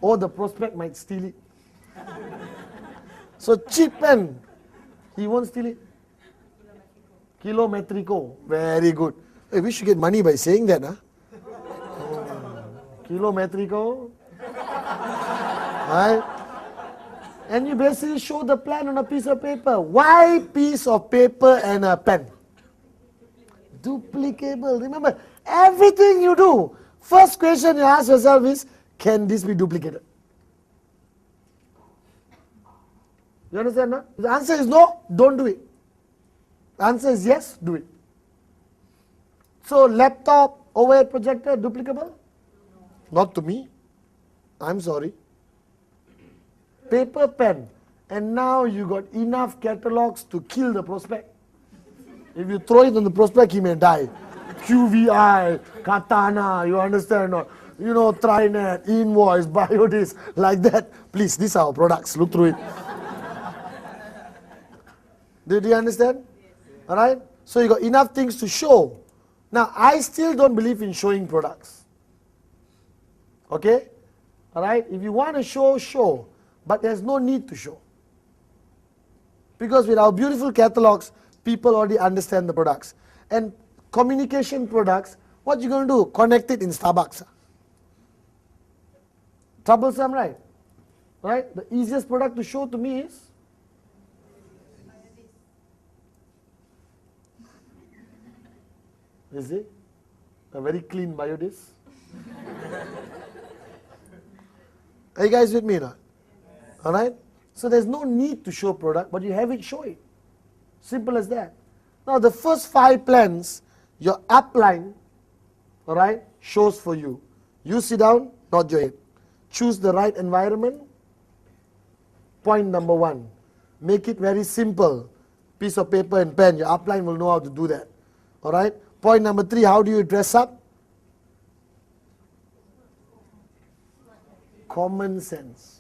Or the prospect might steal it. So cheap pen, he won't steal it. Kilometrico, very good. Hey, we should get money by saying that, huh? Kilometrico. Right? And you basically show the plan on a piece of paper. Why piece of paper and a pen? Duplicable. Remember, everything you do, first question you ask yourself is, can this be duplicated? You understand, no? If the answer is no, don't do it. The answer is yes, do it. So laptop, overhead projector, duplicable? Not to me. I'm sorry. Paper, pen. And now you got enough catalogs to kill the prospect. If you throw it on the prospect, he may die. QVI, Katana, you understand or not? You know, Trinet, Invoice, Biodis, like that. Please, these are our products. Look through it. Did you understand? Alright? So you got enough things to show. Now, I still don't believe in showing products. Okay? Alright? If you want to show, show. But there's no need to show. Because with our beautiful catalogs, people already understand the products. And communication products, what you going to do? Connect it in Starbucks. Troublesome, right? Right? The easiest product to show to me is? Is it? A very clean biodis. Are you guys with me now? Alright? So there's no need to show product, but you have it, show it. Simple as that. Now the first 5 plans, your upline, alright, shows for you. You sit down, nod your head. Choose the right environment. Point number 1. Make it very simple. Piece of paper and pen. Your upline will know how to do that. Alright? Point number 3, how do you dress up? Common sense.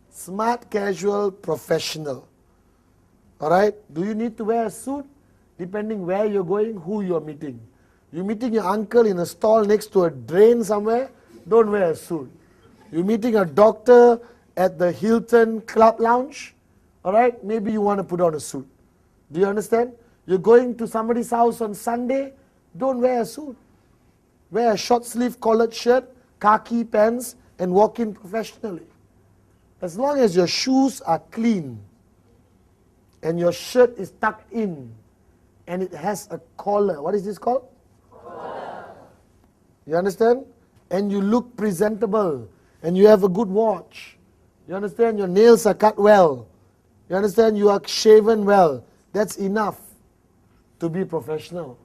Smart, casual, professional. Alright? Do you need to wear a suit? Depending where you're going, who you're meeting. You're meeting your uncle in a stall next to a drain somewhere, don't wear a suit. You're meeting a doctor at the Hilton Club Lounge, all right, maybe you want to put on a suit. Do you understand? You're going to somebody's house on Sunday, don't wear a suit. Wear a short sleeve collared shirt, khaki pants, and walk in professionally. As long as your shoes are clean, and your shirt is tucked in, and it has a collar. What is this called? Collar. You understand? And you look presentable, and you have a good watch. You understand? Your nails are cut well. You understand? You are shaven well. That's enough to be professional.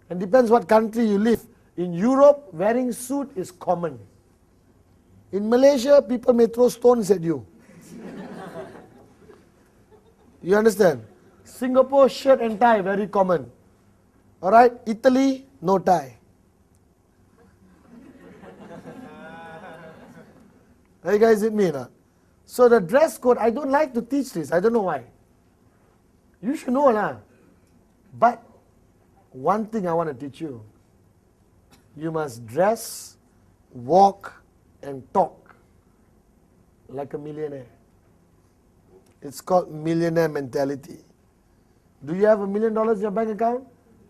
And depends what country you live. In Europe, wearing suit is common. In Malaysia, people may throw stones at you. You understand? Singapore, shirt and tie, very common. Alright, Italy, no tie. Are you guys with me now? So the dress code, I don't like to teach this. I don't know why. You should know lah. But one thing I want to teach you. You must dress, walk, and talk like a millionaire. It's called millionaire mentality. Do you have $1 million in your bank account?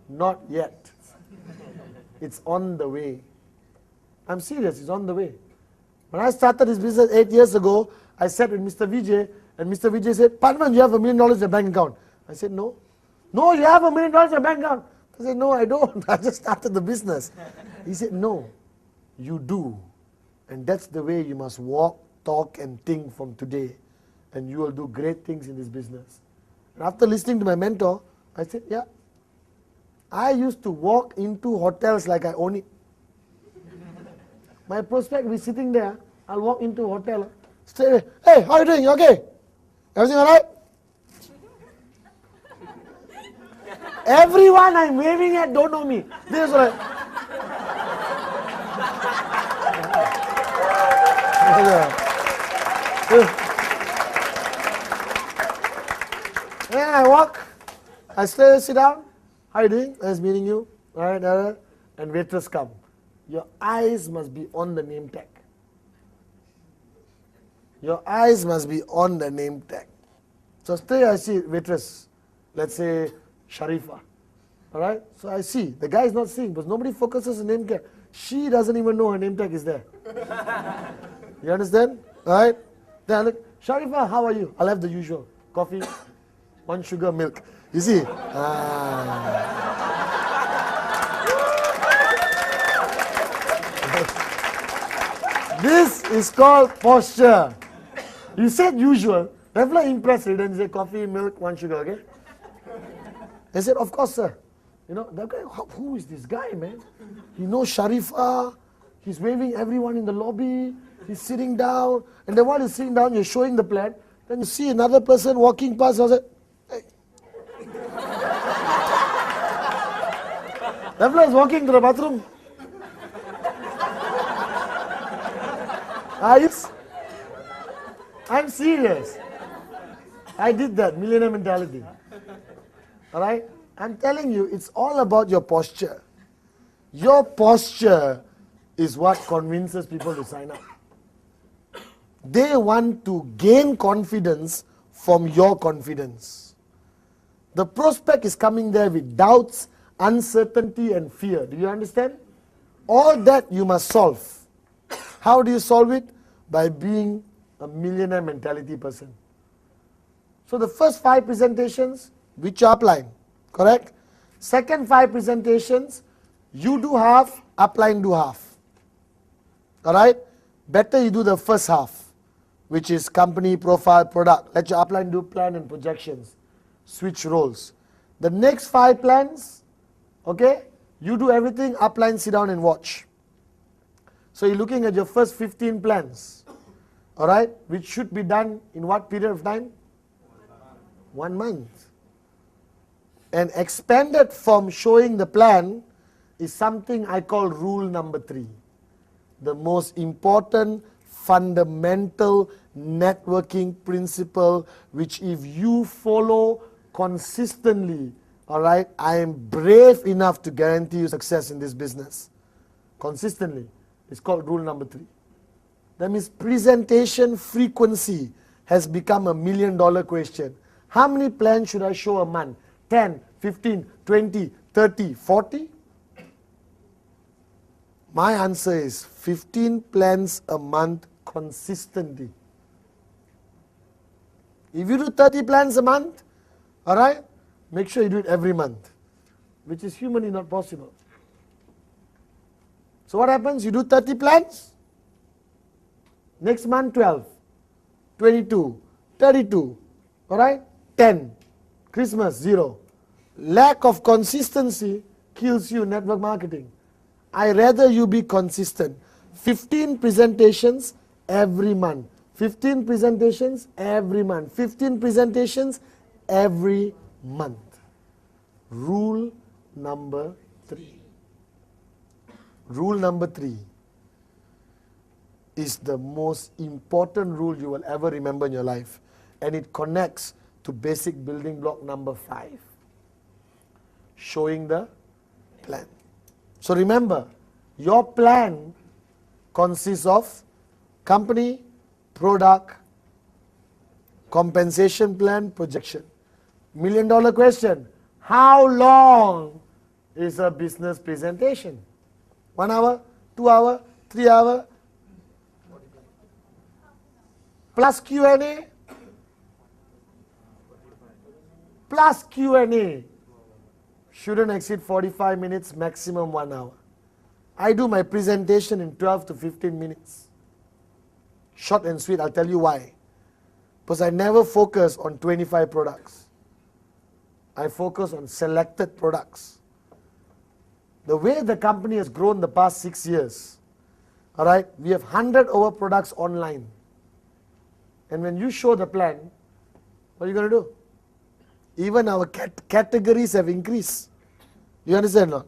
Not yet. It's on the way. I'm serious, it's on the way. When I started this business 8 years ago, I sat with Mr. Vijay, and Mr. Vijay said, Pathman, you have $1 million in your bank account. I said, no. No, you have $1 million in your bank account. I said, no, I don't. I just started the business. He said, no, you do. And that's the way you must walk, talk, and think from today. And you will do great things in this business. And after listening to my mentor, I said, yeah. I used to walk into hotels like I own it. My prospect will be sitting there. I'll walk into a hotel. Straight away, hey, how are you doing? You okay? Everything all right? Everyone I'm waving at don't know me. They're just like, then I walk, I stay, sit down. How are you doing? Nice meeting you. All right, and waiters come. Your eyes must be on the name tag. Your eyes must be on the name tag. So stay, I see waitress. Let's say Sharifa. All right? So I see. The guy is not seeing because nobody focuses on name tag. She doesn't even know her name tag is there. You understand? All right? Then I look, Sharifa, how are you? I'll have the usual. Coffee, 1 sugar, milk. You see? This is called posture. You said usual. They're impressed. Then you say coffee, milk, 1 sugar, okay? They said, of course, sir. You know, that guy, who is this guy, man? He knows Sharifa. He's waving everyone in the lobby. He's sitting down. And then while he's sitting down, you're showing the plan. Then you see another person walking past. I said, hey. That fellow is walking to the bathroom. I'm serious. I did that, millionaire mentality. Alright? I'm telling you, it's all about your posture. Your posture is what convinces people to sign up. They want to gain confidence from your confidence. The prospect is coming there with doubts, uncertainty, and fear. Do you understand? All that you must solve. How do you solve it? By being a millionaire mentality person. So the first 5 presentations, which are upline, correct? Second 5 presentations, you do half, upline do half. Alright? Better you do the first half, which is company, profile, product. Let your upline do plan and projections. Switch roles. The next 5 plans, okay, you do everything, upline sit down and watch. So you're looking at your first 15 plans, alright, which should be done in what period of time? 1 month. And expanded from showing the plan is something I call rule number 3. The most important fundamental networking principle, which if you follow consistently, alright, I am brave enough to guarantee you success in this business. Consistently. It's called rule number 3. That means presentation frequency has become $1 million question. How many plans should I show a month? 10, 15, 20, 30, 40? My answer is 15 plans a month consistently. If you do 30 plans a month, all right, make sure you do it every month, which is humanly not possible. So what happens? You do 30 plans, next month 12, 22, 32, all right, 10, Christmas 0. Lack of consistency kills you in network marketing. I rather you be consistent. 15 presentations every month. 15 presentations every month. 15 presentations every month. Rule number 3. Rule number 3 is the most important rule you will ever remember in your life. And it connects to basic building block number 5. Showing the plan. So remember, your plan consists of company, product, compensation plan, projection. $1 million question. How long is a business presentation? 1 hour, 2 hour, 3 hour, plus Q&A, plus Q&A. Shouldn't exceed 45 minutes, maximum 1 hour. I do my presentation in 12 to 15 minutes. Short and sweet, I'll tell you why. Because I never focus on 25 products. I focus on selected products. The way the company has grown the past 6 years, all right, we have 100 over products online. And when you show the plan, what are you going to do? Even our categories have increased. You understand or not?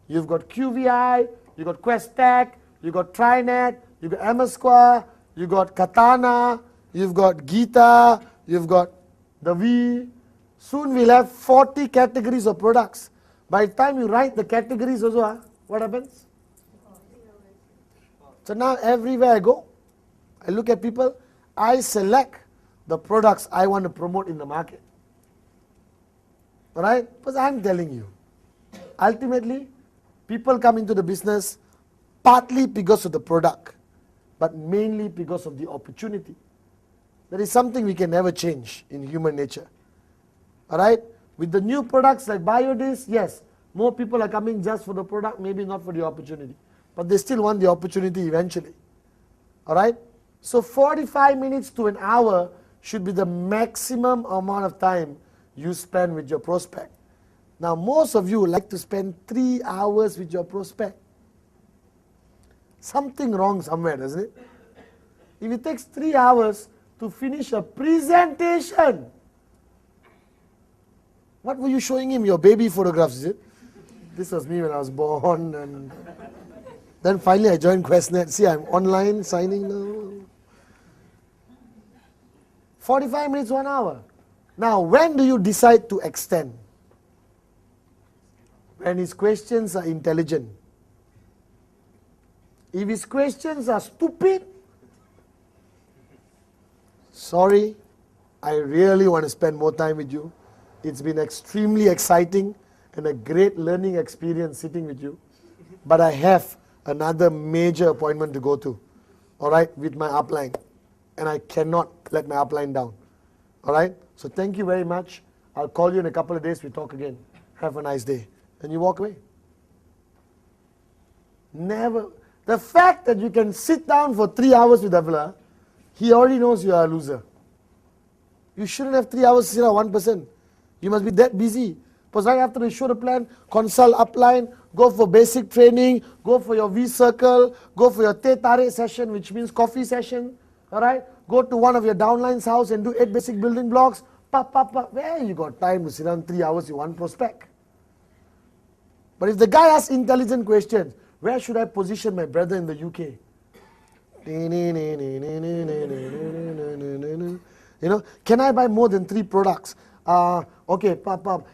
You've got QVI, you've got QuestTech, you've got TriNet, you've got MS Square, you've got Katana, you've got Gita, you've got the V. Soon we'll have 40 categories of products. By the time you write the categories also, what happens? So now everywhere I go, I look at people, I select the products I want to promote in the market. Alright? Because I'm telling you, ultimately, people come into the business partly because of the product, but mainly because of the opportunity. That is something we can never change in human nature. Alright? With the new products like BioDis, yes, more people are coming just for the product, maybe not for the opportunity. But they still want the opportunity eventually. Alright? So 45 minutes to an hour should be the maximum amount of time you spend with your prospect. Now most of you like to spend 3 hours with your prospect. Something wrong somewhere, doesn't it? If it takes 3 hours to finish a presentation, what were you showing him? Your baby photographs, is it? This was me when I was born, and then finally I joined QuestNet. See, I'm online signing now. 45 minutes, 1 hour. Now, when do you decide to extend? When his questions are intelligent. If his questions are stupid, sorry, I really want to spend more time with you. It's been extremely exciting and a great learning experience sitting with you. But I have another major appointment to go to, all right, with my upline. And I cannot let my upline down, all right? So thank you very much. I'll call you in a couple of days. We talk again. Have a nice day. And you walk away. Never. The fact that you can sit down for 3 hours with Avila, he already knows you are a loser. You shouldn't have 3 hours to sit down 1%. You must be that busy. Because right after you show the plan, consult upline, go for basic training, go for your V circle, go for your teh tarik session, which means coffee session. Alright? Go to one of your downline's house and do 8 basic building blocks. Where you got time to sit down 3 hours with one prospect? But if the guy asks intelligent questions, where should I position my brother in the UK? You know, can I buy more than 3 products? Okay,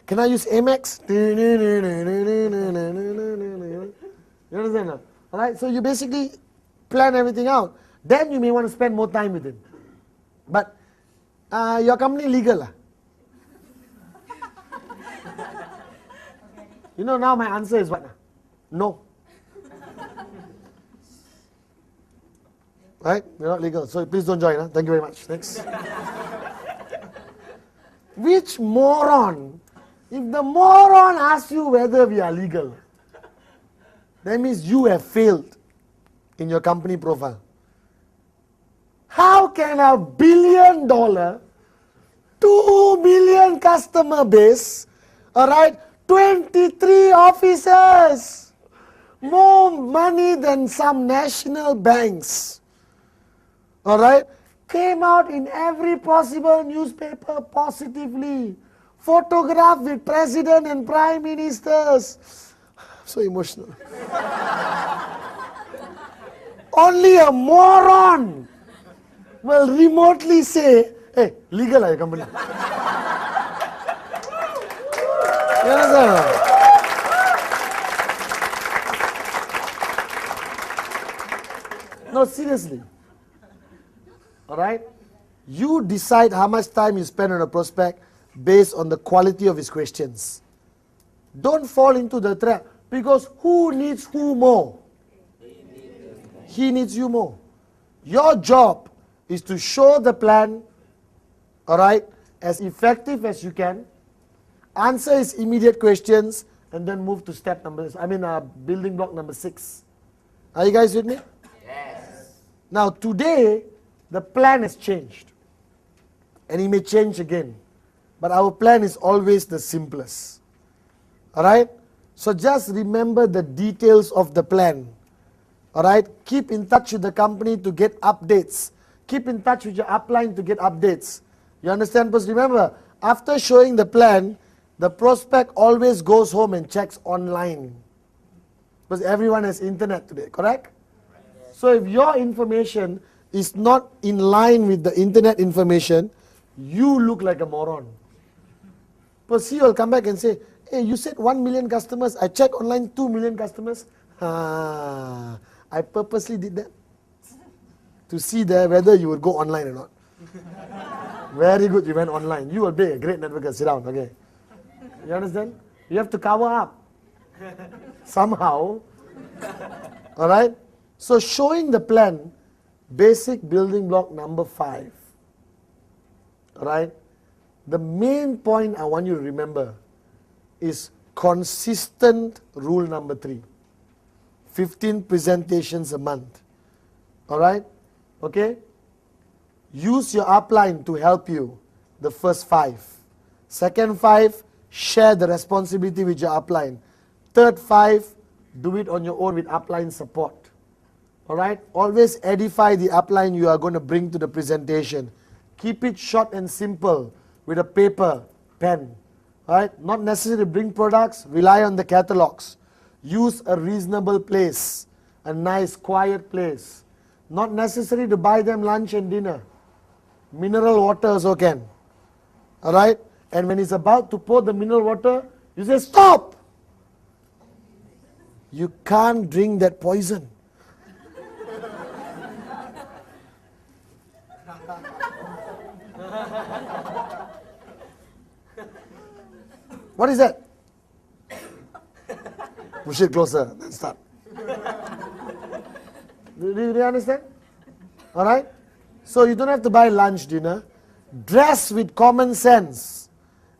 can I use Amex? You understand now? Alright, so you basically plan everything out. then you may want to spend more time with him. But your company legal? You know, now my answer is what? No. Right? You're not legal. So please don't join. Thank you very much. Next. Which moron? If the moron asks you whether we are legal, that means you have failed in your company profile. How can a $1 billion, 2 million customer base, alright, 23 officers, more money than some national banks, alright, came out in every possible newspaper positively, photographed with president and prime ministers. So emotional. Only a moron will remotely say, hey, legal your company. You understand? No, seriously. Alright? You decide how much time you spend on a prospect based on the quality of his questions. Don't fall into the trap, because who needs who more? He needs you more. Your job is to show the plan, alright, as effective as you can, answer his immediate questions, and then move to step building block number 6. Are you guys with me? Yes. Now today, the plan has changed. And it may change again. But our plan is always the simplest. Alright? So just remember the details of the plan. Alright? Keep in touch with the company to get updates. Keep in touch with your upline to get updates. You understand? Because remember, after showing the plan, the prospect always goes home and checks online. Because everyone has internet today, correct? So if your information is not in line with the internet information, you look like a moron. Because he will come back and say, hey, you said 1 million customers, I checked online 2 million customers. I purposely did that to see whether you would go online or not. Very good, you went online. You will be a great networker. Sit down, okay. You understand? You have to cover up somehow. Alright? So showing the plan, basic building block number 5. Alright? The main point I want you to remember is consistent rule number 3. 15 presentations a month. Alright? Okay? Use your upline to help you the first 5. Second 5, share the responsibility with your upline. Third 5, do it on your own with upline support. Alright? Always edify the upline you are going to bring to the presentation. Keep it short and simple with a paper, pen. Alright? Not necessary to bring products, rely on the catalogs. Use a reasonable place, a nice quiet place. Not necessary to buy them lunch and dinner. Mineral water also can. Alright? And when he's about to pour the mineral water, you say, stop! You can't drink that poison. What is that? Push it closer, then start. Do you understand? Alright? So you don't have to buy lunch, dinner. Dress with common sense.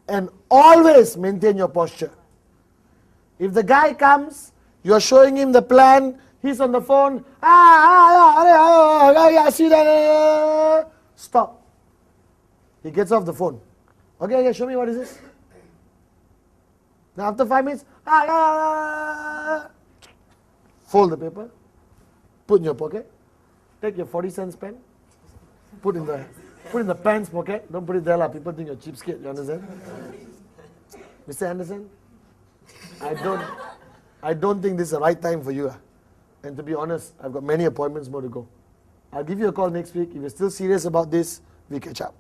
And always maintain your posture. If the guy comes, you are showing him the plan, he's on the phone, stop. He gets off the phone. Okay, show me what is this. Now after 5 minutes, fold the paper, put in your pocket, take your 40 cents pen, put in the pants pocket. Don't put it there, people think you're cheapskate, you understand? Mr. Anderson, I don't think this is the right time for you. And to be honest, I've got many appointments more to go. I'll give you a call next week. If you're still serious about this, we catch up.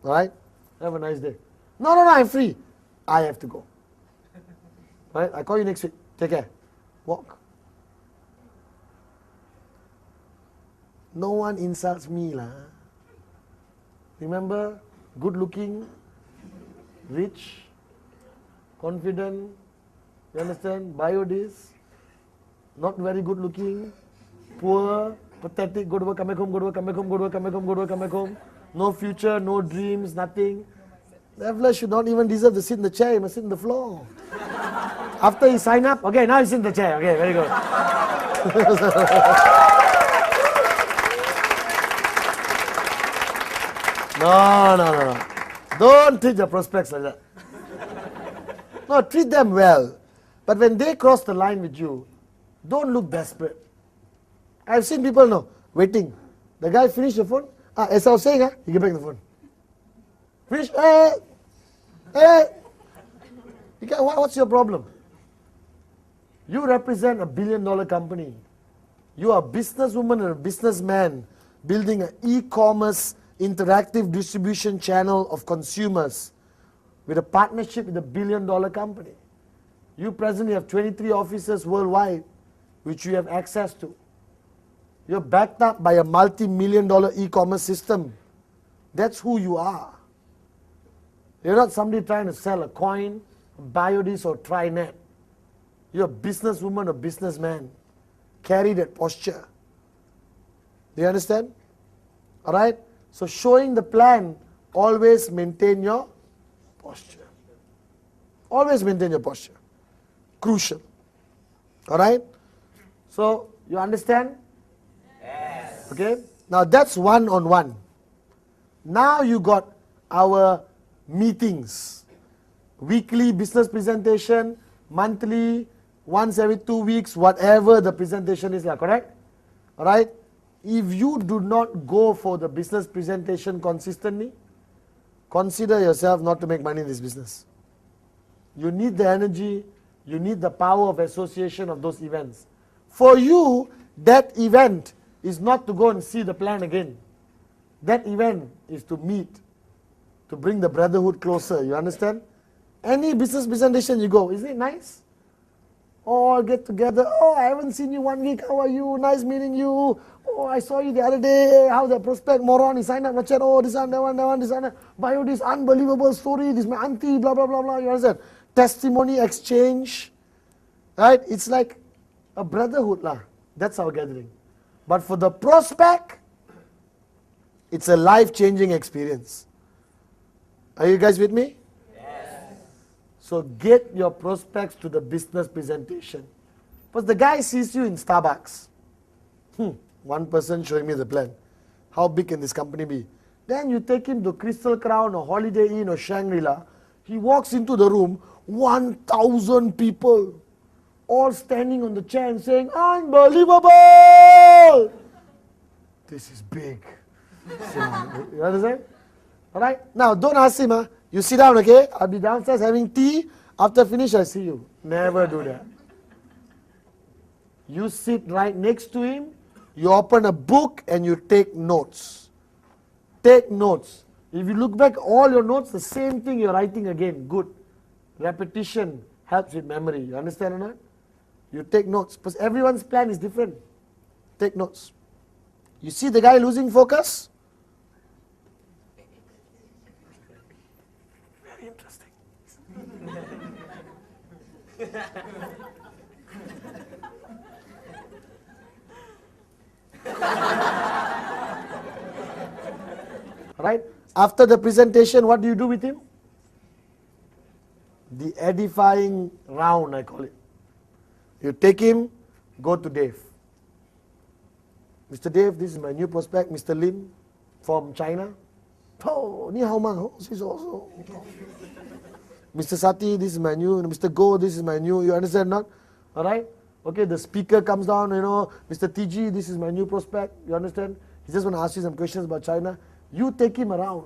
Alright? Have a nice day. No, I'm free. I have to go. Alright, I'll call you next week. Take care. Walk. no one insults me lah. Remember, good looking, rich, confident, you understand, bio this, not very good looking, poor, pathetic, go to work, come back home, go to work, come back home, go to work, come back home, go to work, come back home, no future, no dreams, nothing. That fella should not even deserve to sit in the chair, he must sit on the floor. After he sign up, okay, now he's in the chair, okay, very good. No. Don't treat your prospects like that. No, treat them well. But when they cross the line with you, don't look desperate. I've seen people waiting. The guy finished the phone. As I was saying, he gave back the phone. Finish. Hey. What's your problem? You represent $1 billion company. You are a businesswoman or a businessman building an e-commerce interactive distribution channel of consumers with a partnership with a $1 billion company. You presently have 23 offices worldwide which you have access to. You're backed up by a multi-million-dollar e-commerce system. That's who you are. You're not somebody trying to sell a coin, Biodis or Trinet. You're a businesswoman or businessman. Carry that posture. Do you understand? Alright? So showing the plan, always maintain your posture. Always maintain your posture. Crucial. Alright? So, you understand? Yes. Okay? Now that's one-on-one. Now you got our meetings. Weekly business presentation, monthly, once every 2 weeks, whatever the presentation is, correct? Alright? If you do not go for the business presentation consistently, consider yourself not to make money in this business. You need the energy, you need the power of association of those events. For you, that event is not to go and see the plan again. That event is to meet, to bring the brotherhood closer, you understand? Any business presentation you go, isn't it nice? All get together, I haven't seen you 1 week, how are you, nice meeting you, I saw you the other day, how the prospect moron, he signed up my chat, this one, that one, this one, bio this unbelievable story, this my auntie, blah, blah, blah, blah, you understand? Testimony exchange, right? It's like a brotherhood lah. That's our gathering. But for the prospect, it's a life-changing experience. Are you guys with me? Yes. So get your prospects to the business presentation. But the guy sees you in Starbucks. One person showing me the plan. How big can this company be? Then you take him to Crystal Crown or Holiday Inn or Shangri-La. He walks into the room, 1,000 people, all standing on the chair and saying, unbelievable! This is big. You understand? Alright? Now, don't ask him, you sit down, okay? I'll be downstairs having tea. After finish, I see you. Never do that. You sit right next to him, you open a book and you take notes. Take notes. If you look back all your notes, the same thing you're writing again. Good. Repetition helps with memory. You understand or not? You take notes. Because everyone's plan is different. Take notes. You see the guy losing focus? Very interesting. Right? After the presentation, what do you do with him? The edifying round, I call it. You take him, go to Dave. Mr. Dave, this is my new prospect, Mr. Lim from China. Oh, ni hao ma, this is also. Mr. Sati, this is my new, Mr. Go, this is my new, you understand not? Alright? Okay, the speaker comes down, Mr. TG, this is my new prospect, you understand? He just want to ask you some questions about China. You take him around.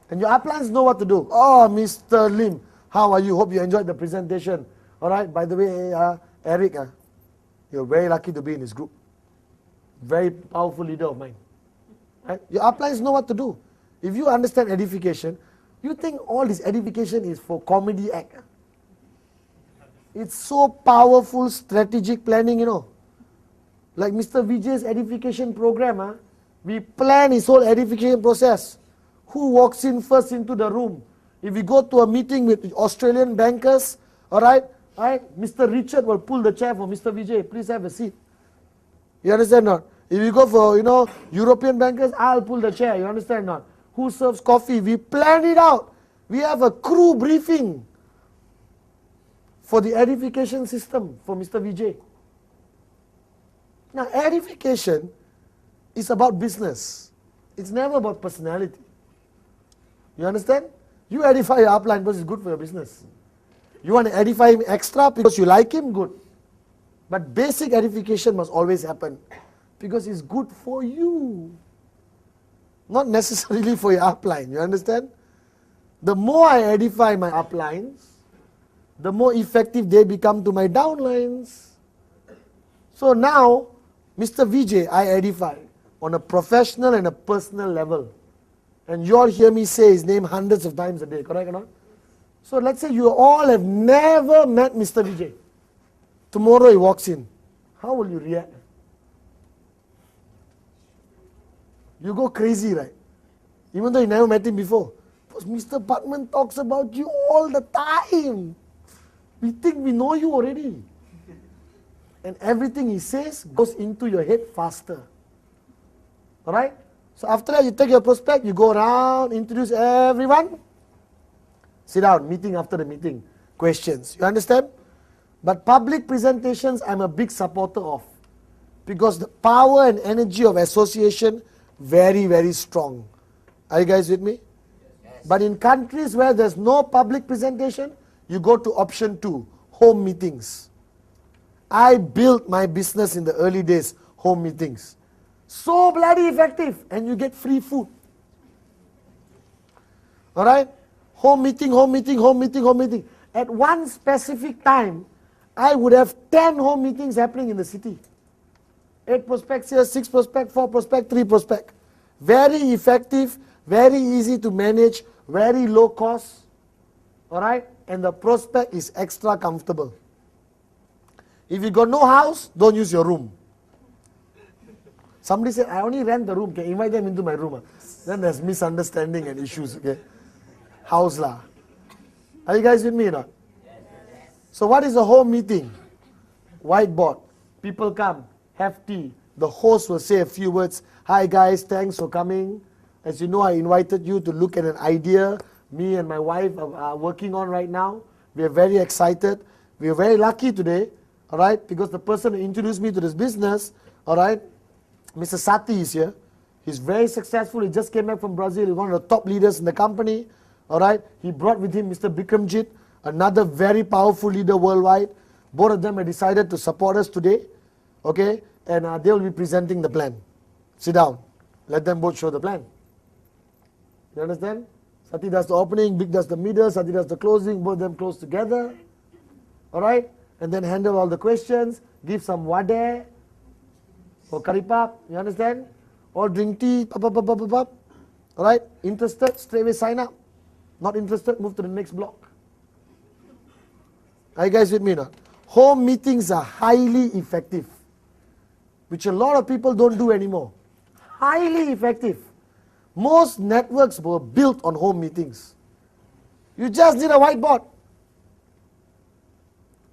And your uplines know what to do. Oh, Mr. Lim, how are you? Hope you enjoyed the presentation. Alright, by the way, Eric, you're very lucky to be in this group. Very powerful leader of mine. Right? Your uplines know what to do. If you understand edification, you think all this edification is for comedy act. It's so powerful strategic planning, Like Mr. Vijay's edification program, we plan his whole edification process. Who walks in first into the room? If we go to a meeting with Australian bankers, alright, Mr. Richard will pull the chair for Mr. Vijay. Please have a seat. You understand not? If you go for, European bankers, I'll pull the chair. You understand not? Who serves coffee? We plan it out. We have a crew briefing for the edification system for Mr. Vijay. Now, edification is about business. It's never about personality. You understand? You edify your upline because it's good for your business. You want to edify him extra because you like him, good. But basic edification must always happen because it's good for you. Not necessarily for your upline, you understand? The more I edify my uplines, the more effective they become to my downlines. So now, Mr. Vijay, I edify on a professional and a personal level. And you all hear me say his name hundreds of times a day, correct or not? So let's say you all have never met Mr. Vijay. Tomorrow he walks in. How will you react? You go crazy, right? Even though you never met him before. Because Mr. Pathman talks about you all the time. We think we know you already. And everything he says goes into your head faster. Alright? So after that you take your prospect, you go around, introduce everyone. Sit down, meeting after the meeting. Questions. You understand? But public presentations I'm a big supporter of. Because the power and energy of association very, very strong. Are you guys with me? Yes. But in countries where there's no public presentation, you go to option 2, home meetings. I built my business in the early days, home meetings. So bloody effective, and you get free food. Alright? Home meeting, home meeting, home meeting, home meeting. At one specific time, I would have 10 home meetings happening in the city. 8 prospects here, 6 prospects, 4 prospects, 3 prospects. Very effective, very easy to manage, very low cost. Alright? And the prospect is extra comfortable. If you got no house, don't use your room. Somebody said, I only rent the room. Can invite them into my room. Then there's misunderstanding and issues. Okay, house lah. Are you guys with me or not? So what is a home meeting? Whiteboard. People come, have tea. The host will say a few words. Hi guys, thanks for coming. As you know, I invited you to look at an idea me and my wife are working on right now. We are very excited. We are very lucky today, all right, because the person who introduced me to this business, all right, Mr. Sati is here. He's very successful. He just came back from Brazil. He's one of the top leaders in the company, all right. He brought with him Mr. Bikramjit, another very powerful leader worldwide. Both of them have decided to support us today, okay, and they will be presenting the plan. Sit down. Let them both show the plan. You understand? Sati does the opening, Big does the middle, Sati does the closing, both of them close together. Alright? And then handle all the questions, give some wade or karipap, you understand? Or drink tea, alright? Interested, straight away sign up. Not interested, move to the next block. Are you guys with me now? Home meetings are highly effective, which a lot of people don't do anymore. Highly effective. Most networks were built on home meetings. You just need a whiteboard.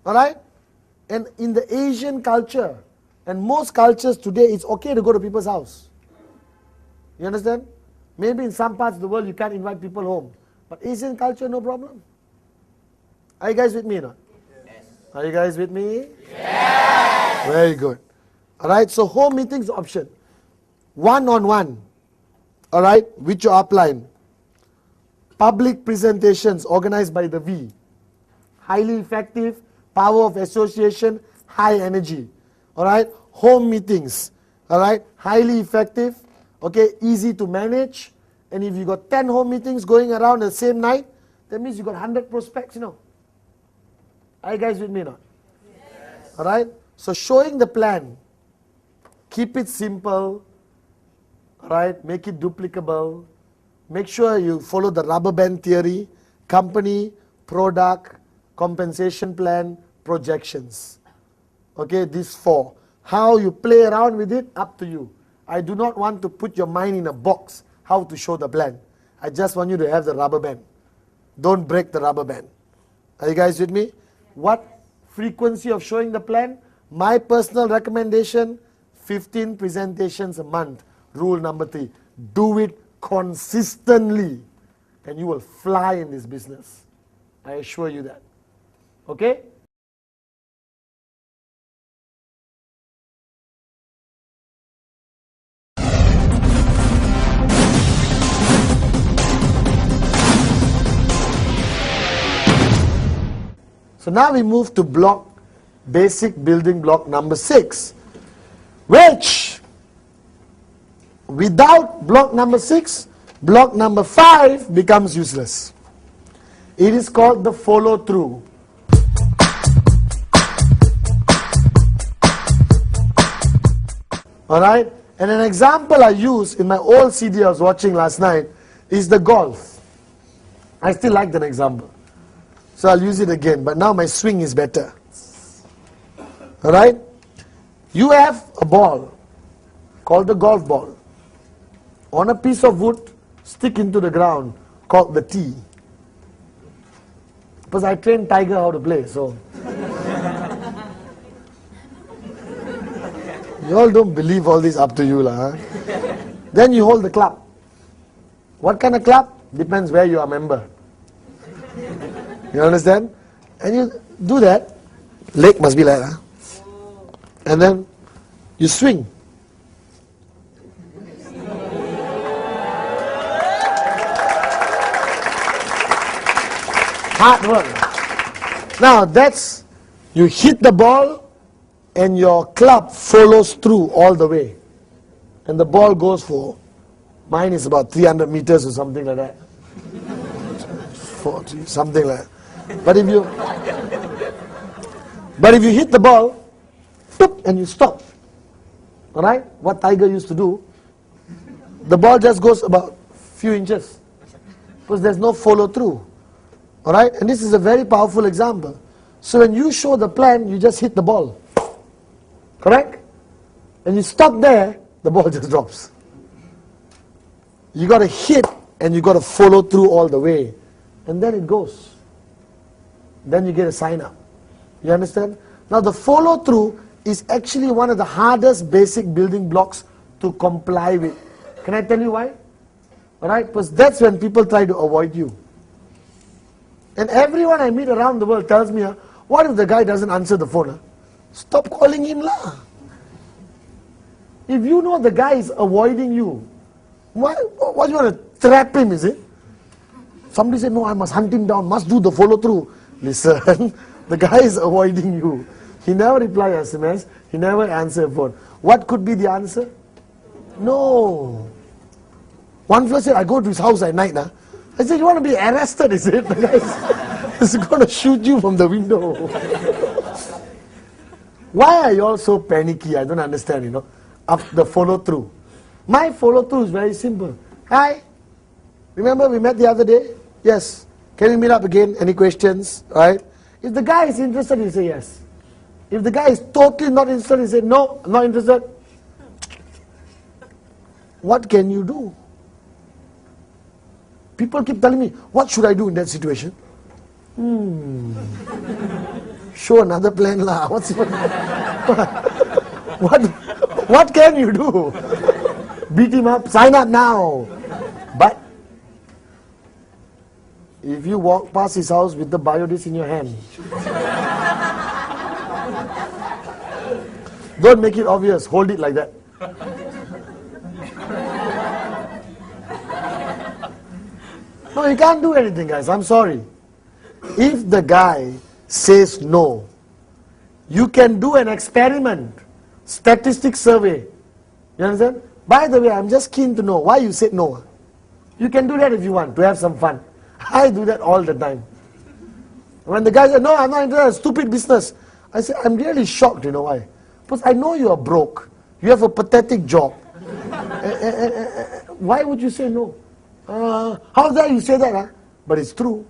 Alright? And in the Asian culture, and most cultures today, it's okay to go to people's house. You understand? Maybe in some parts of the world you can't invite people home. But Asian culture, no problem. Are you guys with me or not? Yes. Are you guys with me? Yes. Very good. Alright, so home meetings option. One-on-one. Alright, with your upline. Public presentations organized by the V. Highly effective, power of association, high energy. Alright, home meetings. Alright, highly effective, okay, easy to manage. And if you got 10 home meetings going around the same night, that means you got 100 prospects, you know. Are you guys with me now? Yes. Alright, so showing the plan. Keep it simple. Alright, make it duplicable. Make sure you follow the rubber band theory. Company, product, compensation plan, projections. Okay, these 4. How you play around with it, up to you. I do not want to put your mind in a box, how to show the plan. I just want you to have the rubber band. Don't break the rubber band. Are you guys with me? What frequency of showing the plan? My personal recommendation, 15 presentations a month. Rule number 3. Do it consistently and you will fly in this business. I assure you that. Okay? So now we move to basic building block number 6, which without block number 6, block number 5 becomes useless. It is called the follow through. Alright? And an example I use in my old CD I was watching last night is the golf. I still like that example. So I'll use it again, but now my swing is better. Alright? You have a ball called the golf ball on a piece of wood, stick into the ground, called the tee. Because I trained Tiger how to play, so. You all don't believe all this, up to you lah. Huh? Then you hold the club. What kind of club? Depends where you are a member. You understand? And you do that, leg must be like that. And then you swing. Hard work. Now that's, you hit the ball and your club follows through all the way. And the ball goes for, mine is about 300 meters or something like that. 40, something like that. But if you hit the ball, and you stop, alright? What Tiger used to do, the ball just goes about few inches, because there's no follow through, alright? And this is a very powerful example. So when you show the plan, you just hit the ball, correct? And you stop there, the ball just drops. You got to hit and you got to follow through all the way, and then it goes. Then you get a sign up. You understand? Now the follow through is actually one of the hardest basic building blocks to comply with. Can I tell you why? Alright, because that's when people try to avoid you. And everyone I meet around the world tells me, what if the guy doesn't answer the phone? Stop calling him lah. If you know the guy is avoiding you, why you want to trap him, is it? Somebody said, no, I must hunt him down, must do the follow through. Listen, the guy is avoiding you. He never replies SMS, he never answers phone. What could be the answer? No. One fellow said, I go to his house at night. I said, you want to be arrested, is it? The guy is going to shoot you from the window. Why are you all so panicky? I don't understand, you know. Up the follow through. My follow through is very simple. Hi. Remember we met the other day? Yes. Can we meet up again? Any questions? Right? If the guy is interested, he'll say yes. If the guy is totally not interested, he'll say no, I'm not interested. What can you do? People keep telling me, what should I do in that situation? Show another plan lah. What can you do? Beat him up, sign up now. But if you walk past his house with the biodisc in your hand, don't make it obvious, hold it like that. No, you can't do anything, guys, I'm sorry. If the guy says no, you can do an experiment, statistics survey. You understand? By the way, I'm just keen to know why you said no. You can do that if you want, to have some fun. I do that all the time. When the guy said, no, I'm not interested, stupid business. I say, I'm really shocked, you know why? Because I know you are broke. You have a pathetic job. Why would you say no? How dare you say that? Huh? But it's true.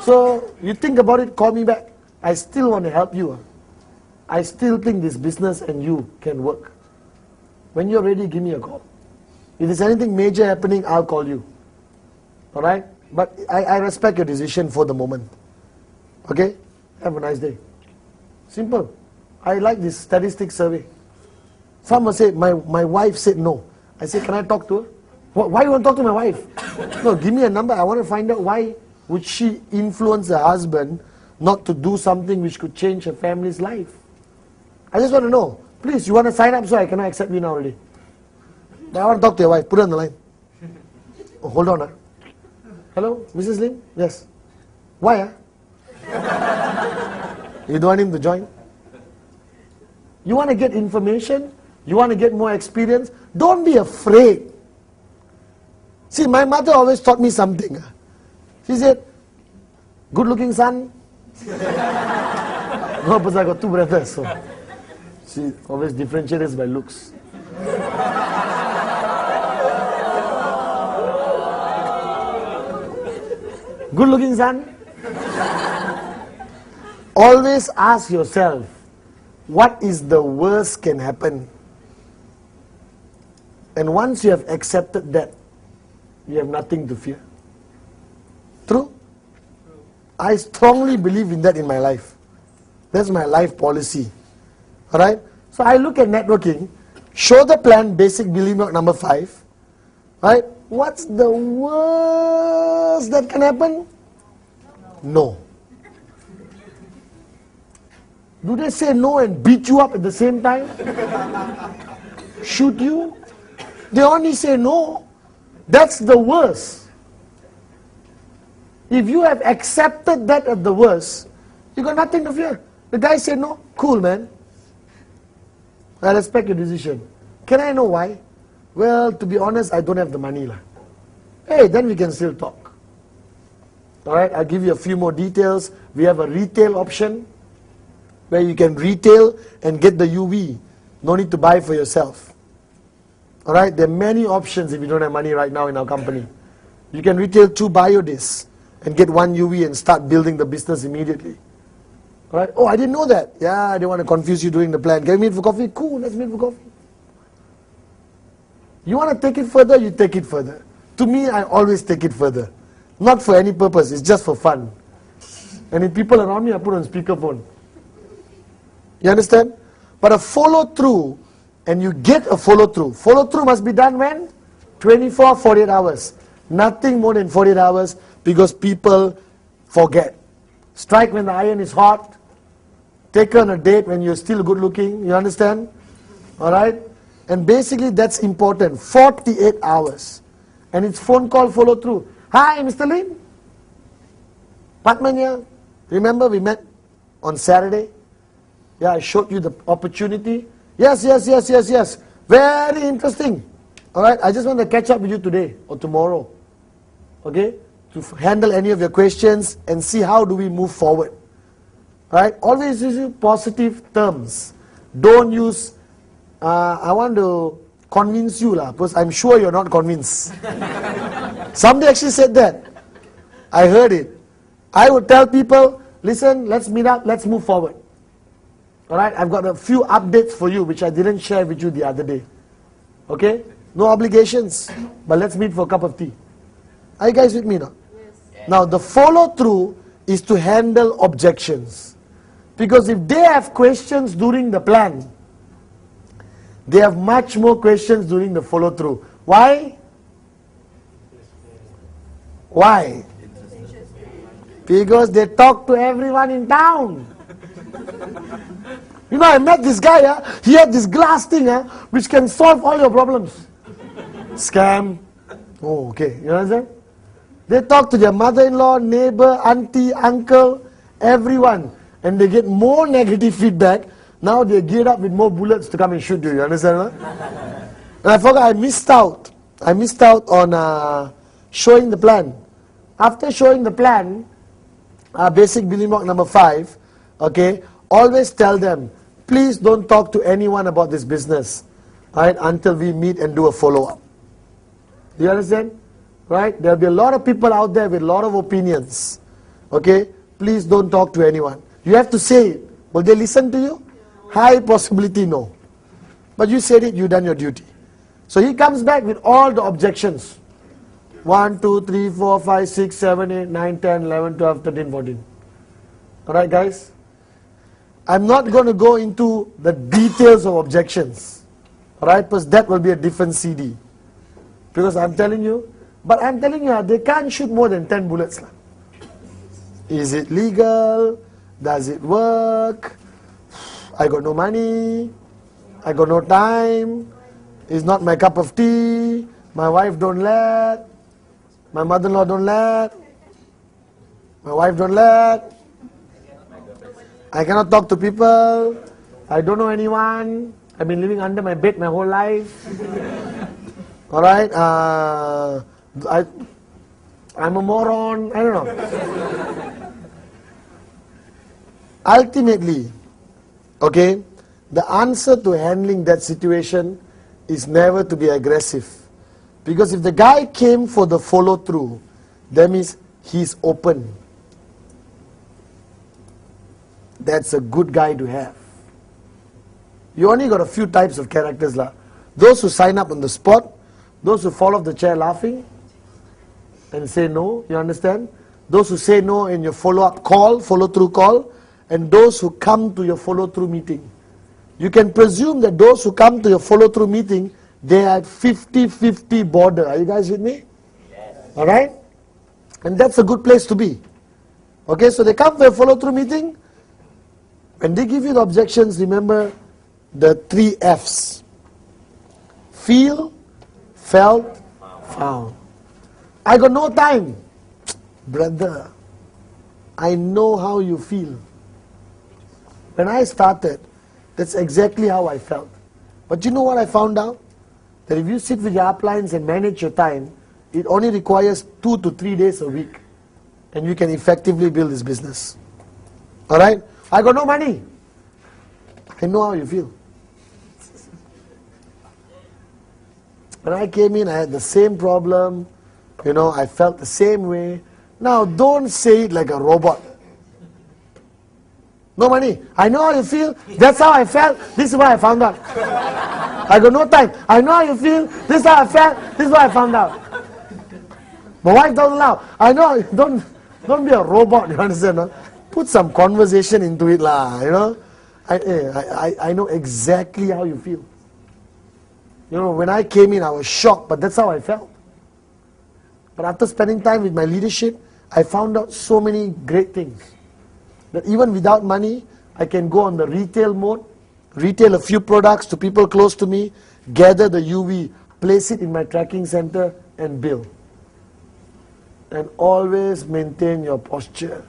So, you think about it, call me back. I still want to help you. I still think this business and you can work. When you're ready, give me a call. If there's anything major happening, I'll call you. Alright? But I respect your decision for the moment. Okay? Have a nice day. Simple. I like this statistic survey. Some will say, my wife said no. I say, can I talk to her? Why do you want to talk to my wife? No, give me a number. I want to find out why would she influence her husband not to do something which could change her family's life. I just want to know. Please, you want to sign up so I cannot accept you now already. But I want to talk to your wife. Put her on the line. Oh, hold on. Hello, Mrs. Lim? Yes. Why? You don't want him to join? You want to get information? You want to get more experience? Don't be afraid. See, my mother always taught me something. She said, good looking son. No, because I got two brothers, so she always differentiates by looks. Good looking son. Always ask yourself, what is the worst can happen? And once you have accepted that, you have nothing to fear. True? I strongly believe in that in my life. That's my life policy. Alright? So I look at networking, show the plan, basic building block number 5. Right? What's the worst that can happen? No. Do they say no and beat you up at the same time? Shoot you? They only say no. That's the worst. If you have accepted that at the worst, you got nothing to fear. The guy said no, cool man. I respect your decision. Can I know why? Well, to be honest, I don't have the money lah. Hey, then we can still talk. Alright, I'll give you a few more details. We have a retail option where you can retail and get the UV. No need to buy for yourself. Alright, there are many options if you don't have money right now in our company. You can retail 2 biodiscs and get 1 UV and start building the business immediately. Alright, oh I didn't know that. Yeah, I didn't want to confuse you during the plan. Can we meet for coffee? Cool, let's meet for coffee. You want to take it further, you take it further. To me, I always take it further. Not for any purpose, it's just for fun. And if people around me, I put on speakerphone. You understand? But a follow through, and you get a follow through. Follow through must be done when? 24, 48 hours. Nothing more than 48 hours because people forget. Strike when the iron is hot. Take on a date when you're still good looking. You understand? Alright? And basically that's important. 48 hours. And it's phone call follow through. Hi, Mr. Lim. Pathman here. Remember we met on Saturday? Yeah, I showed you the opportunity. Yes. Very interesting. Alright, I just want to catch up with you today or tomorrow. Okay? To handle any of your questions and see how do we move forward. Right? Always use positive terms. Don't use, I want to convince you lah, because I'm sure you're not convinced. Somebody actually said that. I heard it. I would tell people, listen, let's meet up, let's move forward. Alright, I've got a few updates for you which I didn't share with you the other day. Okay? No obligations, but let's meet for a cup of tea. Are you guys with me now? Yes. Now the follow through is to handle objections. Because if they have questions during the plan, they have much more questions during the follow through. Why? Why? Because they talk to everyone in town. You know, I met this guy, he had this glass thing which can solve all your problems. Scam. Oh, okay. You understand? They talk to their mother-in-law, neighbor, auntie, uncle, everyone. And they get more negative feedback. Now they're geared up with more bullets to come and shoot you. You understand? And I forgot, I missed out. I missed out on showing the plan. After showing the plan, basic building block number 5, okay, always tell them, please don't talk to anyone about this business, right, until we meet and do a follow-up. Do you understand? Right? There'll be a lot of people out there with a lot of opinions. Okay? Please don't talk to anyone. You have to say it. Will they listen to you? High possibility no. But you said it, you done your duty. So he comes back with all the objections. 1, 2, 3, 4, 5, 6, 7, 8, 9, 10, 11, 12, 13, 14. Alright guys? I'm not going to go into the details of objections. Alright? Because that will be a different CD. Because I'm telling you, they can't shoot more than 10 bullets. Is it legal? Does it work? I got no money. I got no time. It's not my cup of tea. My wife don't let. My mother-in-law don't let. My wife don't let. I cannot talk to people. I don't know anyone. I've been living under my bed my whole life. Alright? I'm a moron. I don't know. Ultimately, okay, the answer to handling that situation is never to be aggressive. Because if the guy came for the follow through, that means he's open. That's a good guy to have. You only got a few types of characters lah. Those who sign up on the spot, those who fall off the chair laughing and say no, you understand? Those who say no in your follow-up call, follow-through call, and those who come to your follow-through meeting. You can presume that those who come to your follow-through meeting, they are 50-50 border. Are you guys with me? Yes. Alright? And that's a good place to be. Okay, so they come for a follow-through meeting. When they give you the objections, remember the 3 F's. Feel, felt, found. I got no time. Brother, I know how you feel. When I started, that's exactly how I felt. But you know what I found out? That if you sit with your uplines and manage your time, it only requires 2 to 3 days a week. And you can effectively build this business. Alright? I got no money. I know how you feel. When I came in, I had the same problem. You know, I felt the same way. Now, don't say it like a robot. No money. I know how you feel. That's how I felt. This is what I found out. I got no time. I know how you feel. This is how I felt. This is what I found out. My wife doesn't allow. I know. Don't be a robot. You understand? No? Put some conversation into it, lah. You know. I know exactly how you feel. You know, when I came in, I was shocked, but that's how I felt. But after spending time with my leadership, I found out so many great things. That even without money, I can go on the retail mode, retail a few products to people close to me, gather the UV, place it in my tracking center, and bill. And always maintain your posture.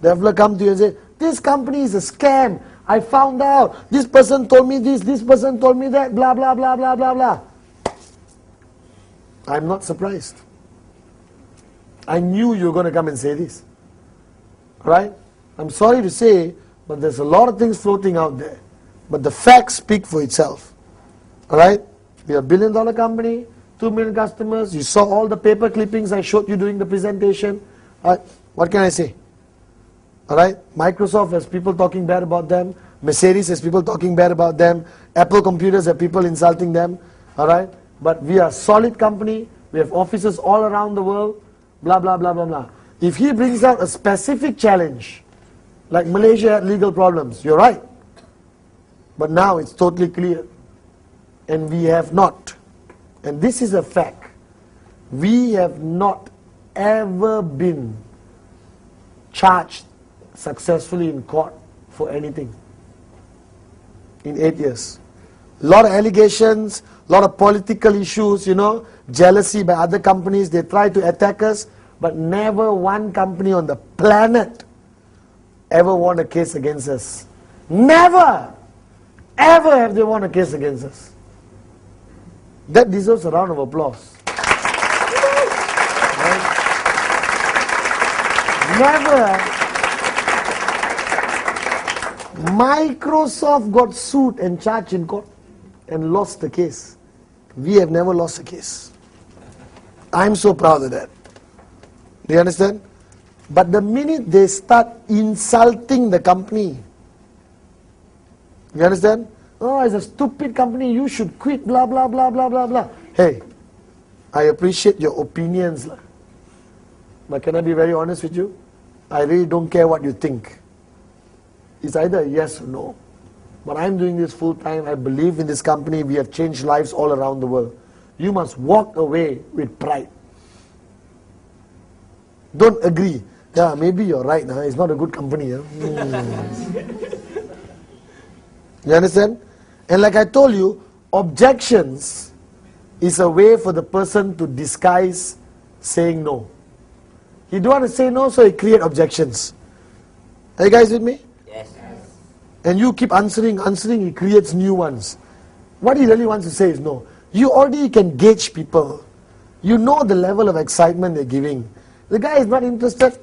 Developer come to you and say, this company is a scam. I found out. This person told me this person told me that, blah, blah, blah, blah, blah, blah. I'm not surprised. I knew you were going to come and say this. Right? I'm sorry to say, but there's a lot of things floating out there. But the facts speak for itself. Alright? We're a $1 billion company, 2 million customers. You saw all the paper clippings I showed you during the presentation. What can I say? Alright? Microsoft has people talking bad about them. Mercedes has people talking bad about them. Apple computers have people insulting them. Alright? But we are a solid company. We have offices all around the world. Blah, blah, blah, blah, blah. If he brings out a specific challenge, like Malaysia had legal problems, you're right. But now it's totally clear. And we have not. And this is a fact. We have not ever been charged successfully in court for anything in 8 years. A lot of allegations, a lot of political issues, you know, jealousy by other companies. They try to attack us, but never one company on the planet ever won a case against us. Never, ever have they won a case against us. That deserves a round of applause. Right? Never. Microsoft got sued and charged in court and lost the case. We have never lost a case. I'm so proud of that. Do you understand? But the minute they start insulting the company, you understand? Oh, it's a stupid company, you should quit, blah, blah, blah, blah, blah, blah. Hey, I appreciate your opinions, but can I be very honest with you? I really don't care what you think. It's either yes or no. But I'm doing this full time, I believe in this company, we have changed lives all around the world. You must walk away with pride. Don't agree. Yeah, maybe you're right, it's not a good company. You understand? And like I told you, objections is a way for the person to disguise saying no. He don't want to say no, so he create objections. Are you guys with me? Yes. And you keep answering, he creates new ones. What he really wants to say is no. You already can gauge people. You know the level of excitement they're giving. The guy is not interested.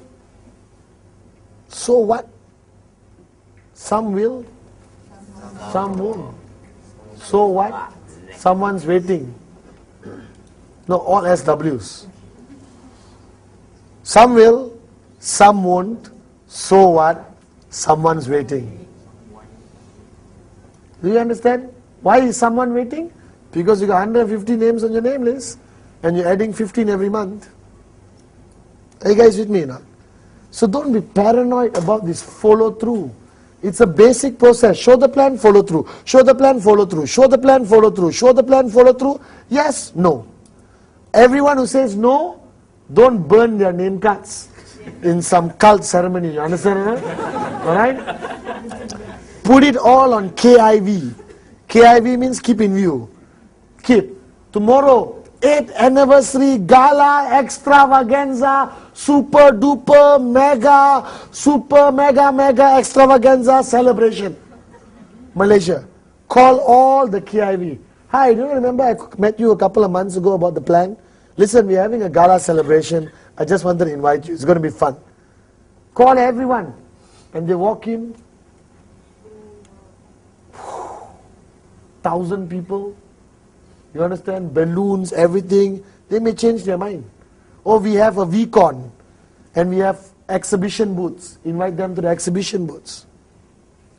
So what? Some will, some won't. So what? Someone's waiting. No, all SWs. Some will, some won't. So what? Someone's waiting. Do you understand? Why is someone waiting? Because you got 150 names on your name list and you're adding 15 every month. Are you guys with me now? So don't be paranoid about this follow through. It's a basic process. Show the plan, follow through. Show the plan, follow through. Show the plan, follow through. Show the plan, follow through. Yes, no. Everyone who says no, don't burn their name cards in some cult ceremony. You understand? Alright? Put it all on KIV. KIV means keep in view. Keep. Tomorrow, 8th anniversary gala extravaganza, super duper mega, super mega extravaganza celebration. Malaysia. Call all the KIV. Hi, do you remember I met you a couple of months ago about the plan? Listen, we're having a gala celebration. I just wanted to invite you. It's going to be fun. Call everyone. And they walk in. 1,000 people. You understand? Balloons, everything. They may change their mind. Or we have a VCon. And we have exhibition booths. Invite them to the exhibition booths.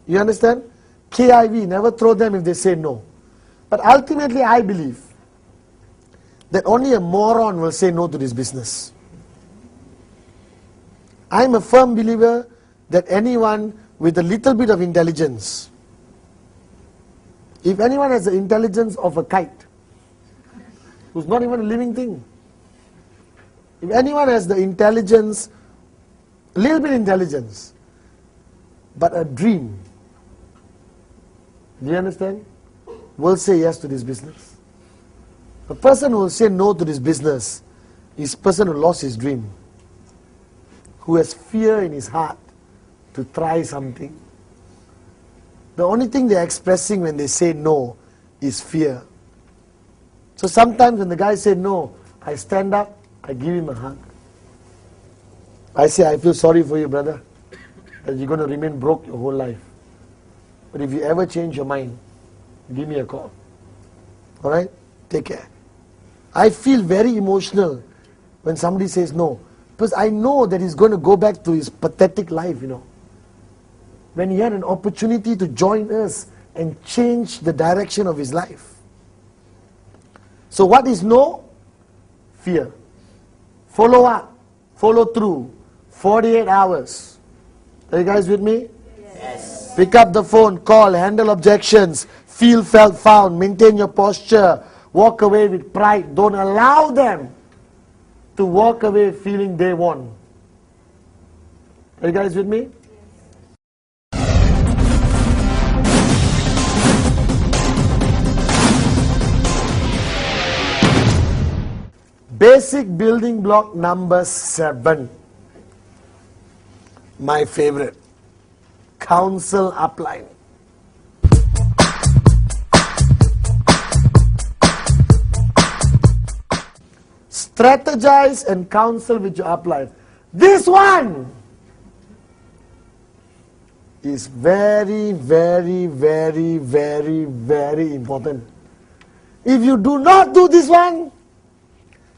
You understand? KIV, never throw them if they say no. But ultimately, I believe that only a moron will say no to this business. I'm a firm believer that anyone with a little bit of intelligence, if anyone has the intelligence of a kite, who's not even a living thing, if anyone has the intelligence, a little bit intelligence, but a dream, do you understand? Will say yes to this business. A person who will say no to this business is a person who lost his dream, who has fear in his heart to try something. The only thing they're expressing when they say no is fear. So sometimes when the guy says no, I stand up, I give him a hug. I say, I feel sorry for you, brother, that you're going to remain broke your whole life. But if you ever change your mind, give me a call. Alright? Take care. I feel very emotional when somebody says no. Because I know that he's going to go back to his pathetic life, when he had an opportunity to join us and change the direction of his life. So what is no? Fear. Follow up. Follow through. 48 hours. Are you guys with me? Yes. Pick up the phone, call, handle objections, feel, felt, found, maintain your posture, walk away with pride. Don't allow them to walk away feeling they won. Are you guys with me? Basic building block number 7. My favorite. Counsel upline. Strategize and counsel with your upline. This one is very, very, very, very, very important. If you do not do this one,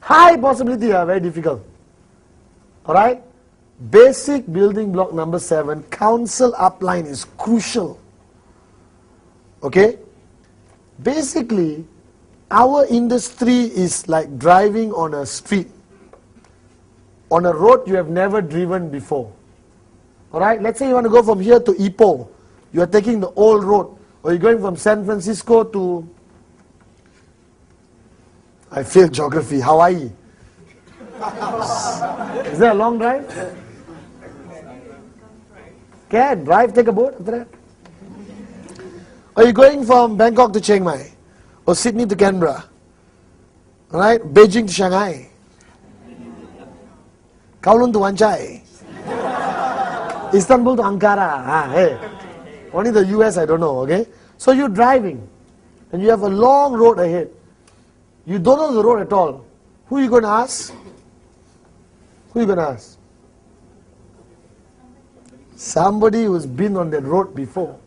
high possibility, very difficult. Alright? Basic building block number 7, counsel upline is crucial. Okay? Basically, our industry is like driving on a street, on a road you have never driven before. Alright, let's say you want to go from here to Ipoh. You are taking the old road, or you're going from San Francisco to, I failed geography, Hawaii. Is that a long drive? Can drive, take a boat after that? Or you're going from Bangkok to Chiang Mai, or Sydney to Canberra, alright, Beijing to Shanghai, Kowloon to Wan Chai, Istanbul to Ankara. Hey, only the US I don't know, okay? So you're driving, and you have a long road ahead. You don't know the road at all. Who are you going to ask? Who are you going to ask? Somebody who's been on that road before.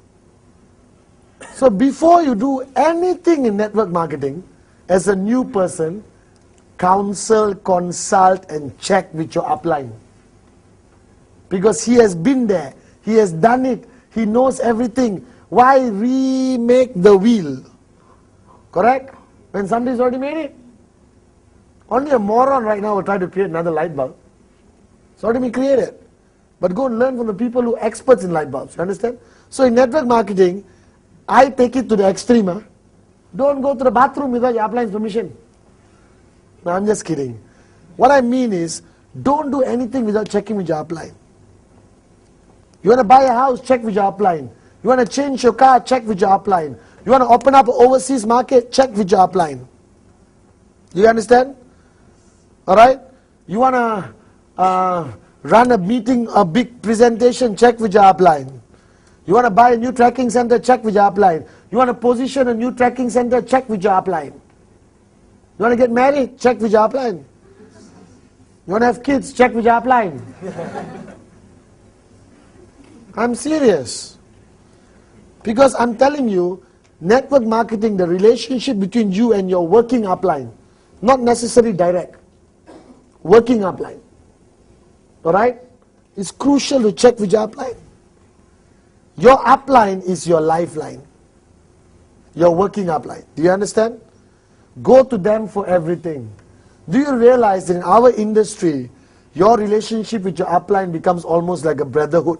So before you do anything in network marketing, as a new person, counsel, consult, and check with your upline. Because he has been there, he has done it, he knows everything. Why remake the wheel? Correct? When somebody's already made it. Only a moron right now will try to create another light bulb. It's already been created. But go and learn from the people who are experts in light bulbs. You understand? So in network marketing, I take it to the extreme. Huh? Don't go to the bathroom without your upline's permission. No, I'm just kidding. What I mean is, don't do anything without checking with your upline. You want to buy a house, check with your upline. You want to change your car, check with your upline. You want to open up an overseas market, check with your upline. You understand? Alright? You want to run a meeting, a big presentation, check with your upline. You want to buy a new tracking center, check with your upline. You want to position a new tracking center, check with your upline. You want to get married, check with your upline. You want to have kids, check with your upline. I'm serious. Because I'm telling you, network marketing, the relationship between you and your working upline, not necessarily direct, working upline, alright, it's crucial to check with your upline. Your upline is your lifeline, your working upline. Do you understand? Go to them for everything. Do you realize that in our industry, your relationship with your upline becomes almost like a brotherhood?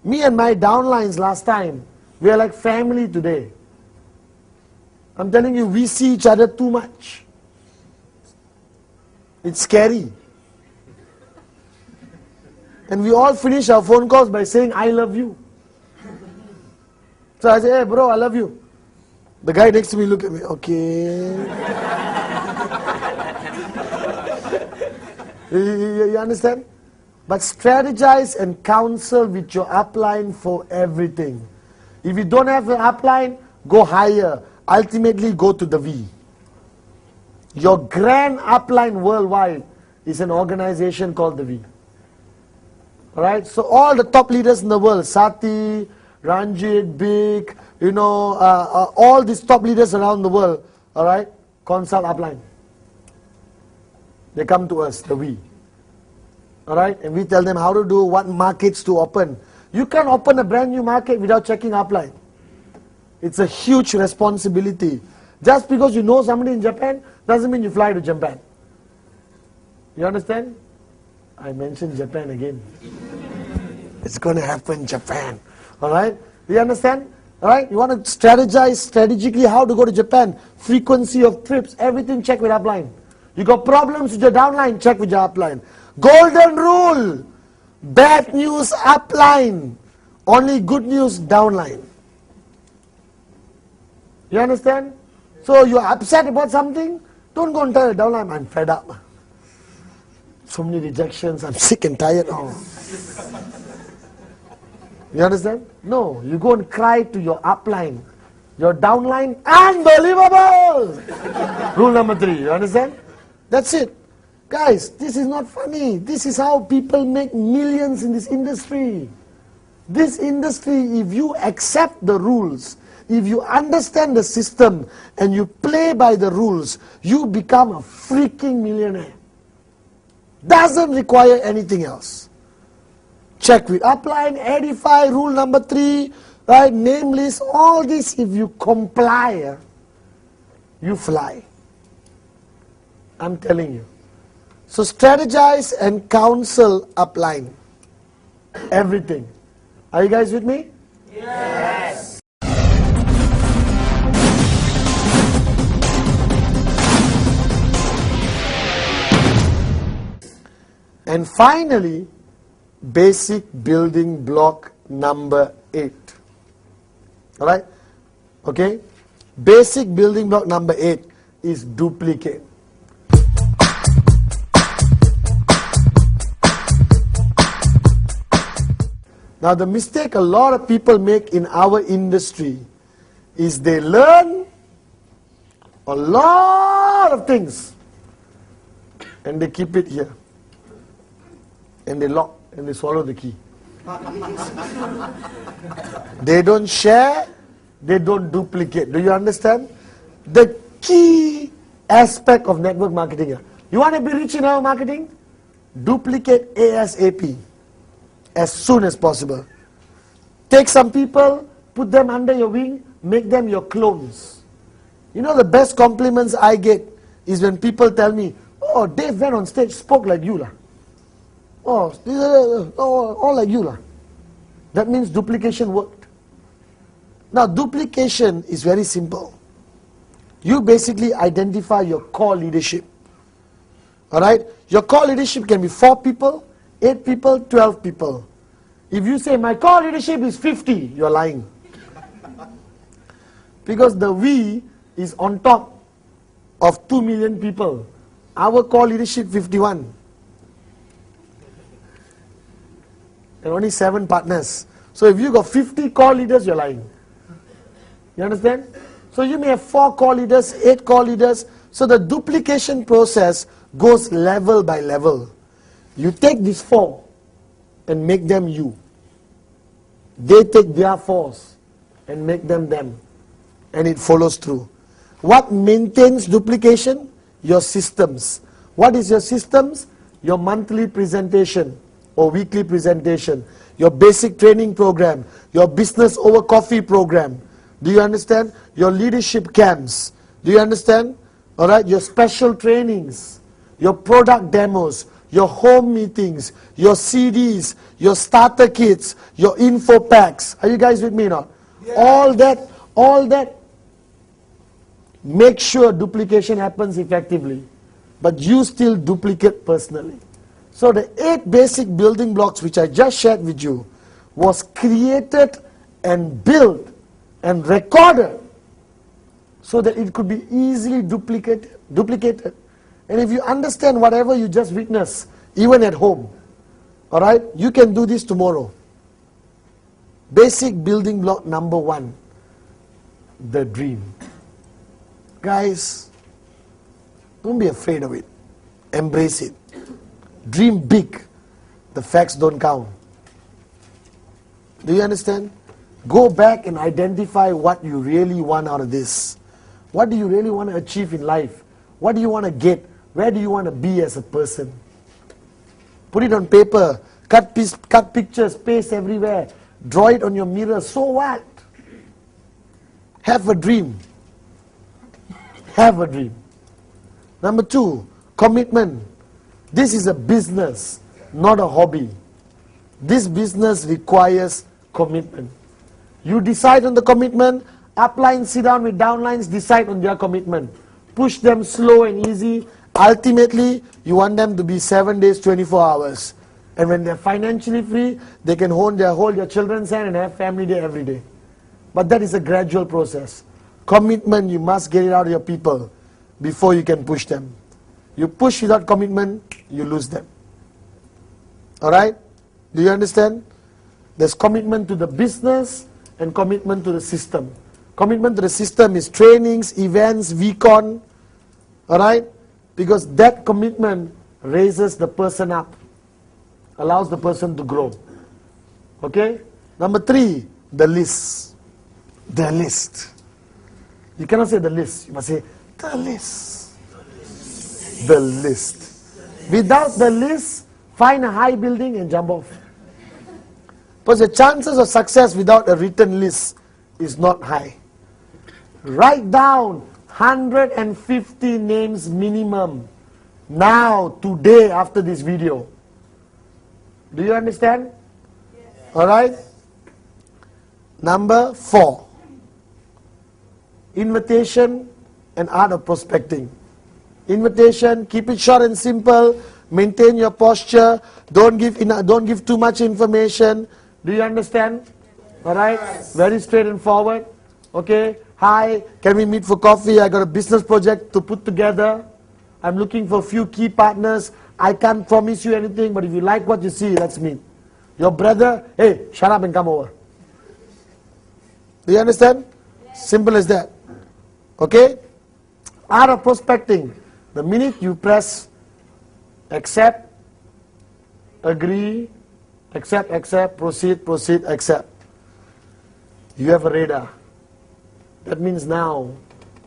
Me and my downlines last time, we are like family today. I'm telling you, we see each other too much. It's scary. And we all finish our phone calls by saying, I love you. So I say, hey bro, I love you. The guy next to me look at me, okay. You understand? But strategize and counsel with your upline for everything. If you don't have an upline, go higher. Ultimately, go to the V. Your grand upline worldwide is an organization called the V. Alright? So all the top leaders in the world, Sati, Ranjit, Big, all these top leaders around the world, alright, consult upline. They come to us, the V. Alright, and we tell them how to do, what markets to open. You can't open a brand new market without checking upline. It's a huge responsibility. Just because you know somebody in Japan, doesn't mean you fly to Japan. You understand? I mentioned Japan again. It's going to happen, Japan. Alright? You understand? Alright? You want to strategize strategically how to go to Japan. Frequency of trips, everything check with upline. You got problems with your downline, check with your upline. Golden rule. Bad news upline. Only good news downline. You understand? So you're upset about something, don't go and tell your downline, I'm fed up. So many rejections, I'm sick and tired. Oh. You understand? No, you go and cry to your upline. Your downline, unbelievable! Rule number 3, you understand? That's it. Guys, this is not funny. This is how people make millions in this industry. This industry, if you accept the rules, if you understand the system and you play by the rules, you become a freaking millionaire. Doesn't require anything else. Check with upline, edify, rule number 3, right? Name list, all this, if you comply, you fly. I'm telling you. So strategize and counsel upline. Everything. Are you guys with me? Yes. And finally, basic building block number 8. Alright? Okay? Basic building block number 8 is duplicate. Now the mistake a lot of people make in our industry is they learn a lot of things and they keep it here. And they lock and they swallow the key. They don't share, they don't duplicate. Do you understand? The key aspect of network marketing here. You want to be rich in our marketing? Duplicate ASAP. As soon as possible. Take some people, put them under your wing, make them your clones. You know the best compliments I get is when people tell me, oh, Dave went on stage, spoke like you lah. All like you lah. That means duplication worked. Now duplication is very simple. You basically identify your core leadership. Alright? Your core leadership can be 4 people, 8 people, 12 people. If you say my core leadership is 50, you're lying. Because the we is on top of 2 million people. Our core leadership 51. And only 7 partners. So if you got 50 core leaders, you're lying. You understand? So you may have 4 core leaders, 8 core leaders. So the duplication process goes level by level. You take these 4 and make them you. They take their 4s and make them them. And it follows through. What maintains duplication? Your systems. What is your systems? Your monthly presentation or weekly presentation. Your basic training program. Your business over coffee program. Do you understand? Your leadership camps. Do you understand? Alright, your special trainings. Your product demos. Your home meetings, your CDs, your starter kits, your info packs. Are you guys with me now? Yeah. All that, make sure duplication happens effectively. But you still duplicate personally. So the 8 basic building blocks which I just shared with you was created and built and recorded so that it could be easily duplicated. And if you understand whatever you just witnessed, even at home, alright, you can do this tomorrow. Basic building block number 1, the dream. Guys, don't be afraid of it. Embrace it. Dream big. The facts don't count. Do you understand? Go back and identify what you really want out of this. What do you really want to achieve in life? What do you want to get? Where do you want to be as a person? Put it on paper, cut pictures, paste everywhere, draw it on your mirror. So what? Have a dream. Have a dream. Number 2, commitment. This is a business, not a hobby. This business requires commitment. You decide on the commitment, uplines sit down with downlines, decide on their commitment. Push them slow and easy. Ultimately, you want them to be 7 days, 24 hours. And when they're financially free, they can hold their children's hand and have family day every day. But that is a gradual process. Commitment, you must get it out of your people before you can push them. You push without commitment, you lose them. Alright? Do you understand? There's commitment to the business and commitment to the system. Commitment to the system is trainings, events, VCon. Alright? Because that commitment raises the person up, allows the person to grow. Okay? Number 3, the list. The list. You cannot say the list, you must say the list. The list. Without the list, find a high building and jump off. Because the chances of success without a written list is not high. Write down 150 names minimum. Now, today, after this video. Do you understand? Yes. Alright? Number 4. Invitation and art of prospecting. Invitation, keep it short and simple. Maintain your posture. Don't give too much information. Do you understand? Alright? Yes. Very straight and forward. Okay? Hi, can we meet for coffee? I got a business project to put together. I'm looking for a few key partners. I can't promise you anything, but if you like what you see, let's meet. Your brother, hey, shut up and come over. Do you understand? Simple as that. Okay? Art of prospecting. The minute you press accept, agree, accept, proceed, accept, you have a radar. That means now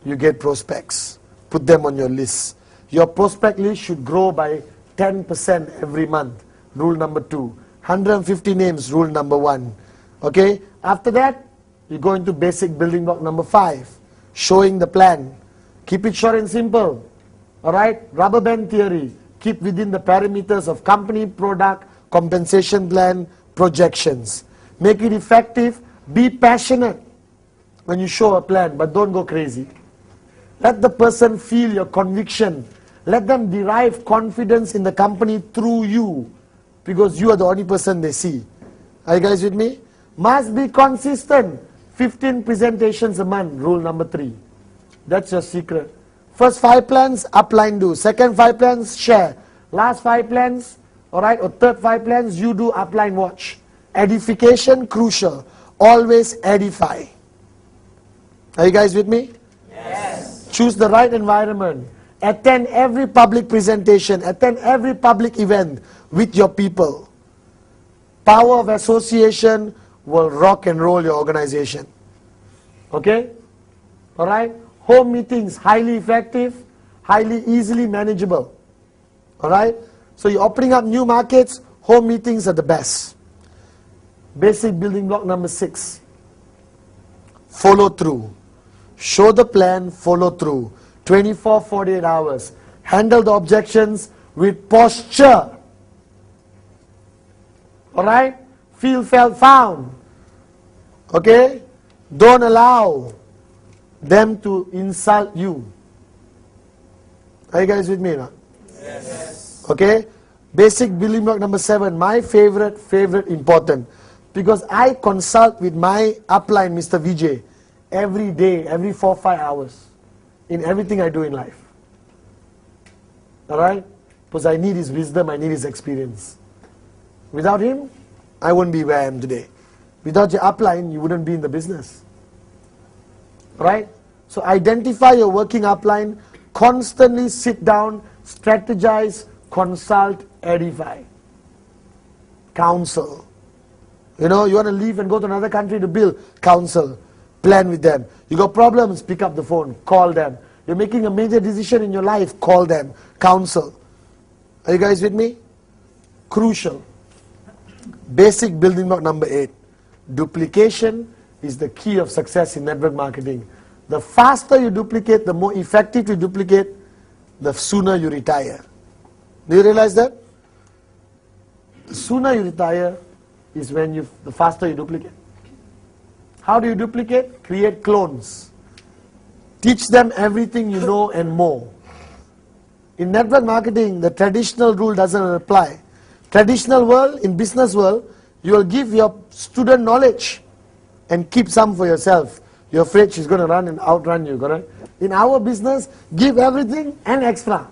you get prospects. Put them on your list. Your prospect list should grow by 10% every month. Rule number 2. 150 names, rule number 1. Okay? After that, you go into basic building block number 5. Showing the plan. Keep it short and simple. Alright? Rubber band theory. Keep within the parameters of company, product, compensation plan, projections. Make it effective. Be passionate when you show a plan, but don't go crazy. Let the person feel your conviction. Let them derive confidence in the company through you, because you are the only person they see. Are you guys with me? Must be consistent. 15 presentations a month, rule number 3. That's your secret. First 5 plans, upline do. Second 5 plans, share. Last 5 plans, alright, or third 5 plans, you do, upline watch. Edification, crucial. Always edify. Are you guys with me? Yes. Choose the right environment. Attend every public presentation. Attend every public event with your people. Power of association will rock and roll your organization. Okay? Alright? Home meetings, highly effective, highly easily manageable. Alright? So you're opening up new markets, home meetings are the best. Basic building block number 6. Follow through. Show the plan, follow through. 24-48 hours. Handle the objections with posture. Alright? Feel, felt, found. Okay? Don't allow them to insult you. Are you guys with me now? Yes. Okay? Basic building block number 7. My favorite, important. Because I consult with my upline, Mr. Vijay, every day, every 4-5 hours, in everything I do in life. Alright? Because I need his wisdom, I need his experience. Without him, I wouldn't be where I am today. Without your upline, you wouldn't be in the business. Right? So identify your working upline, constantly sit down, strategize, consult, edify. Counsel. You know, you want to leave and go to another country to build, counsel. Plan with them. You got problems, pick up the phone, call them. You're making a major decision in your life, call them, counsel. Are you guys with me? Crucial. Basic building block number 8. Duplication is the key of success in network marketing. The faster you duplicate, the more effective you duplicate, the sooner you retire. Do you realize that? The sooner you retire is when the faster you duplicate. How do you duplicate? Create clones. Teach them everything you know and more. In network marketing, the traditional rule doesn't apply. Traditional world, in business world, you will give your student knowledge and keep some for yourself. You're afraid she's going to run and outrun you, correct? In our business, give everything and extra.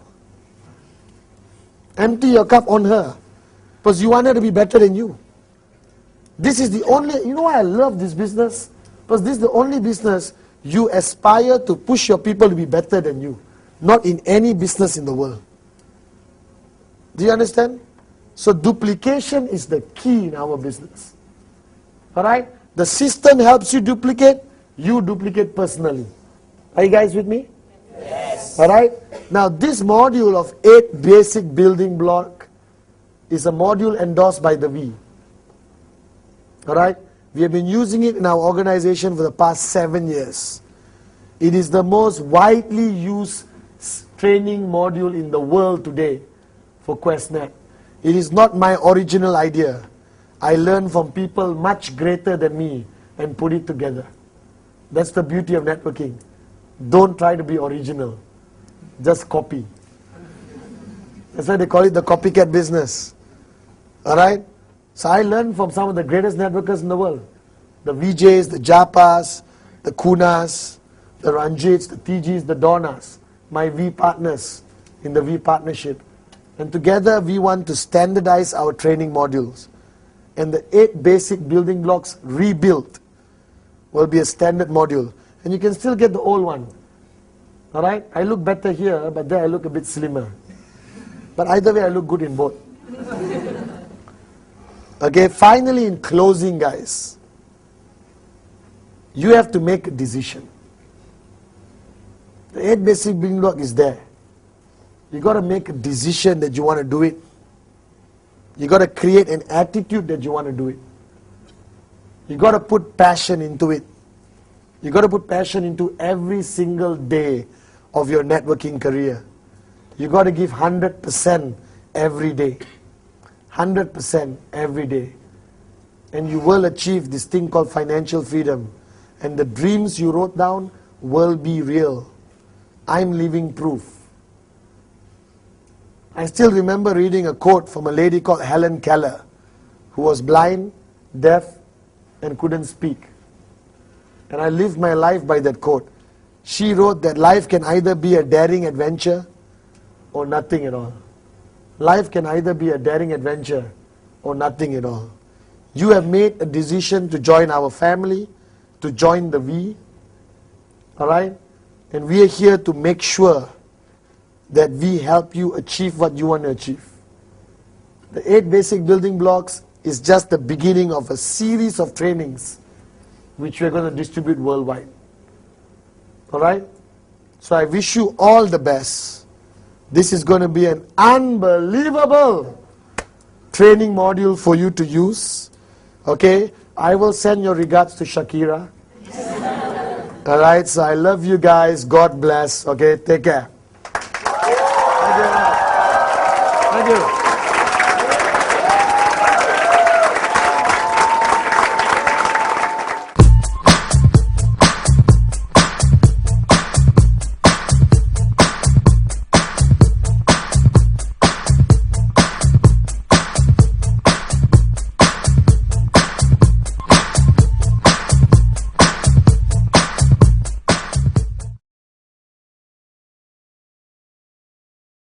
Empty your cup on her, because you want her to be better than you. This is the only, you know why I love this business? Because this is the only business you aspire to push your people to be better than you. Not in any business in the world. Do you understand? So duplication is the key in our business. Alright? The system helps you duplicate personally. Are you guys with me? Yes. Alright? Now this module of 8 basic building block is a module endorsed by the V. Alright? We have been using it in our organization for the past 7 years. It is the most widely used training module in the world today for QuestNet. It is not my original idea. I learned from people much greater than me and put it together. That's the beauty of networking. Don't try to be original. Just copy. That's why they call it the copycat business. Alright? So I learned from some of the greatest networkers in the world. The VJs, the Japas, the Kunas, the Ranjits, the TGs, the Donnas. My V partners in the V partnership. And together we want to standardize our training modules. And the 8 basic building blocks rebuilt will be a standard module. And you can still get the old one. Alright? I look better here, but there I look a bit slimmer. But either way I look good in both. Okay, finally in closing, guys, you have to make a decision. The 8 basic building block is there. You got to make a decision that you want to do it. You got to create an attitude that you want to do it. You got to put passion into it. You got to put passion into every single day of your networking career. You got to give 100% every day. 100% every day. And you will achieve this thing called financial freedom. And the dreams you wrote down will be real. I'm living proof. I still remember reading a quote from a lady called Helen Keller, who was blind, deaf, and couldn't speak. And I lived my life by that quote. She wrote that life can either be a daring adventure or nothing at all. Life can either be a daring adventure or nothing at all. You have made a decision to join our family, to join the V. Alright? And we are here to make sure that we help you achieve what you want to achieve. The 8 basic building blocks is just the beginning of a series of trainings which we are going to distribute worldwide. Alright? So I wish you all the best. This is going to be an unbelievable training module for you to use. Okay? I will send your regards to Shakira. Alright, so I love you guys. God bless. Okay, take care. Thank you. Thank you.